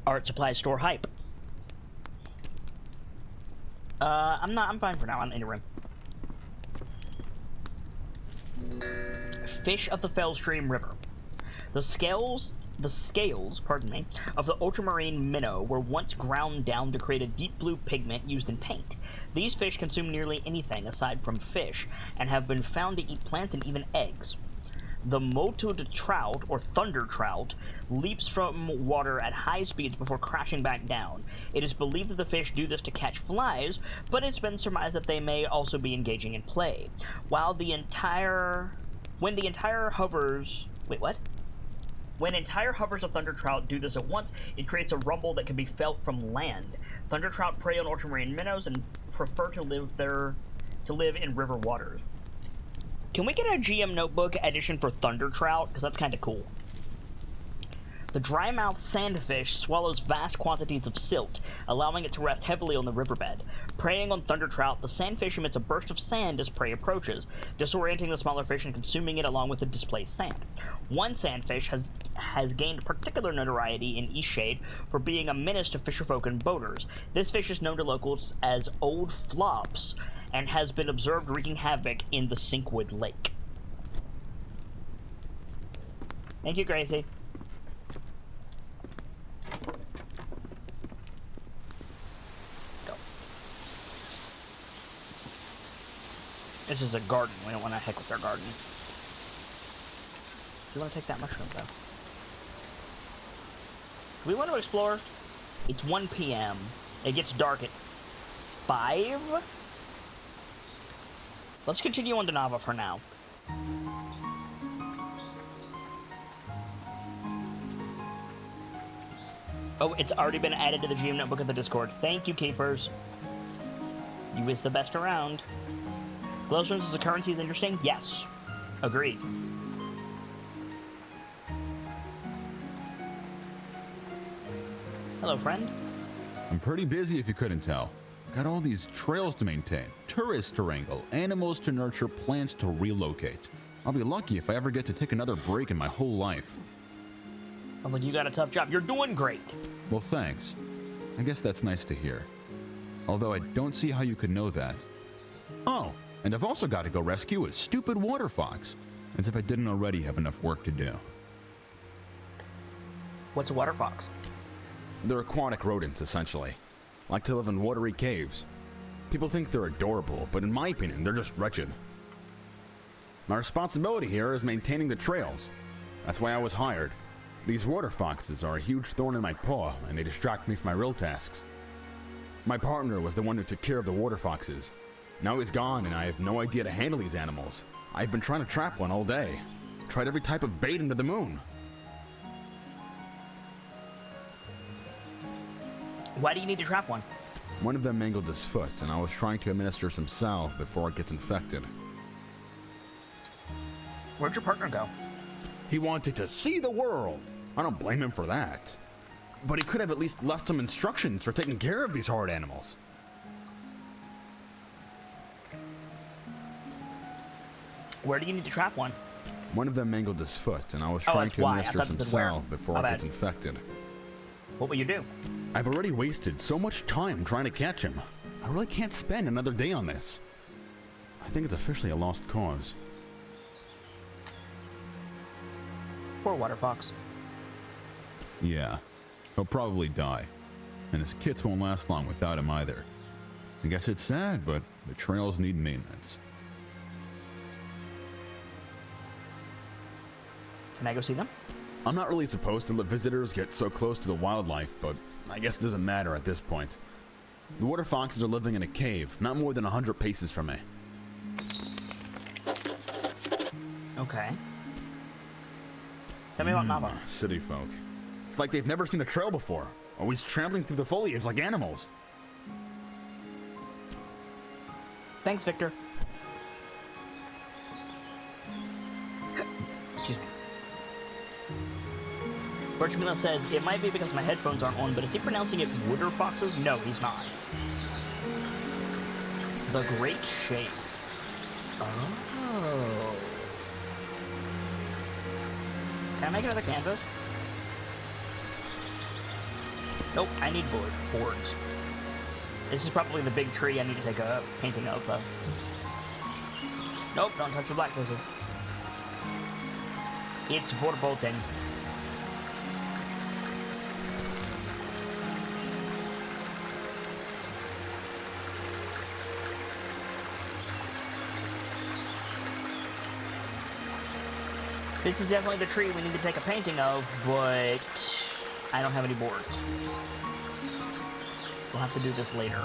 Art supply store hype. I'm fine for now. I'm in a room. Fish of the Fellstream River. The scales, pardon me, of the ultramarine minnow were once ground down to create a deep blue pigment used in paint. These fish consume nearly anything aside from fish, and have been found to eat plants and even eggs. The motoed trout, or thunder trout, leaps from water at high speeds before crashing back down. It is believed that the fish do this to catch flies, but it's been surmised that they may also be engaging in play. When the entire hovers of thunder trout do this at once, it creates a rumble that can be felt from land. Thunder trout prey on ultramarine minnows and prefer to live in river waters. Can we get a GM notebook edition for thunder trout? Because that's kind of cool. The dry-mouthed sandfish swallows vast quantities of silt, allowing it to rest heavily on the riverbed. Preying on thunder trout, the sandfish emits a burst of sand as prey approaches, disorienting the smaller fish and consuming it along with the displaced sand. One sandfish has gained particular notoriety in Eastshade for being a menace to fisherfolk and boaters. This fish is known to locals as Old Flops, and has been observed wreaking havoc in the Sinkwood Lake. Thank you, Gracie. Go. This is a garden. We don't want to heck with our garden. Do you want to take that mushroom, though? Do we want to explore? It's 1 p.m. It gets dark at 5? Let's continue on to Nava for now. Oh, it's already been added to the GM notebook of the Discord. Thank you, Keepers. You is the best around. Glowstones as a currency is interesting? Yes. Agreed. Hello, friend. I'm pretty busy if you couldn't tell. Got all these trails to maintain, tourists to wrangle, animals to nurture, plants to relocate. I'll be lucky if I ever get to take another break in my whole life. Sounds like you got a tough job. You're doing great. Well, thanks. I guess that's nice to hear. Although I don't see how you could know that. Oh, and I've also got to go rescue a stupid water fox. As if I didn't already have enough work to do. What's a water fox? They're aquatic rodents, essentially. Like to live in watery caves. People think they're adorable, but in my opinion, they're just wretched. My responsibility here is maintaining the trails. That's why I was hired. These water foxes are a huge thorn in my paw, and they distract me from my real tasks. My partner was the one who took care of the water foxes. Now he's gone, and I have no idea to handle these animals. I've been trying to trap one all day. Tried every type of bait into the moon. Why do you need to trap one? One of them mangled his foot, and I was trying to administer some salve before it gets infected. Where'd your partner go? He wanted to see the world. I don't blame him for that. But he could have at least left some instructions for taking care of these hard animals. Where do you need to trap one? One of them mangled his foot, and I was trying to administer some salve before it gets infected. What will you do? I've already wasted so much time trying to catch him. I really can't spend another day on this. I think it's officially a lost cause. Poor water fox. Yeah, he'll probably die. And his kits won't last long without him either. I guess it's sad, but the trails need maintenance. Can I go see them? I'm not really supposed to let visitors get so close to the wildlife, but I guess it doesn't matter at this point. The water foxes are living in a cave, not more than 100 paces from me. Okay. Tell me about Nava. City folk. It's like they've never seen a trail before, always trampling through the foliage like animals. Thanks, Victor. Excuse me. Birchmila says, it might be because my headphones aren't on, but is he pronouncing it water foxes? No, he's not. The Great Shade. Oh. Can I make another canvas? Nope, I need boards. This is probably the big tree I need to take a painting of, though. Nope, don't touch the black lizard. It's for bolting. This is definitely the tree we need to take a painting of, but I don't have any boards. We'll have to do this later.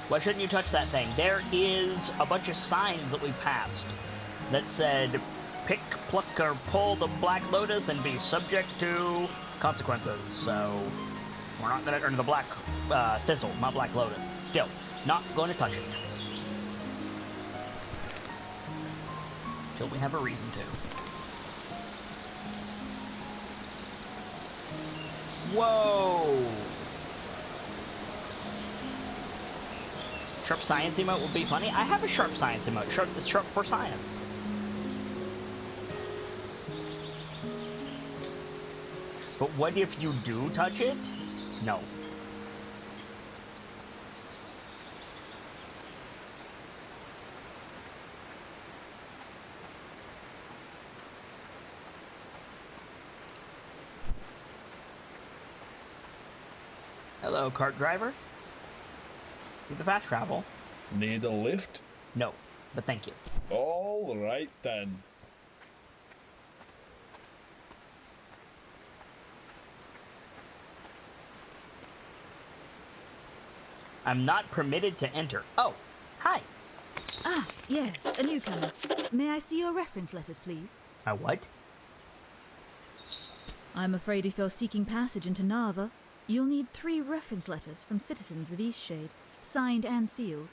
Why shouldn't you touch that thing? There is a bunch of signs that we passed that said, pick, pluck, or pull the black lotus and be subject to consequences. So, we're not gonna, or the black thistle, not black lotus. Still, not going to touch it. Till we have a reason to. Whoa! Sharp science emote would be funny. I have a sharp science emote. Sharp for science. But what if you do touch it? No. Hello, cart driver. Need the fast travel. Need a lift? No, but thank you. All right then. I'm not permitted to enter. Oh, hi. Ah, yes, a newcomer. May I see your reference letters, please? My what? I'm afraid if you're seeking passage into Narva, you'll need 3 reference letters from citizens of Eastshade, signed and sealed.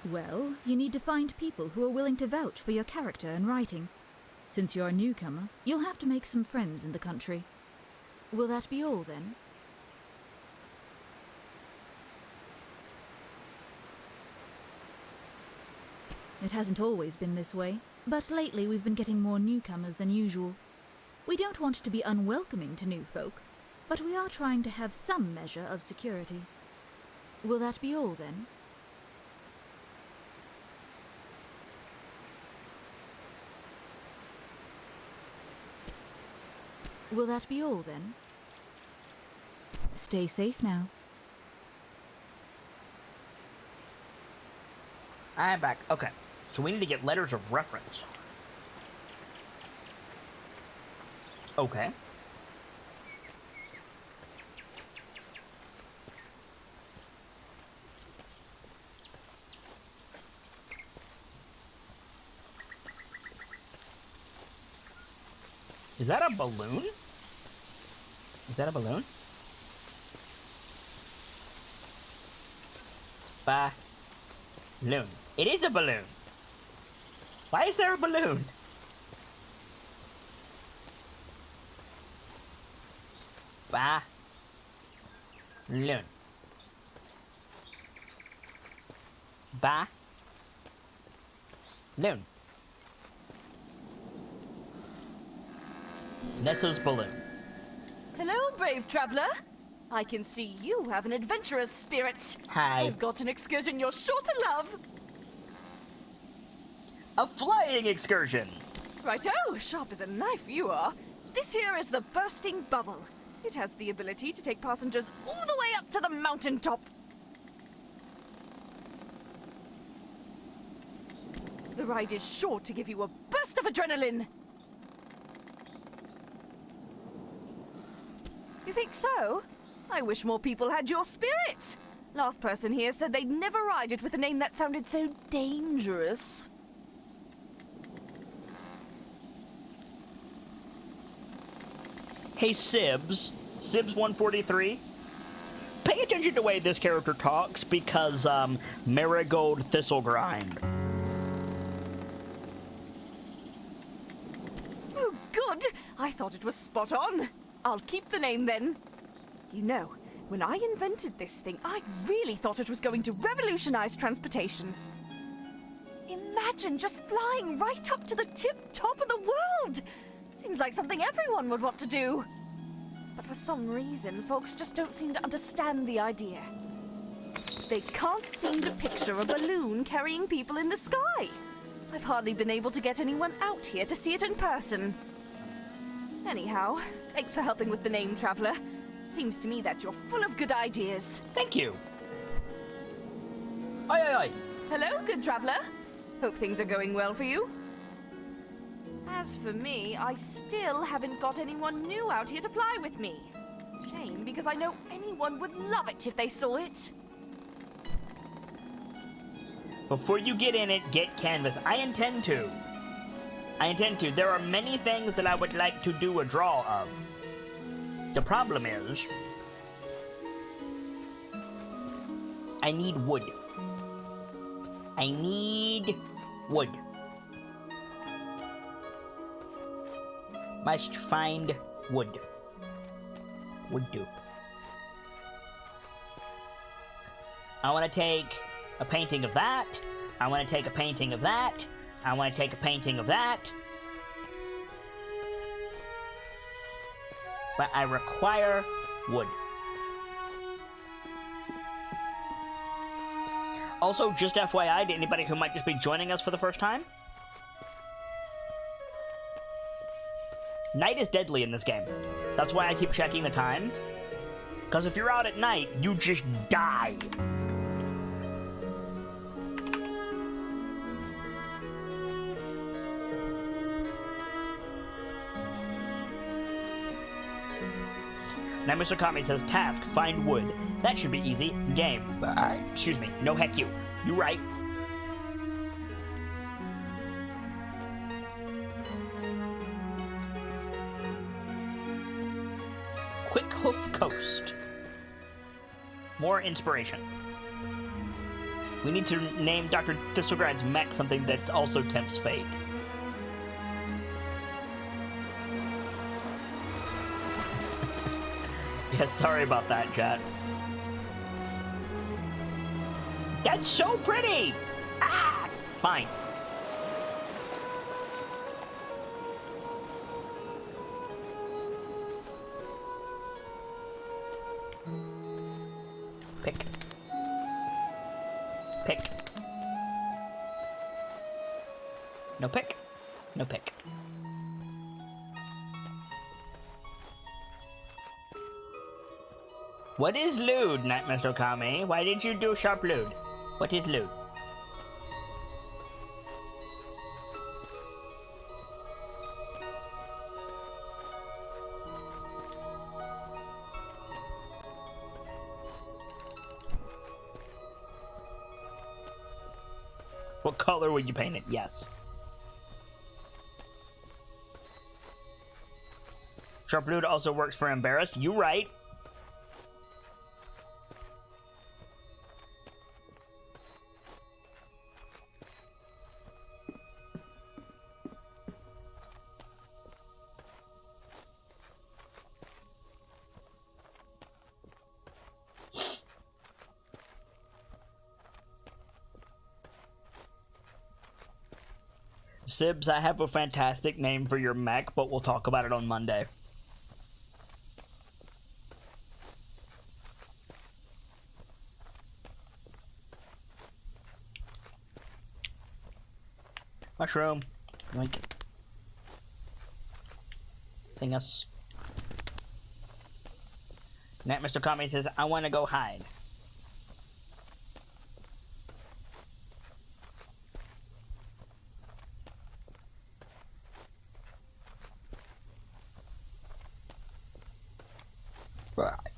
Well, you need to find people who are willing to vouch for your character and writing. Since you're a newcomer, you'll have to make some friends in the country. Will that be all, then? It hasn't always been this way, but lately we've been getting more newcomers than usual. We don't want to be unwelcoming to new folk, but we are trying to have some measure of security. Will that be all, then? Will that be all, then? Stay safe now. I'm back. Okay, so we need to get letters of reference. Okay. Is that a balloon? Is that a balloon? Balloon. It is a balloon. Why is there a balloon? Balloon. Balloon. Nessa's balloon. Hello, brave traveler. I can see you have an adventurous spirit. Hi. I've got an excursion you're sure to love. A flying excursion. Righto, sharp as a knife you are. This here is the bursting bubble. It has the ability to take passengers all the way up to the mountaintop. The ride is sure to give you a burst of adrenaline. You think so? I wish more people had your spirit. Last person here said they'd never ride it with a name that sounded so dangerous. Hey, Sibs. Sibs143. Pay attention to the way this character talks because, Marigold Thistlegrind. Oh, good. I thought it was spot on. I'll keep the name then. You know, when I invented this thing, I really thought it was going to revolutionize transportation. Imagine just flying right up to the tip-top of the world. Seems like something everyone would want to do. But for some reason, folks just don't seem to understand the idea. They can't seem to picture a balloon carrying people in the sky. I've hardly been able to get anyone out here to see it in person. Anyhow, thanks for helping with the name, Traveler. Seems to me that you're full of good ideas. Thank you. Oi, oi, oi. Hello, good Traveler. Hope things are going well for you. As for me, I still haven't got anyone new out here to fly with me. Shame, because I know anyone would love it if they saw it. Before you get in it, get canvas. I intend to. There are many things that I would like to do a draw of. The problem is, I need wood. I need wood. Must find wood. Wood dupe. I want to take a painting of that. I want to take a painting of that. I want to take a painting of that. But I require wood. Also, just FYI to anybody who might just be joining us for the first time, night is deadly in this game. That's why I keep checking the time. Because if you're out at night, you just die. Now Mr. Kami says, task, find wood. That should be easy. Game. Excuse me. No heck you. You right. Hoof Coast. More inspiration. We need to name Dr. Thistlegride's mech something that also tempts fate. Yeah, sorry about that, chat. That's so pretty! Ah! Fine. Pick. Pick. No pick. No pick. What is lewd, Nightmare Okami? Why did you do sharp lewd? What is lewd? What color would you paint it? Yes. Sharp lewd also works for embarrassed. You right. Sibs, I have a fantastic name for your mech, but we'll talk about it on Monday. Mushroom. Yoink. Thingus. Net Mr. Kami says, I want to go hide.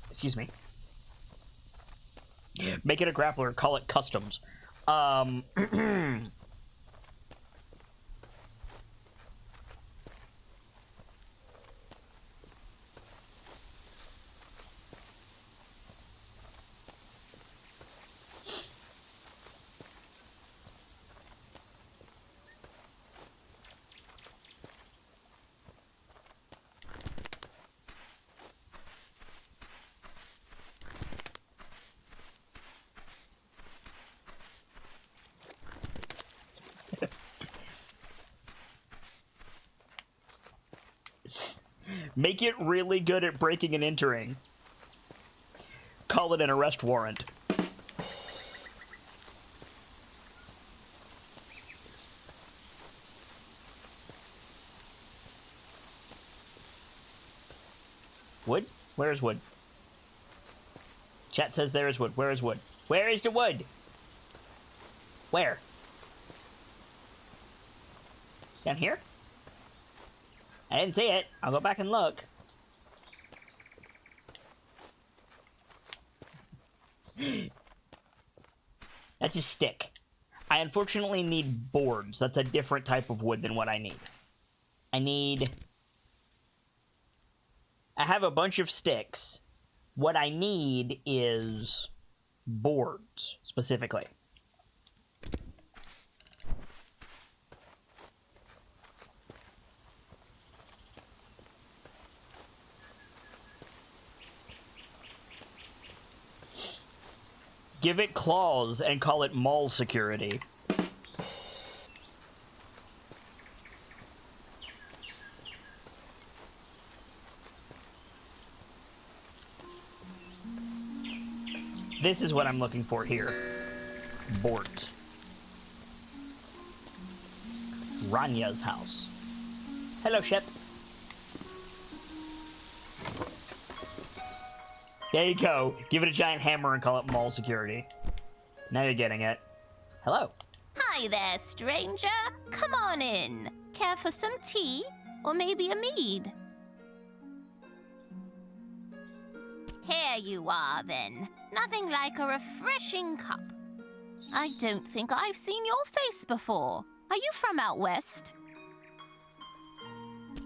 Excuse me. Make it a grappler. Call it customs. Make it really good at breaking and entering. Call it an arrest warrant. Wood? Where is wood? Chat says there is wood. Where is wood? Where is the wood? Where? Down here? I didn't see it. I'll go back and look. That's a stick. I unfortunately need boards. That's a different type of wood than what I need. I have a bunch of sticks. What I need is boards, specifically. Give it claws and call it mall security. This is what I'm looking for here. Boards. Ranya's house. Hello, ship. There you go. Give it a giant hammer and call it mall security. Now you're getting it. Hello. Hi there, stranger. Come on in. Care for some tea? Or maybe a mead? Here you are, then. Nothing like a refreshing cup. I don't think I've seen your face before. Are you from out west?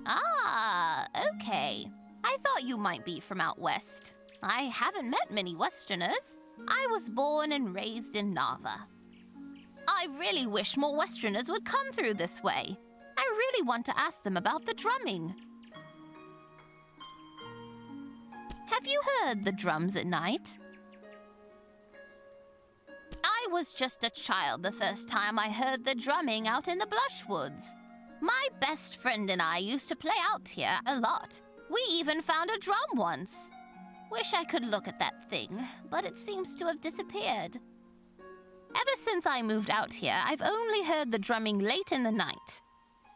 Ah, okay. I thought you might be from out west. I haven't met many Westerners. I was born and raised in Nava. I really wish more Westerners would come through this way. I really want to ask them about the drumming. Have you heard the drums at night? I was just a child the first time I heard the drumming out in the Blushwoods. My best friend and I used to play out here a lot. We even found a drum once. Wish I could look at that thing, but it seems to have disappeared. Ever since I moved out here, I've only heard the drumming late in the night.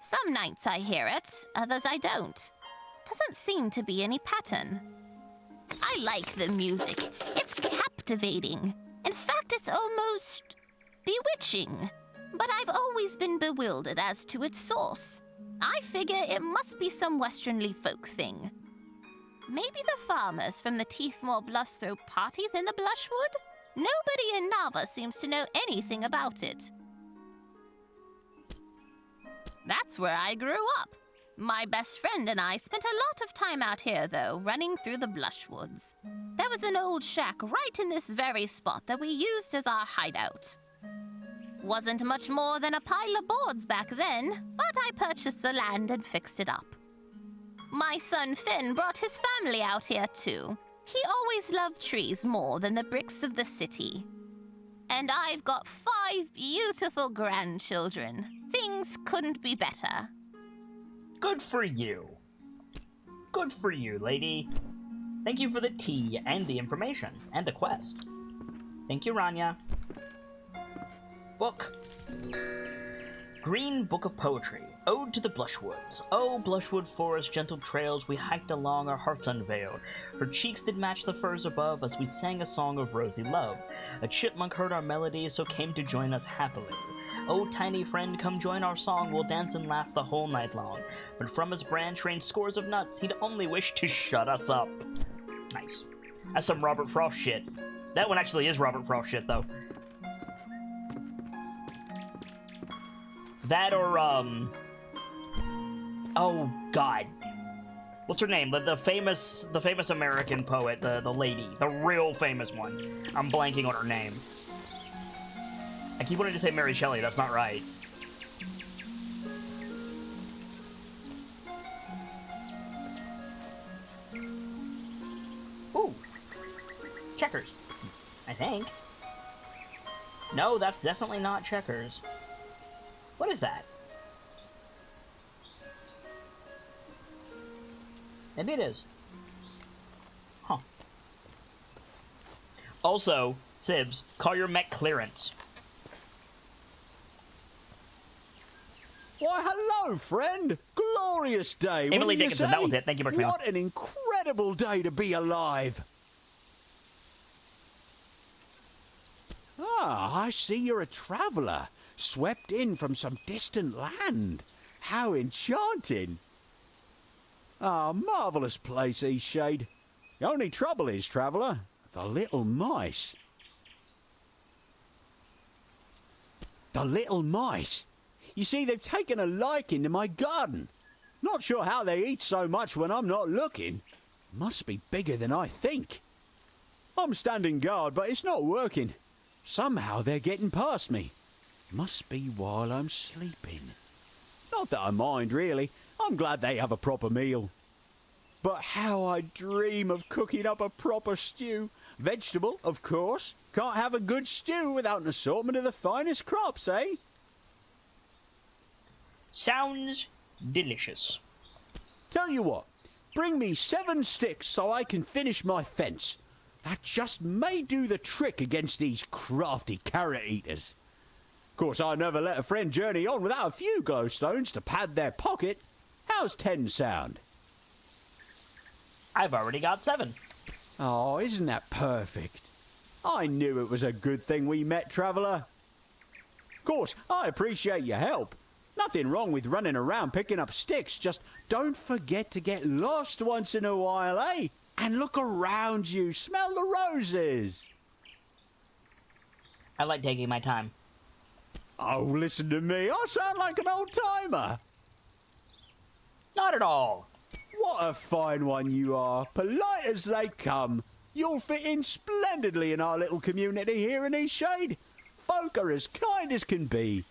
Some nights I hear it, others I don't. Doesn't seem to be any pattern. I like the music. It's captivating. In fact, it's almost bewitching. But I've always been bewildered as to its source. I figure it must be some Westernly folk thing. Maybe the farmers from the Teethmore Bluffs throw parties in the Blushwood? Nobody in Nava seems to know anything about it. That's where I grew up. My best friend and I spent a lot of time out here, though, running through the Blushwoods. There was an old shack right in this very spot that we used as our hideout. Wasn't much more than a pile of boards back then, but I purchased the land and fixed it up. My son Finn brought his family out here, too. He always loved trees more than the bricks of the city. And I've got 5 beautiful grandchildren. Things couldn't be better. Good for you. Good for you, lady. Thank you for the tea and the information and the quest. Thank you, Rania. Book. Green Book of Poetry. Ode to the Blushwoods. Oh, Blushwood forest, gentle trails, we hiked along, our hearts unveiled. Her cheeks did match the firs above as we sang a song of rosy love. A chipmunk heard our melody, so came to join us happily. Oh, tiny friend, come join our song, we'll dance and laugh the whole night long. But from his branch rained scores of nuts, he'd only wish to shut us up. Nice. That's some Robert Frost shit. That one actually is Robert Frost shit, though. That or, oh, God. What's her name? The famous American poet, the lady. The real famous one. I'm blanking on her name. I keep wanting to say Mary Shelley, that's not right. Ooh. Checkers. I think. No, that's definitely not checkers. What is that? Maybe it is. Huh. Also, Sibs, call your mech clearance. Why, hello, friend. Glorious day. Emily Dickinson, that was it. Thank you, Mark. What an incredible day to be alive. Ah, I see you're a traveller, swept in from some distant land. How enchanting. Ah, marvellous place, Eastshade. The only trouble is, traveller, the little mice. The little mice. You see, they've taken a liking to my garden. Not sure how they eat so much when I'm not looking. Must be bigger than I think. I'm standing guard, but it's not working. Somehow they're getting past me. Must be while I'm sleeping. Not that I mind, really. I'm glad they have a proper meal. But how I dream of cooking up a proper stew. Vegetable, of course. Can't have a good stew without an assortment of the finest crops, eh? Sounds delicious. Tell you what, bring me 7 sticks so I can finish my fence. That just may do the trick against these crafty carrot eaters. Of course, I never let a friend journey on without a few glowstones to pad their pocket. How's 10 sound? I've already got 7. Oh, isn't that perfect? I knew it was a good thing we met, traveller. Of course, I appreciate your help. Nothing wrong with running around picking up sticks, just don't forget to get lost once in a while, eh? And look around you, smell the roses. I like taking my time. Oh, listen to me, I sound like an old-timer. Not at all. What a fine one you are. Polite as they come. You'll fit in splendidly in our little community here in Eastshade. Folk are as kind as can be.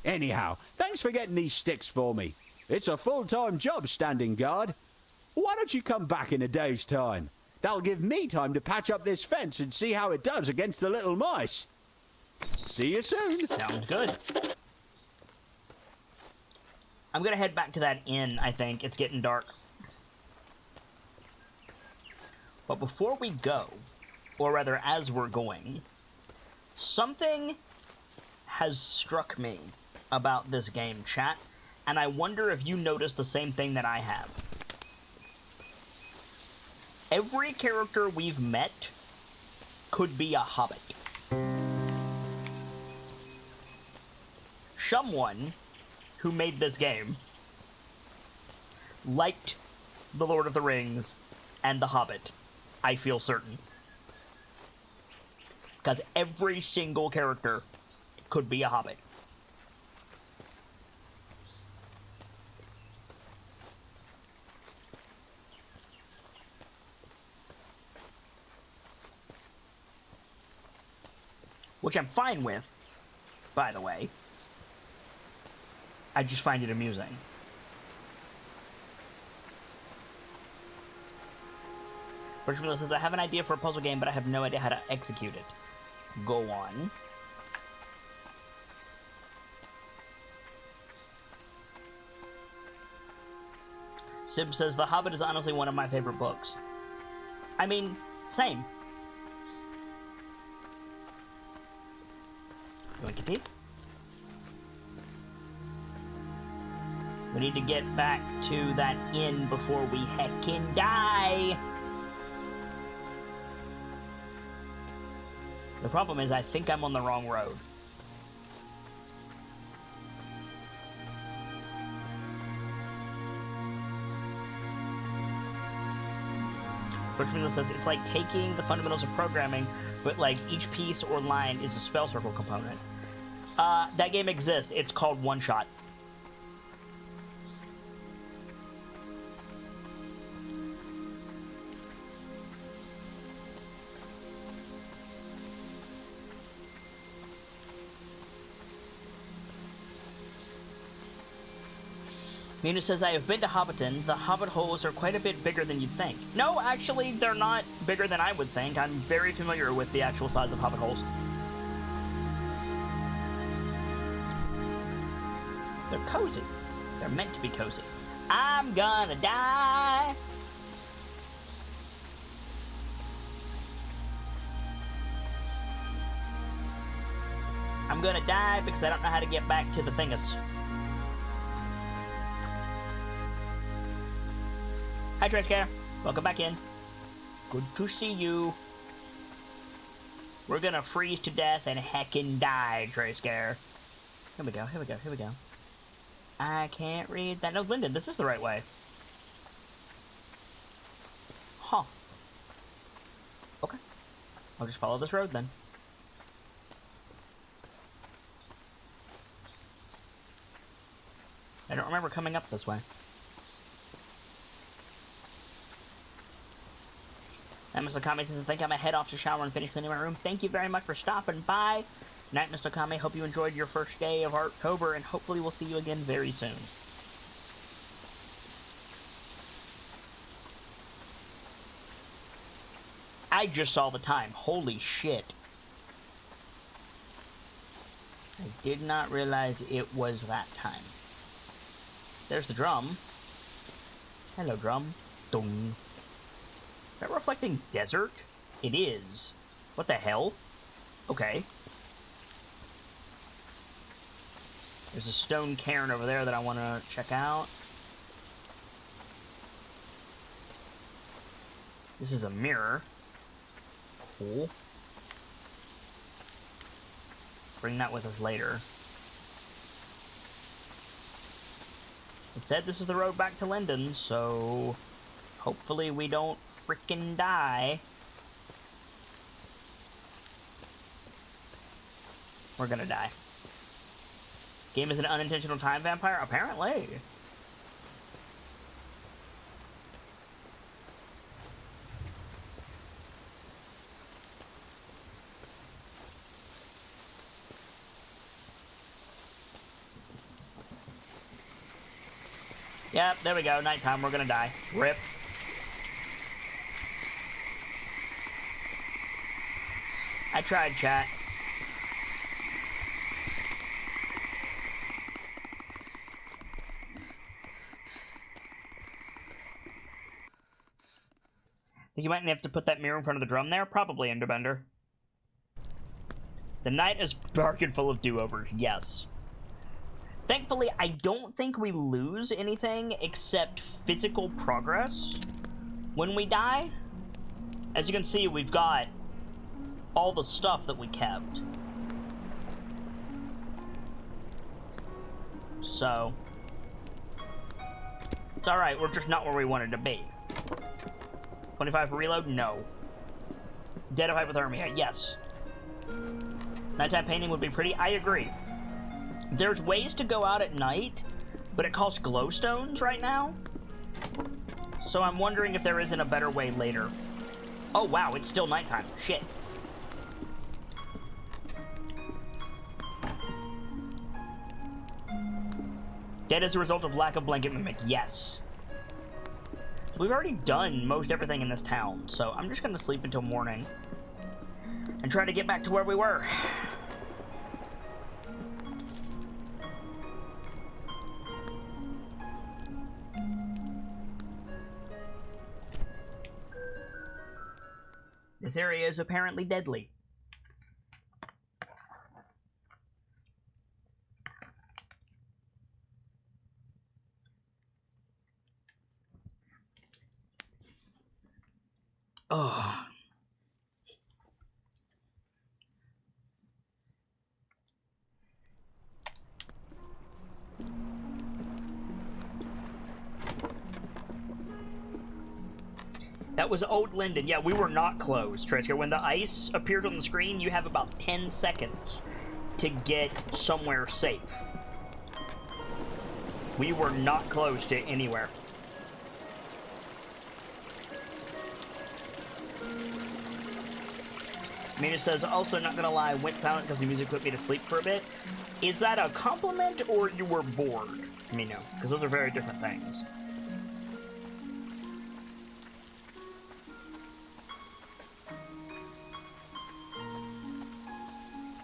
Anyhow, thanks for getting these sticks for me. It's a full-time job standing guard. Why don't you come back in a day's time? That'll give me time to patch up this fence and see how it does against the little mice. See you soon. Sounds good. I'm gonna head back to that inn, I think. It's getting dark. But before we go, or rather as we're going, something has struck me about this game, chat, and I wonder if you noticed the same thing that I have. Every character we've met could be a hobbit. Someone who made this game liked The Lord of the Rings and The Hobbit. I feel certain. Because every single character could be a hobbit. Which I'm fine with, by the way. I just find it amusing. Richard says, I have an idea for a puzzle game, but I have no idea how to execute it. Go on. Sib says, The Hobbit is honestly one of my favorite books. I mean, same. Winkety. We need to get back to that inn before we heckin' die. The problem is, I think I'm on the wrong road. Which says it's like taking the fundamentals of programming, but like each piece or line is a spell circle component. That game exists. It's called One Shot. Mina says, I have been to Hobbiton. The Hobbit holes are quite a bit bigger than you'd think. No, actually, they're not bigger than I would think. I'm very familiar with the actual size of Hobbit holes. They're cozy. They're meant to be cozy. I'm gonna die. I'm gonna die because I don't know how to get back to the thingus. Hi, Trishka. Welcome back in. Good to see you. We're gonna freeze to death and heckin' die, Trishka. Here we go, here we go, here we go. I can't read that. No, Lyndon, this is the right way. Huh. Okay. I'll just follow this road then. I don't remember coming up this way. And Mr. Kame says, I think I'm gonna head off to shower and finish cleaning my room. Thank you very much for stopping by. Night, Mr. Kame. Hope you enjoyed your first day of Artober, and hopefully we'll see you again very soon. I just saw the time. Holy shit. I did not realize it was that time. There's the drum. Hello, drum. Dong. Is that reflecting desert? It is. What the hell? Okay. There's a stone cairn over there that I want to check out. This is a mirror. Cool. Bring that with us later. It said this is the road back to Linden, so hopefully we don't frickin' die. We're gonna die. Game is an unintentional time vampire? Apparently. Yep, there we go. Nighttime. We're gonna die. Rip. I tried, chat. Think you might have to put that mirror in front of the drum there? Probably, Enderbender. The night is dark and full of do-overs. Yes. Thankfully, I don't think we lose anything except physical progress when we die. As you can see, we've got all the stuff that we kept. So, it's alright, we're just not where we wanted to be. 25 for reload? No. Dead of hypothermia? Yes. Nighttime painting would be pretty? I agree. There's ways to go out at night, but it costs glowstones right now. So I'm wondering if there isn't a better way later. Oh wow, it's still nighttime. Shit. Dead as a result of lack of blanket mimic. Yes. We've already done most everything in this town, so I'm just gonna sleep until morning and try to get back to where we were. This area is apparently deadly. Oh. That was Old Linden. Yeah, we were not closed, Triska. When the ice appears on the screen, you have about 10 seconds to get somewhere safe. We were not close to anywhere. Mina says, also not gonna lie, went silent because the music put me to sleep for a bit. Is that a compliment or you were bored, Mina? Because those are very different things.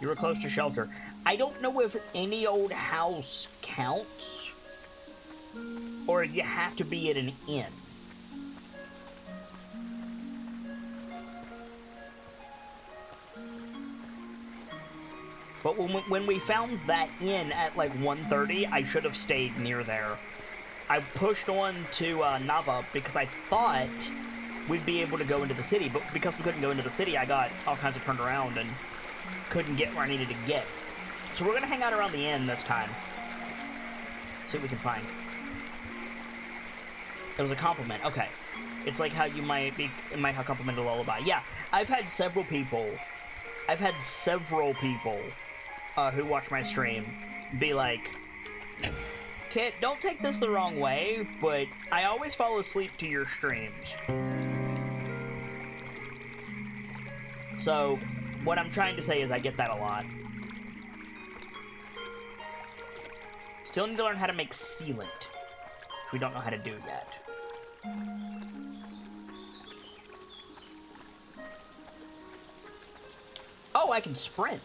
You were close to shelter. I don't know if any old house counts, or you have to be at an inn. But when we found that inn at like 1:30, I should have stayed near there. I pushed on to Nava because I thought we'd be able to go into the city, but because we couldn't go into the city, I got all kinds of turned around and couldn't get where I needed to get. So we're gonna hang out around the inn this time. See what we can find. It was a compliment. Okay. It's like how you might have complimented a lullaby. Yeah, I've had several people who watch my stream be like, Kit, don't take this the wrong way, but I always fall asleep to your streams. So, what I'm trying to say is I get that a lot. Still need to learn how to make sealant, which we don't know how to do yet. Oh, I can sprint.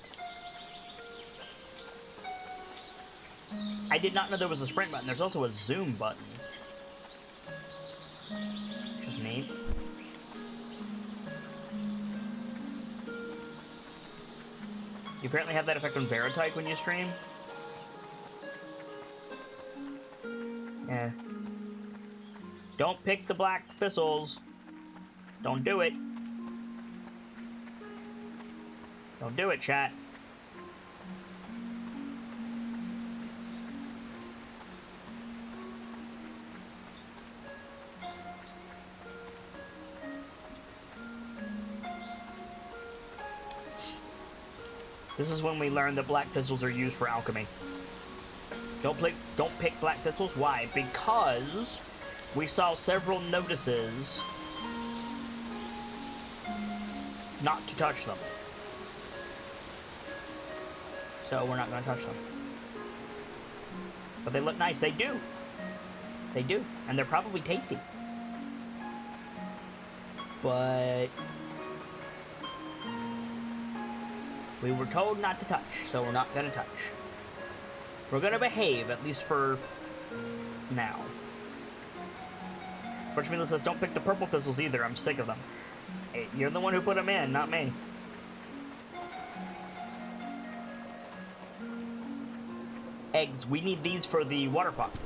I did not know there was a sprint button. There's also a zoom button. Which is neat. You apparently have that effect on Veritike when you stream? Yeah. Don't pick the black thistles. Don't do it. Don't do it, chat. This is when we learn that black thistles are used for alchemy. Don't pick black thistles. Why? Because we saw several notices not to touch them. So we're not going to touch them. But they look nice. They do. They do, and they're probably tasty. But we were told not to touch, so we're not gonna touch. We're gonna behave, at least for now. Fortunately, says, don't pick the purple thistles either. I'm sick of them. Hey, you're the one who put them in, not me. Eggs. We need these for the water foxes.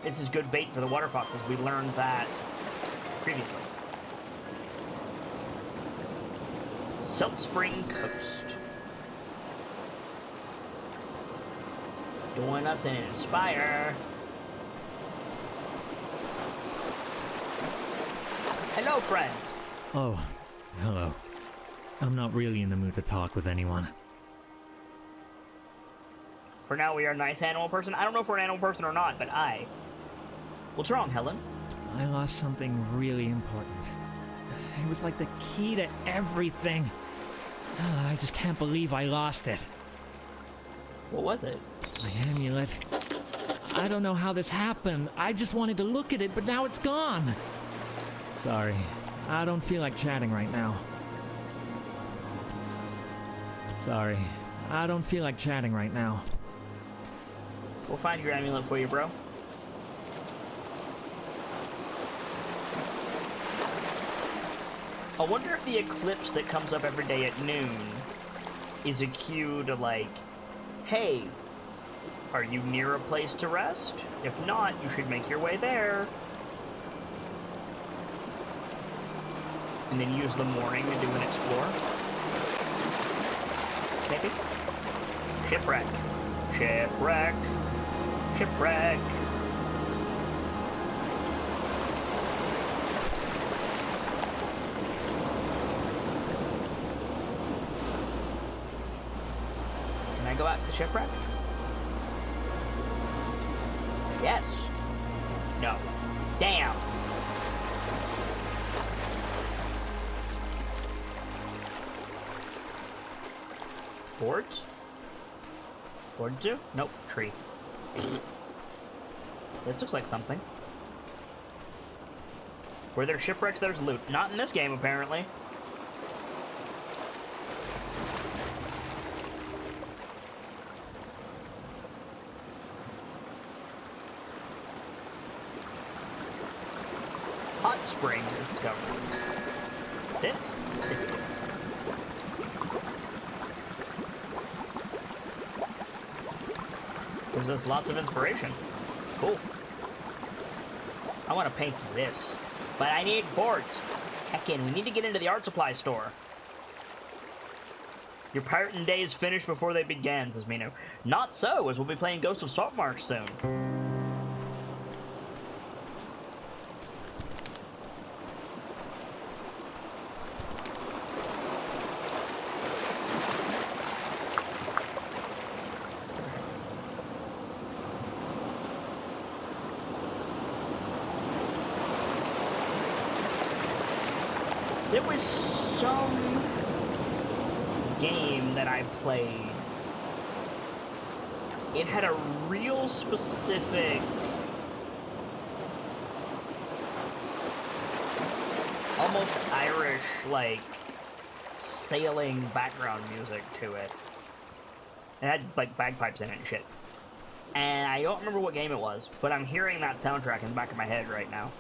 This is good bait for the water foxes. We learned that previously. Salt Spring Coast. Join us and inspire. Hello, friend. Oh, hello. I'm not really in the mood to talk with anyone. For now, we are a nice animal person. I don't know if we're an animal person or not, but I. What's wrong, Helen? I lost something really important. It was like the key to everything. I just can't believe I lost it. What was it? My amulet. I don't know how this happened. I just wanted to look at it, but now it's gone. Sorry. I don't feel like chatting right now. Sorry. I don't feel like chatting right now. We'll find your amulet for you, bro. I wonder if the eclipse that comes up every day at noon is a cue to, like, hey, are you near a place to rest? If not, you should make your way there. And then use the morning to do an explore. Maybe? Shipwreck. Shipwreck. Shipwreck. Can I go out to the shipwreck? Yes. No. Damn. Boards? Board zoo? Nope. Tree. This looks like something. Where there's shipwrecks, there's loot. Not in this game, apparently. Hot spring discovered. Sit. Sit. Gives us lots of inspiration. Cool. I want to paint this, but I need boards. Heckin', we need to get into the art supply store. Your pirating days finished before they began, says Mino. Not so, as we'll be playing Ghost of Saltmarsh soon. There was some game that I played. It had a real specific, almost Irish, like, sailing background music to it. It had, like, bagpipes in it and shit. And I don't remember what game it was, but I'm hearing that soundtrack in the back of my head right now.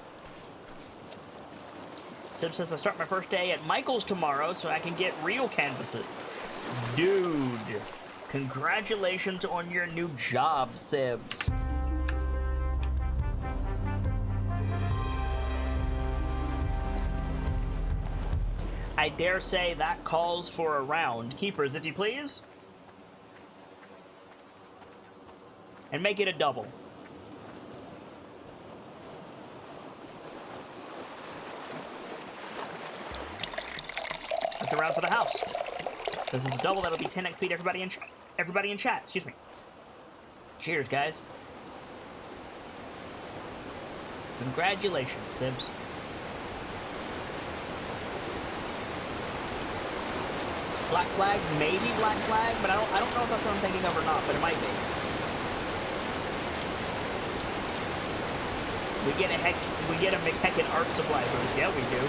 Says I start my first day at Michael's tomorrow so I can get real canvases. Dude, congratulations on your new job, Sibs. I dare say that calls for a round. Keepers, if you please. And make it a double. That's a round for the house. This is a double. That'll be 10 XP to everybody in chat. Excuse me. Cheers, guys. Congratulations, Sibs. Black Flag, maybe Black Flag, but I don't know if that's what I'm thinking of or not, but it might be. We get a McHeckin art supply boost. Yeah, we do.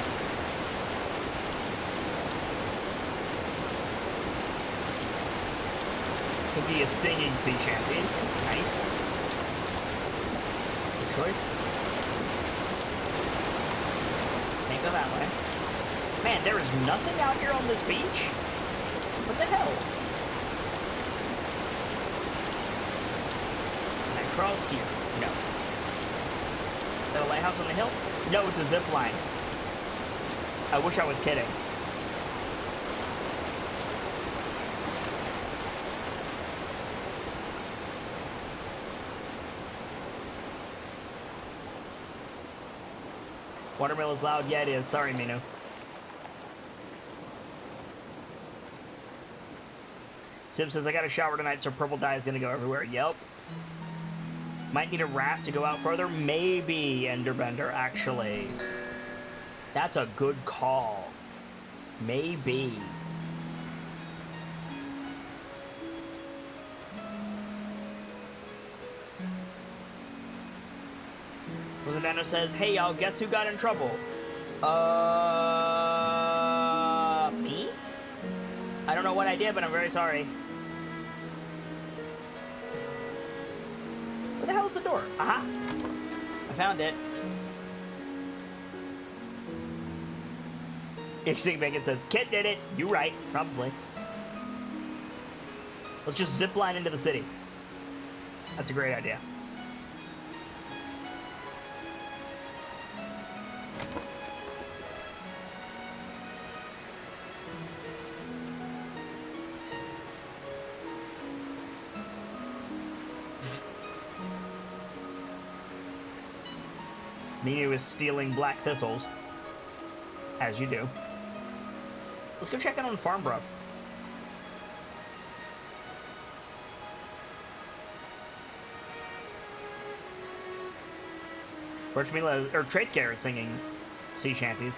Could be a singing sea shanties. Nice. Good choice. Can't go that way. Man, there is nothing out here on this beach. What the hell? Can I cross here? No. Is that a lighthouse on the hill? No, it's a zip line. I wish I was kidding. Watermill is loud. Yeah, it is. Sorry, Minu. Sim says, I got a shower tonight, so purple dye is going to go everywhere. Yep. Might need a raft to go out further. Maybe, Enderbender, actually. That's a good call. Maybe. Rosanano says, hey y'all, guess who got in trouble? Me? I don't know what I did, but I'm very sorry. Where the hell is the door? Aha! I found it. Extinct Bacon says, Kit did it. You right, probably. Let's just zip line into the city. That's a great idea. Minu is stealing black thistles. As you do. Let's go check in on Farmbrook. Tradescare is singing sea shanties.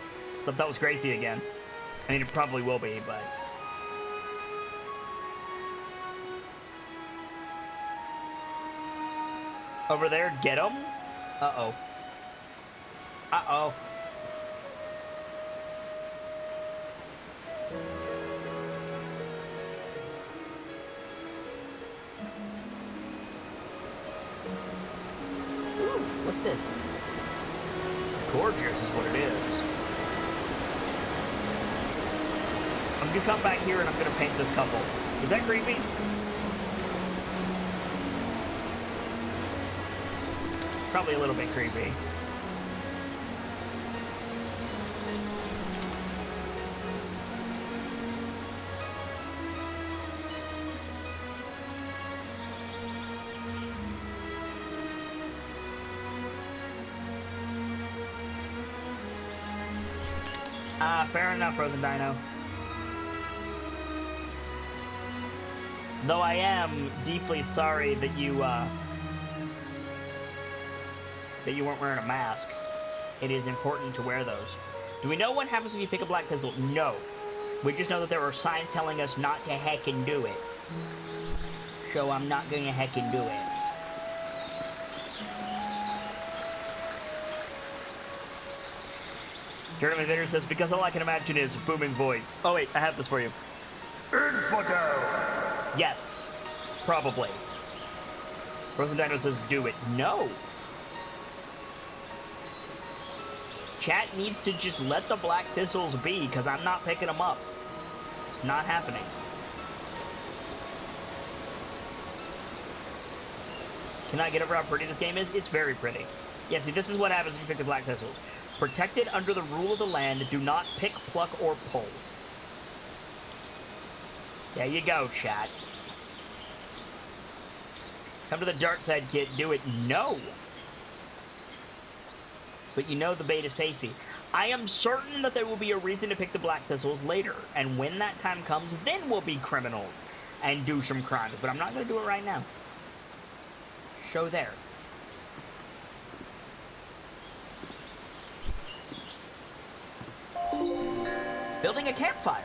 Thought that was Gracie again. I mean, it probably will be, but... Over there, get him? Uh-oh. Uh-oh. Ooh, what's this? Gorgeous is what it is. I'm gonna come back here and I'm gonna paint this couple. Is that creepy? Probably a little bit creepy. Fair enough, Frozen Dino. Though I am deeply sorry that you weren't wearing a mask. It is important to wear those. Do we know what happens if you pick a black pencil? No. We just know that there are signs telling us not to heckin' do it. So I'm not gonna heckin' do it. Jeremy Vitter says, because all I can imagine is booming voice. Oh wait, I have this for you. Infidel! Yes, probably. Rosendino says, do it. No! Chat needs to just let the black thistles be, because I'm not picking them up. It's not happening. Can I get over how pretty this game is? It's very pretty. Yeah, see, this is what happens if you pick the black thistles. Protected under the rule of the land, do not pick, pluck, or pull. There you go, chat. Come to the dark side, kid. Do it. No. But you know the bait is tasty. I am certain that there will be a reason to pick the black thistles later. And when that time comes, then we'll be criminals and do some crimes. But I'm not going to do it right now. Show there. Building a campfire.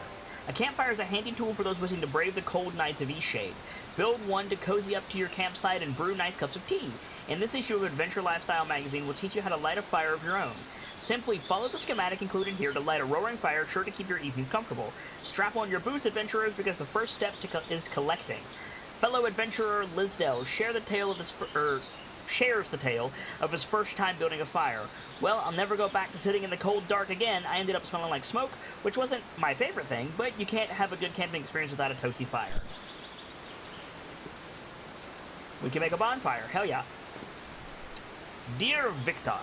A campfire is a handy tool for those wishing to brave the cold nights of Eastshade. Build one to cozy up to your campsite and brew nice cups of tea. In this issue of Adventure Lifestyle magazine, we'll teach you how to light a fire of your own. Simply follow the schematic included here to light a roaring fire, sure to keep your evenings comfortable. Strap on your boots, adventurers, because the first step is collecting. Fellow adventurer Lisdell shares the tale of his first time building a fire. Well, I'll never go back to sitting in the cold dark again. I ended up smelling like smoke, which wasn't my favorite thing, but you can't have a good camping experience without a toasty fire. We can make a bonfire, hell yeah. Dear Victor,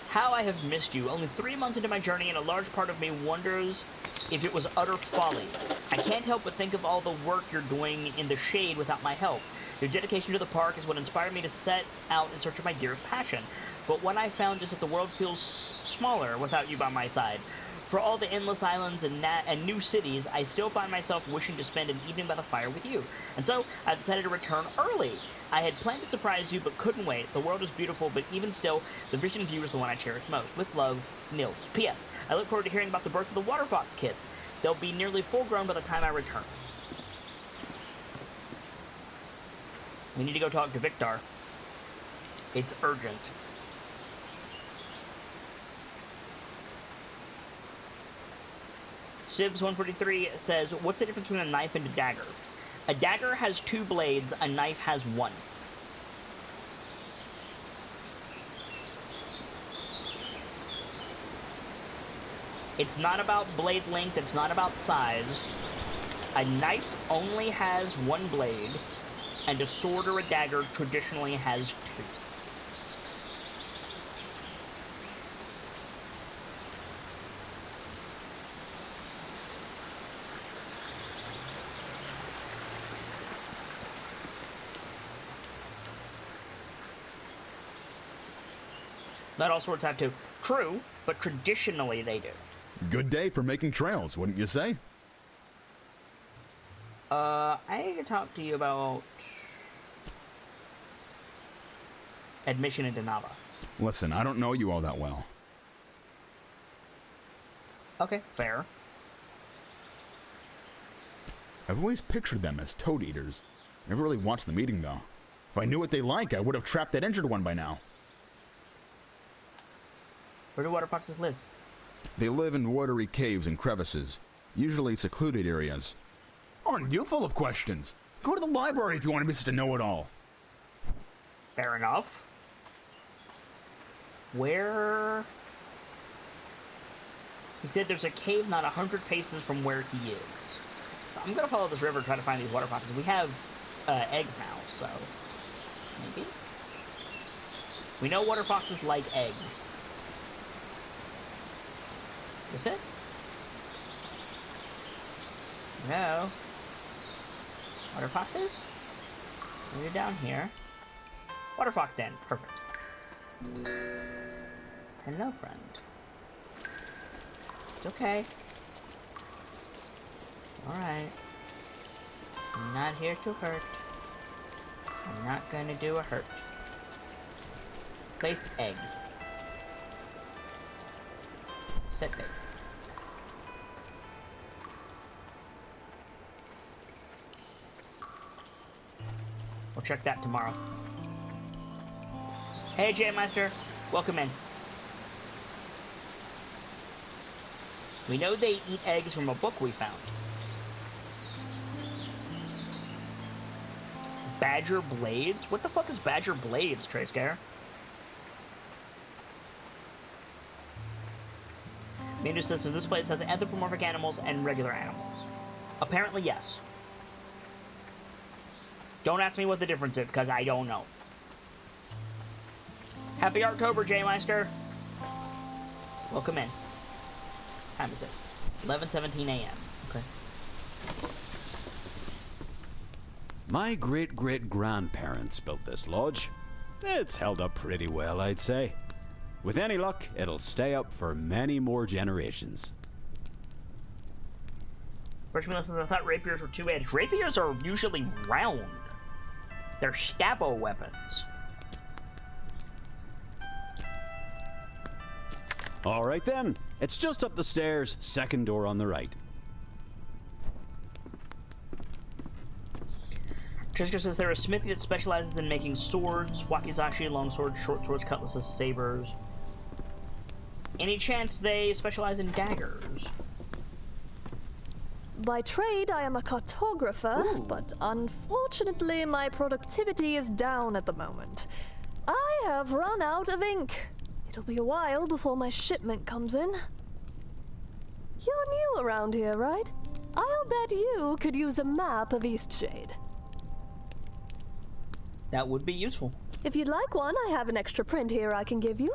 how I have missed you. Only 3 months into my journey, and a large part of me wonders if it was utter folly. I can't help but think of all the work you're doing in the shade without my help. Your dedication to the park is what inspired me to set out in search of my dearest passion. But what I found is that the world feels smaller without you by my side. For all the endless islands and new cities, I still find myself wishing to spend an evening by the fire with you. And so, I decided to return early. I had planned to surprise you, but couldn't wait. The world is beautiful, but even still, the vision of you is the one I cherish most. With love, Nils. P.S. I look forward to hearing about the birth of the Water Fox kids. They'll be nearly full-grown by the time I return. We need to go talk to Victor. It's urgent. Sibs143 says, what's the difference between a knife and a dagger? A dagger has 2 blades, a knife has 1. It's not about blade length, it's not about size. A knife only has 1 blade, and a sword or a dagger traditionally has 2. Not all swords have 2. True, but traditionally they do. Good day for making trails, wouldn't you say? I need to talk to you about admission into Nava. Listen, I don't know you all that well. Okay, fair. I've always pictured them as toad eaters. Never really watched them eating, though. If I knew what they like, I would have trapped that injured one by now. Where do water foxes live? They live in watery caves and crevices, usually secluded areas. Aren't you full of questions? Go to the library if you want to be such a know-it-all. Fair enough. Where... He said there's a cave not 100 paces from where he is. So I'm gonna follow this river and try to find these water foxes. We have eggs now, so... Maybe? We know water foxes like eggs. Is it? No. Water foxes? You're down here. Water fox den. Perfect. Hello, friend. It's okay. Alright. I'm not here to hurt. I'm not gonna do a hurt. Place eggs. Set bait. We'll check that tomorrow. Hey, J-Master. Welcome in. We know they eat eggs from a book we found. Badger blades? What the fuck is badger blades, Trayscare? Minus says this place has anthropomorphic animals and regular animals. Apparently, yes. Don't ask me what the difference is, because I don't know. Happy Artober, J-Meister. Welcome in. Time is it? 11:17 a.m. Okay. My great-great-grandparents built this lodge. It's held up pretty well, I'd say. With any luck, it'll stay up for many more generations. Freshman says, I thought rapiers were two-edged. Rapiers are usually round. They're stabbo weapons. All right then. It's just up the stairs, second door on the right. Triska says there is a smithy that specializes in making swords, wakizashi, long swords, short swords, cutlasses, sabers. Any chance they specialize in daggers? By trade, I am a cartographer, but unfortunately my productivity is down at the moment. I have run out of ink. It'll be a while before my shipment comes in. You're new around here, right? I'll bet you could use a map of Eastshade. That would be useful. If you'd like one, I have an extra print here I can give you.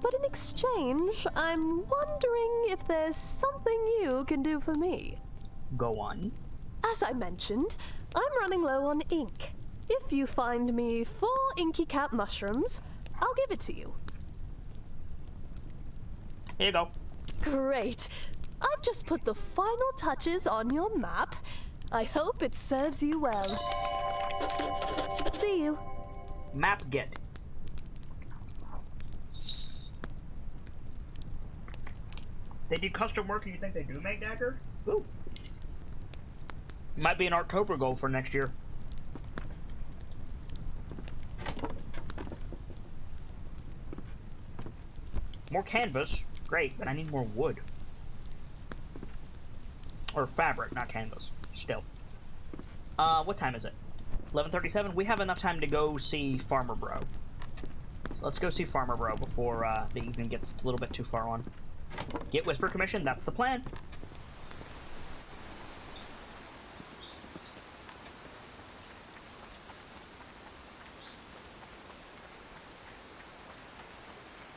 But in exchange, I'm wondering if there's something you can do for me. Go on. As I mentioned, I'm running low on ink. If you find me 4 inky cap mushrooms, I'll give it to you. Here you go. Great. I've just put the final touches on your map. I hope it serves you well. See you. Map get. They do custom work and you think they do make dagger? Ooh. Might be an Artober goal for next year. More canvas. Great, but I need more wood. Or fabric, not canvas. Still. What time is it? 11:37? We have enough time to go see Farmer Bro. Let's go see Farmer Bro before the evening gets a little bit too far on. Get Whisper Commission, that's the plan.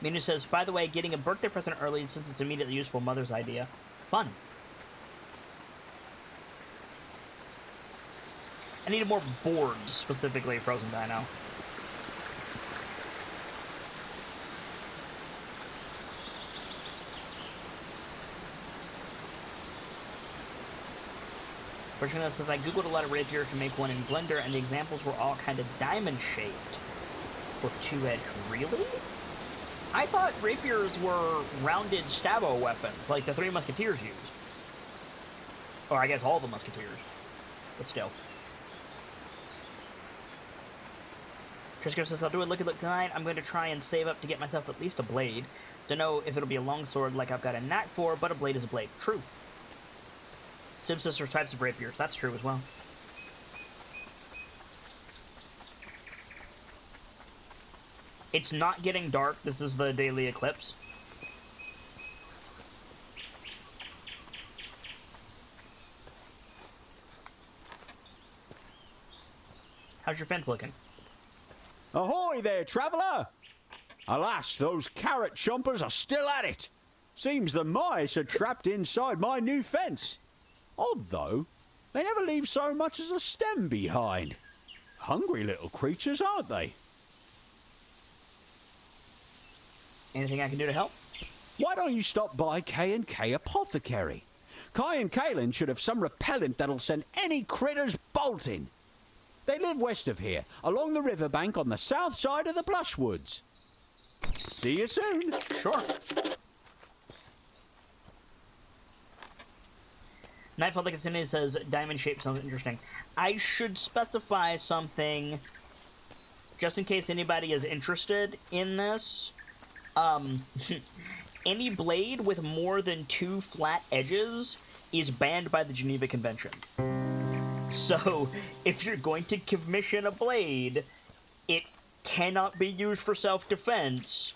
Mina says, by the way, getting a birthday present early since it's immediately useful, mother's idea. Fun. I needed more boards, specifically Frozen Dino. Virginia says, I googled a lot of rapiers to make one in Blender, and the examples were all kind of diamond-shaped. For 2-edge. Really? I thought rapiers were rounded stabbo weapons, like the 3 Musketeers used. Or I guess all the Musketeers. But still. Triska says, I'll do a look tonight. I'm going to try and save up to get myself at least a blade. Don't know if it'll be a longsword like I've got a knack for, but a blade is a blade. True. Sim says there's types of rapiers. That's true as well. It's not getting dark. This is the daily eclipse. How's your fence looking? Ahoy there, traveller! Alas, those carrot chompers are still at it. Seems the mice are trapped inside my new fence. Odd, though. They never leave so much as a stem behind. Hungry little creatures, aren't they? Anything I can do to help? Why don't you stop by K&K Apothecary? Kai and Kaylin should have some repellent that'll send any critters bolting. They live west of here, along the riverbank on the south side of the Blushwoods. See you soon. Sure. Nightfall the Cassini says diamond shape sounds interesting. I should specify something just in case anybody is interested in this. Any blade with more than 2 flat edges is banned by the Geneva Convention. So, if you're going to commission a blade, it cannot be used for self-defense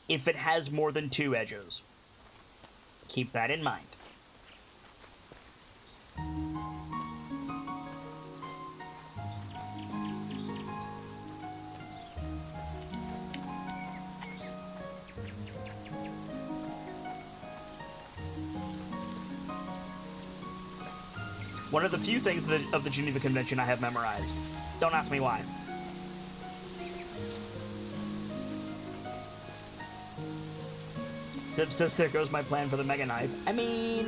if it has more than 2 edges. Keep that in mind. One of the few things of the Geneva Convention I have memorized. Don't ask me why. Zip says there goes my plan for the Mega Knife. I mean,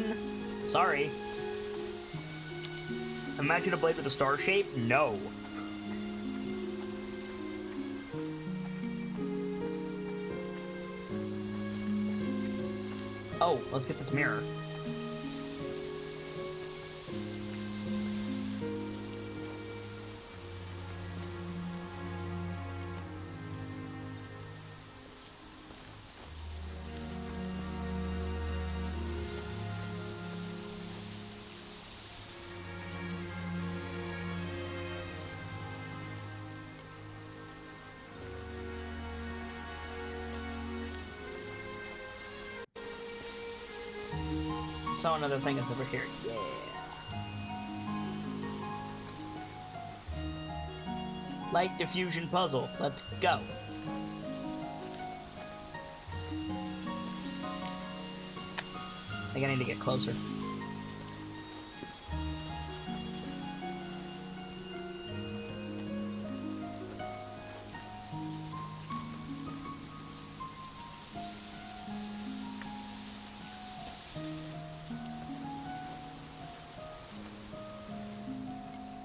sorry. Imagine a blade with a star shape? No. Oh, let's get this mirror. saw another thing that's over here. Yeah. Light diffusion puzzle. Let's go. I think I need to get closer.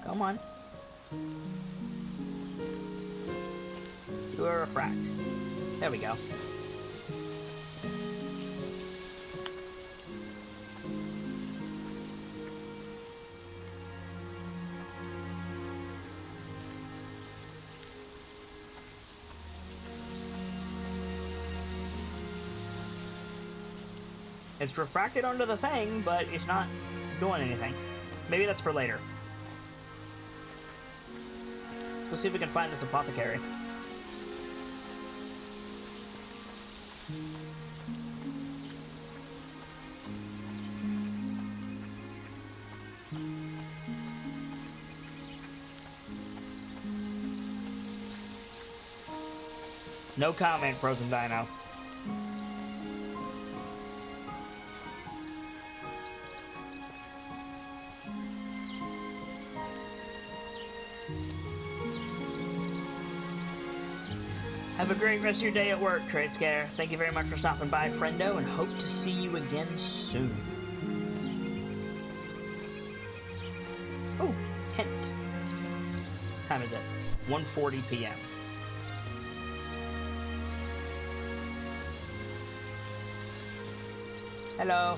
Come on. Do a refract. There we go. It's refracted onto the thing, but it's not doing anything. Maybe that's for later. We'll see if we can find this apothecary. No comment, Frozen Dino. Have a great rest of your day at work, Trade Scare. Thank you very much for stopping by, friendo, and hope to see you again soon. Oh, hint. Time is it? 1:40 p.m. Hello.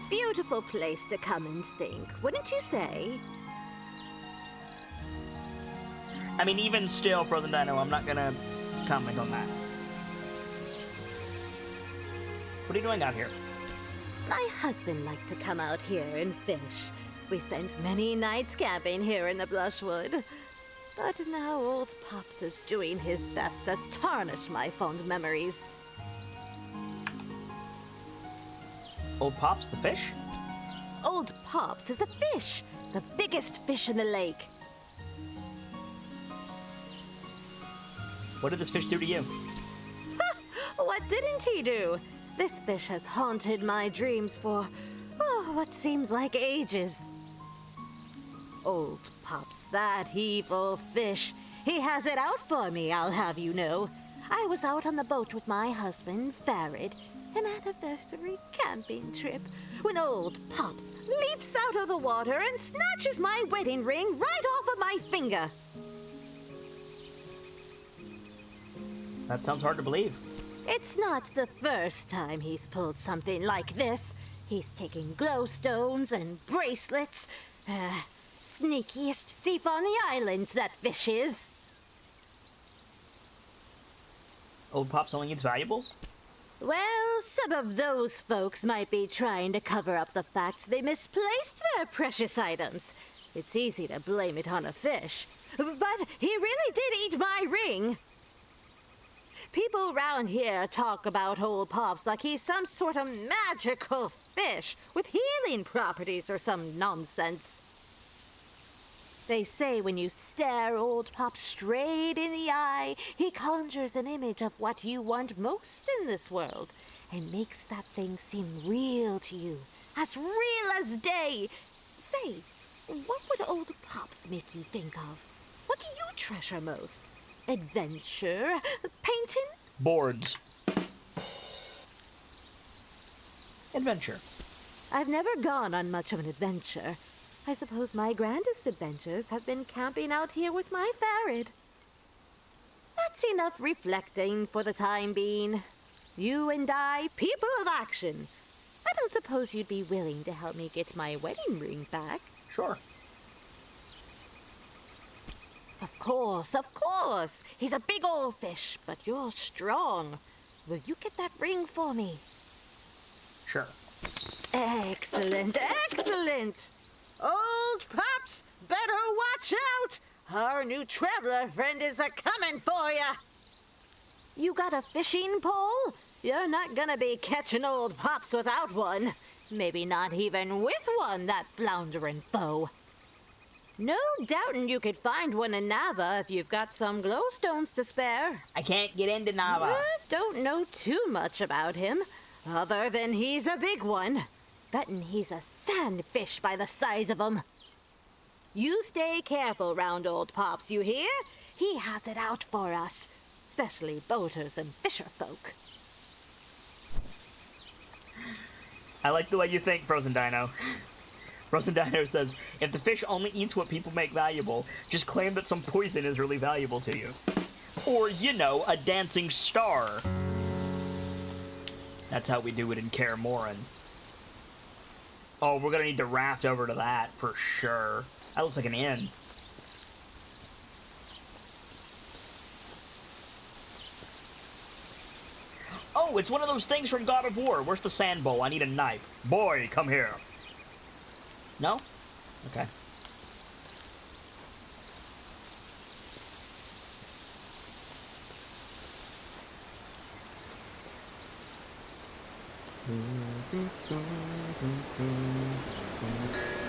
Beautiful place to come and think, wouldn't you say? I mean, even still, Frozen Dino, I'm not gonna comment on that. What are you doing out here? My husband liked to come out here and fish. We spent many nights camping here in the Blushwood. But now old Pops is doing his best to tarnish my fond memories. Old Pops the fish? Old Pops is a fish, the biggest fish in the lake. What did this fish do to you? What didn't he do? This fish has haunted my dreams for, what seems like ages. Old Pops, that evil fish. He has it out for me, I'll have you know. I was out on the boat with my husband, Farid, an anniversary camping trip, when old Pops leaps out of the water and snatches my wedding ring right off of my finger. That sounds hard to believe. It's not the first time he's pulled something like this. He's taken glowstones and bracelets. Sneakiest thief on the islands, that fish is. Old Pops only eats valuables? Well, some of those folks might be trying to cover up the fact they misplaced their precious items. It's easy to blame it on a fish. But he really did eat my ring. People around here talk about old Pops like he's some sort of magical fish with healing properties or some nonsense. They say when you stare old Pops straight in the eye, he conjures an image of what you want most in this world and makes that thing seem real to you, as real as day. Say, what would old Pops make you think of? What do you treasure most? Adventure? Painting? Boards. Adventure. I've never gone on much of an adventure. I suppose my grandest adventures have been camping out here with my Farid. That's enough reflecting for the time being. You and I, people of action. I don't suppose you'd be willing to help me get my wedding ring back? Sure. Of course, of course. He's a big old fish, but you're strong. Will you get that ring for me? Sure. Excellent, excellent. Old Pops, better watch out. Our new traveler friend is a-coming for ya. You got a fishing pole? You're not gonna be catching old Pops without one. Maybe not even with one, that floundering foe. No doubting you could find one in Nava if you've got some glowstones to spare. I can't get into Nava. Don't know too much about him, other than he's a big one. Bettin' he's a sandfish by the size of him. You stay careful round old Pops, you hear? He has it out for us, especially boaters and fisher folk. I like the way you think, Frozen Dino. Frozen Dino says, if the fish only eats what people make valuable, just claim that some poison is really valuable to you. Or, you know, a dancing star. That's how we do it in Kaer Morhen. Oh, we're gonna need to raft over to that, for sure. That looks like an inn. Oh, it's one of those things from God of War. Where's the sand bowl? I need a knife. Boy, come here. No? Okay.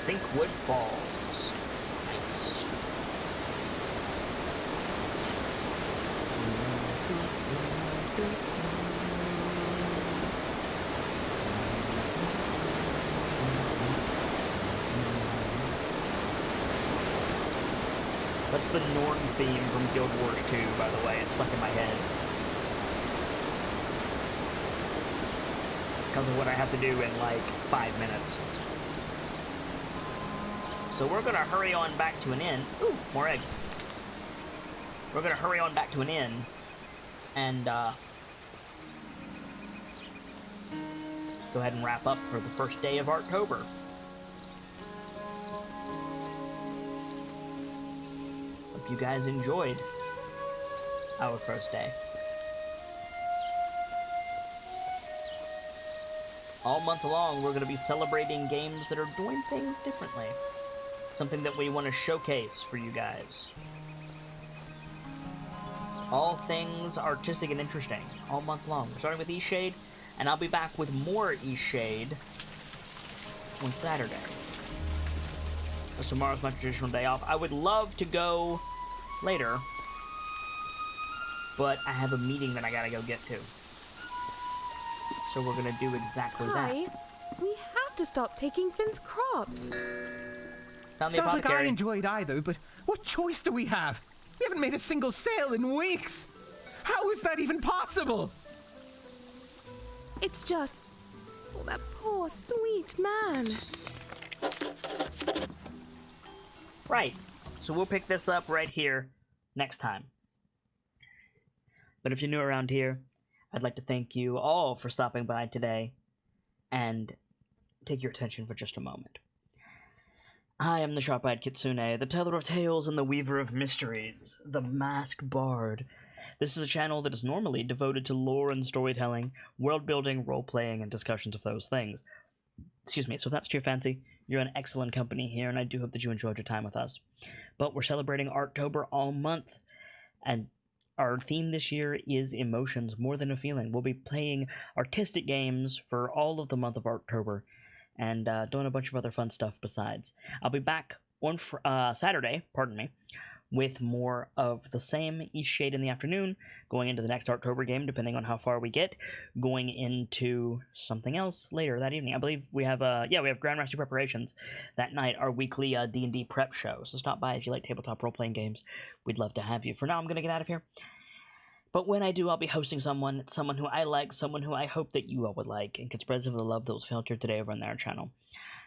Sinkwood Falls. Nice. That's the Norn theme from Guild Wars 2, by the way. It's stuck in my head. Because of what I have to do in, like, 5 minutes. So we're gonna hurry on back to an inn. Ooh, more eggs. We're gonna hurry on back to an inn. And, go ahead and wrap up for the first day of Artober. Hope you guys enjoyed our first day. All month long, we're going to be celebrating games that are doing things differently. Something that we want to showcase for you guys. All things artistic and interesting, all month long. We're starting with Eastshade, and I'll be back with more Eastshade on Saturday. Because tomorrow's my traditional day off. I would love to go later, but I have a meeting that I gotta go get to. So we're gonna do exactly Hi. that. We have to stop taking Finn's crops. Found It's the not like I apothecary. enjoyed either, but what choice do we have? We haven't made a single sale in weeks. How is that even possible? It's just... oh, that poor, sweet man. Right. So we'll pick this up right here next time. But if you're new around here, I'd like to thank you all for stopping by today and take your attention for just a moment. I am the Sharp-Eyed Kitsune, the teller of tales and the weaver of mysteries, the Masked Bard. This is a channel that is normally devoted to lore and storytelling, world-building, role-playing, and discussions of those things. Excuse me, so if that's to your fancy, you're in excellent company here, and I do hope that you enjoyed your time with us. But we're celebrating Artober all month, and our theme this year is emotions more than a feeling. We'll be playing artistic games for all of the month of Artober, and doing a bunch of other fun stuff besides. I'll be back on Saturday, with more of the same Eastshade in the afternoon, going into the next Artober game, depending on how far we get, going into something else later that evening. I believe we have, we have Grandmaster Preparations that night, our weekly D&D prep show. So stop by if you like tabletop role-playing games. We'd love to have you. For now, I'm going to get out of here. But when I do, I'll be hosting someone who I like, someone who I hope that you all would like, and could spread some of the love that was filtered today over on their channel.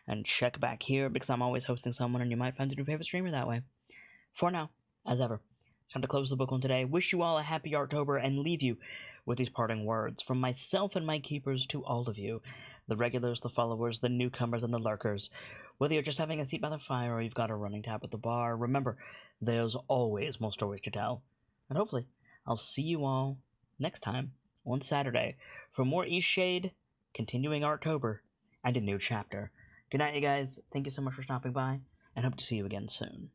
And check back here, because I'm always hosting someone, and you might find a new favorite streamer that way. For now, as ever, it's time to close the book on today. Wish you all a happy Artober, and leave you with these parting words from myself and my keepers to all of you, the regulars, the followers, the newcomers, and the lurkers. Whether you're just having a seat by the fire or you've got a running tab at the bar, remember, there's always more stories to tell. And hopefully, I'll see you all next time on Saturday for more Eastshade, continuing Artober, and a new chapter. Good night, you guys. Thank you so much for stopping by, and hope to see you again soon.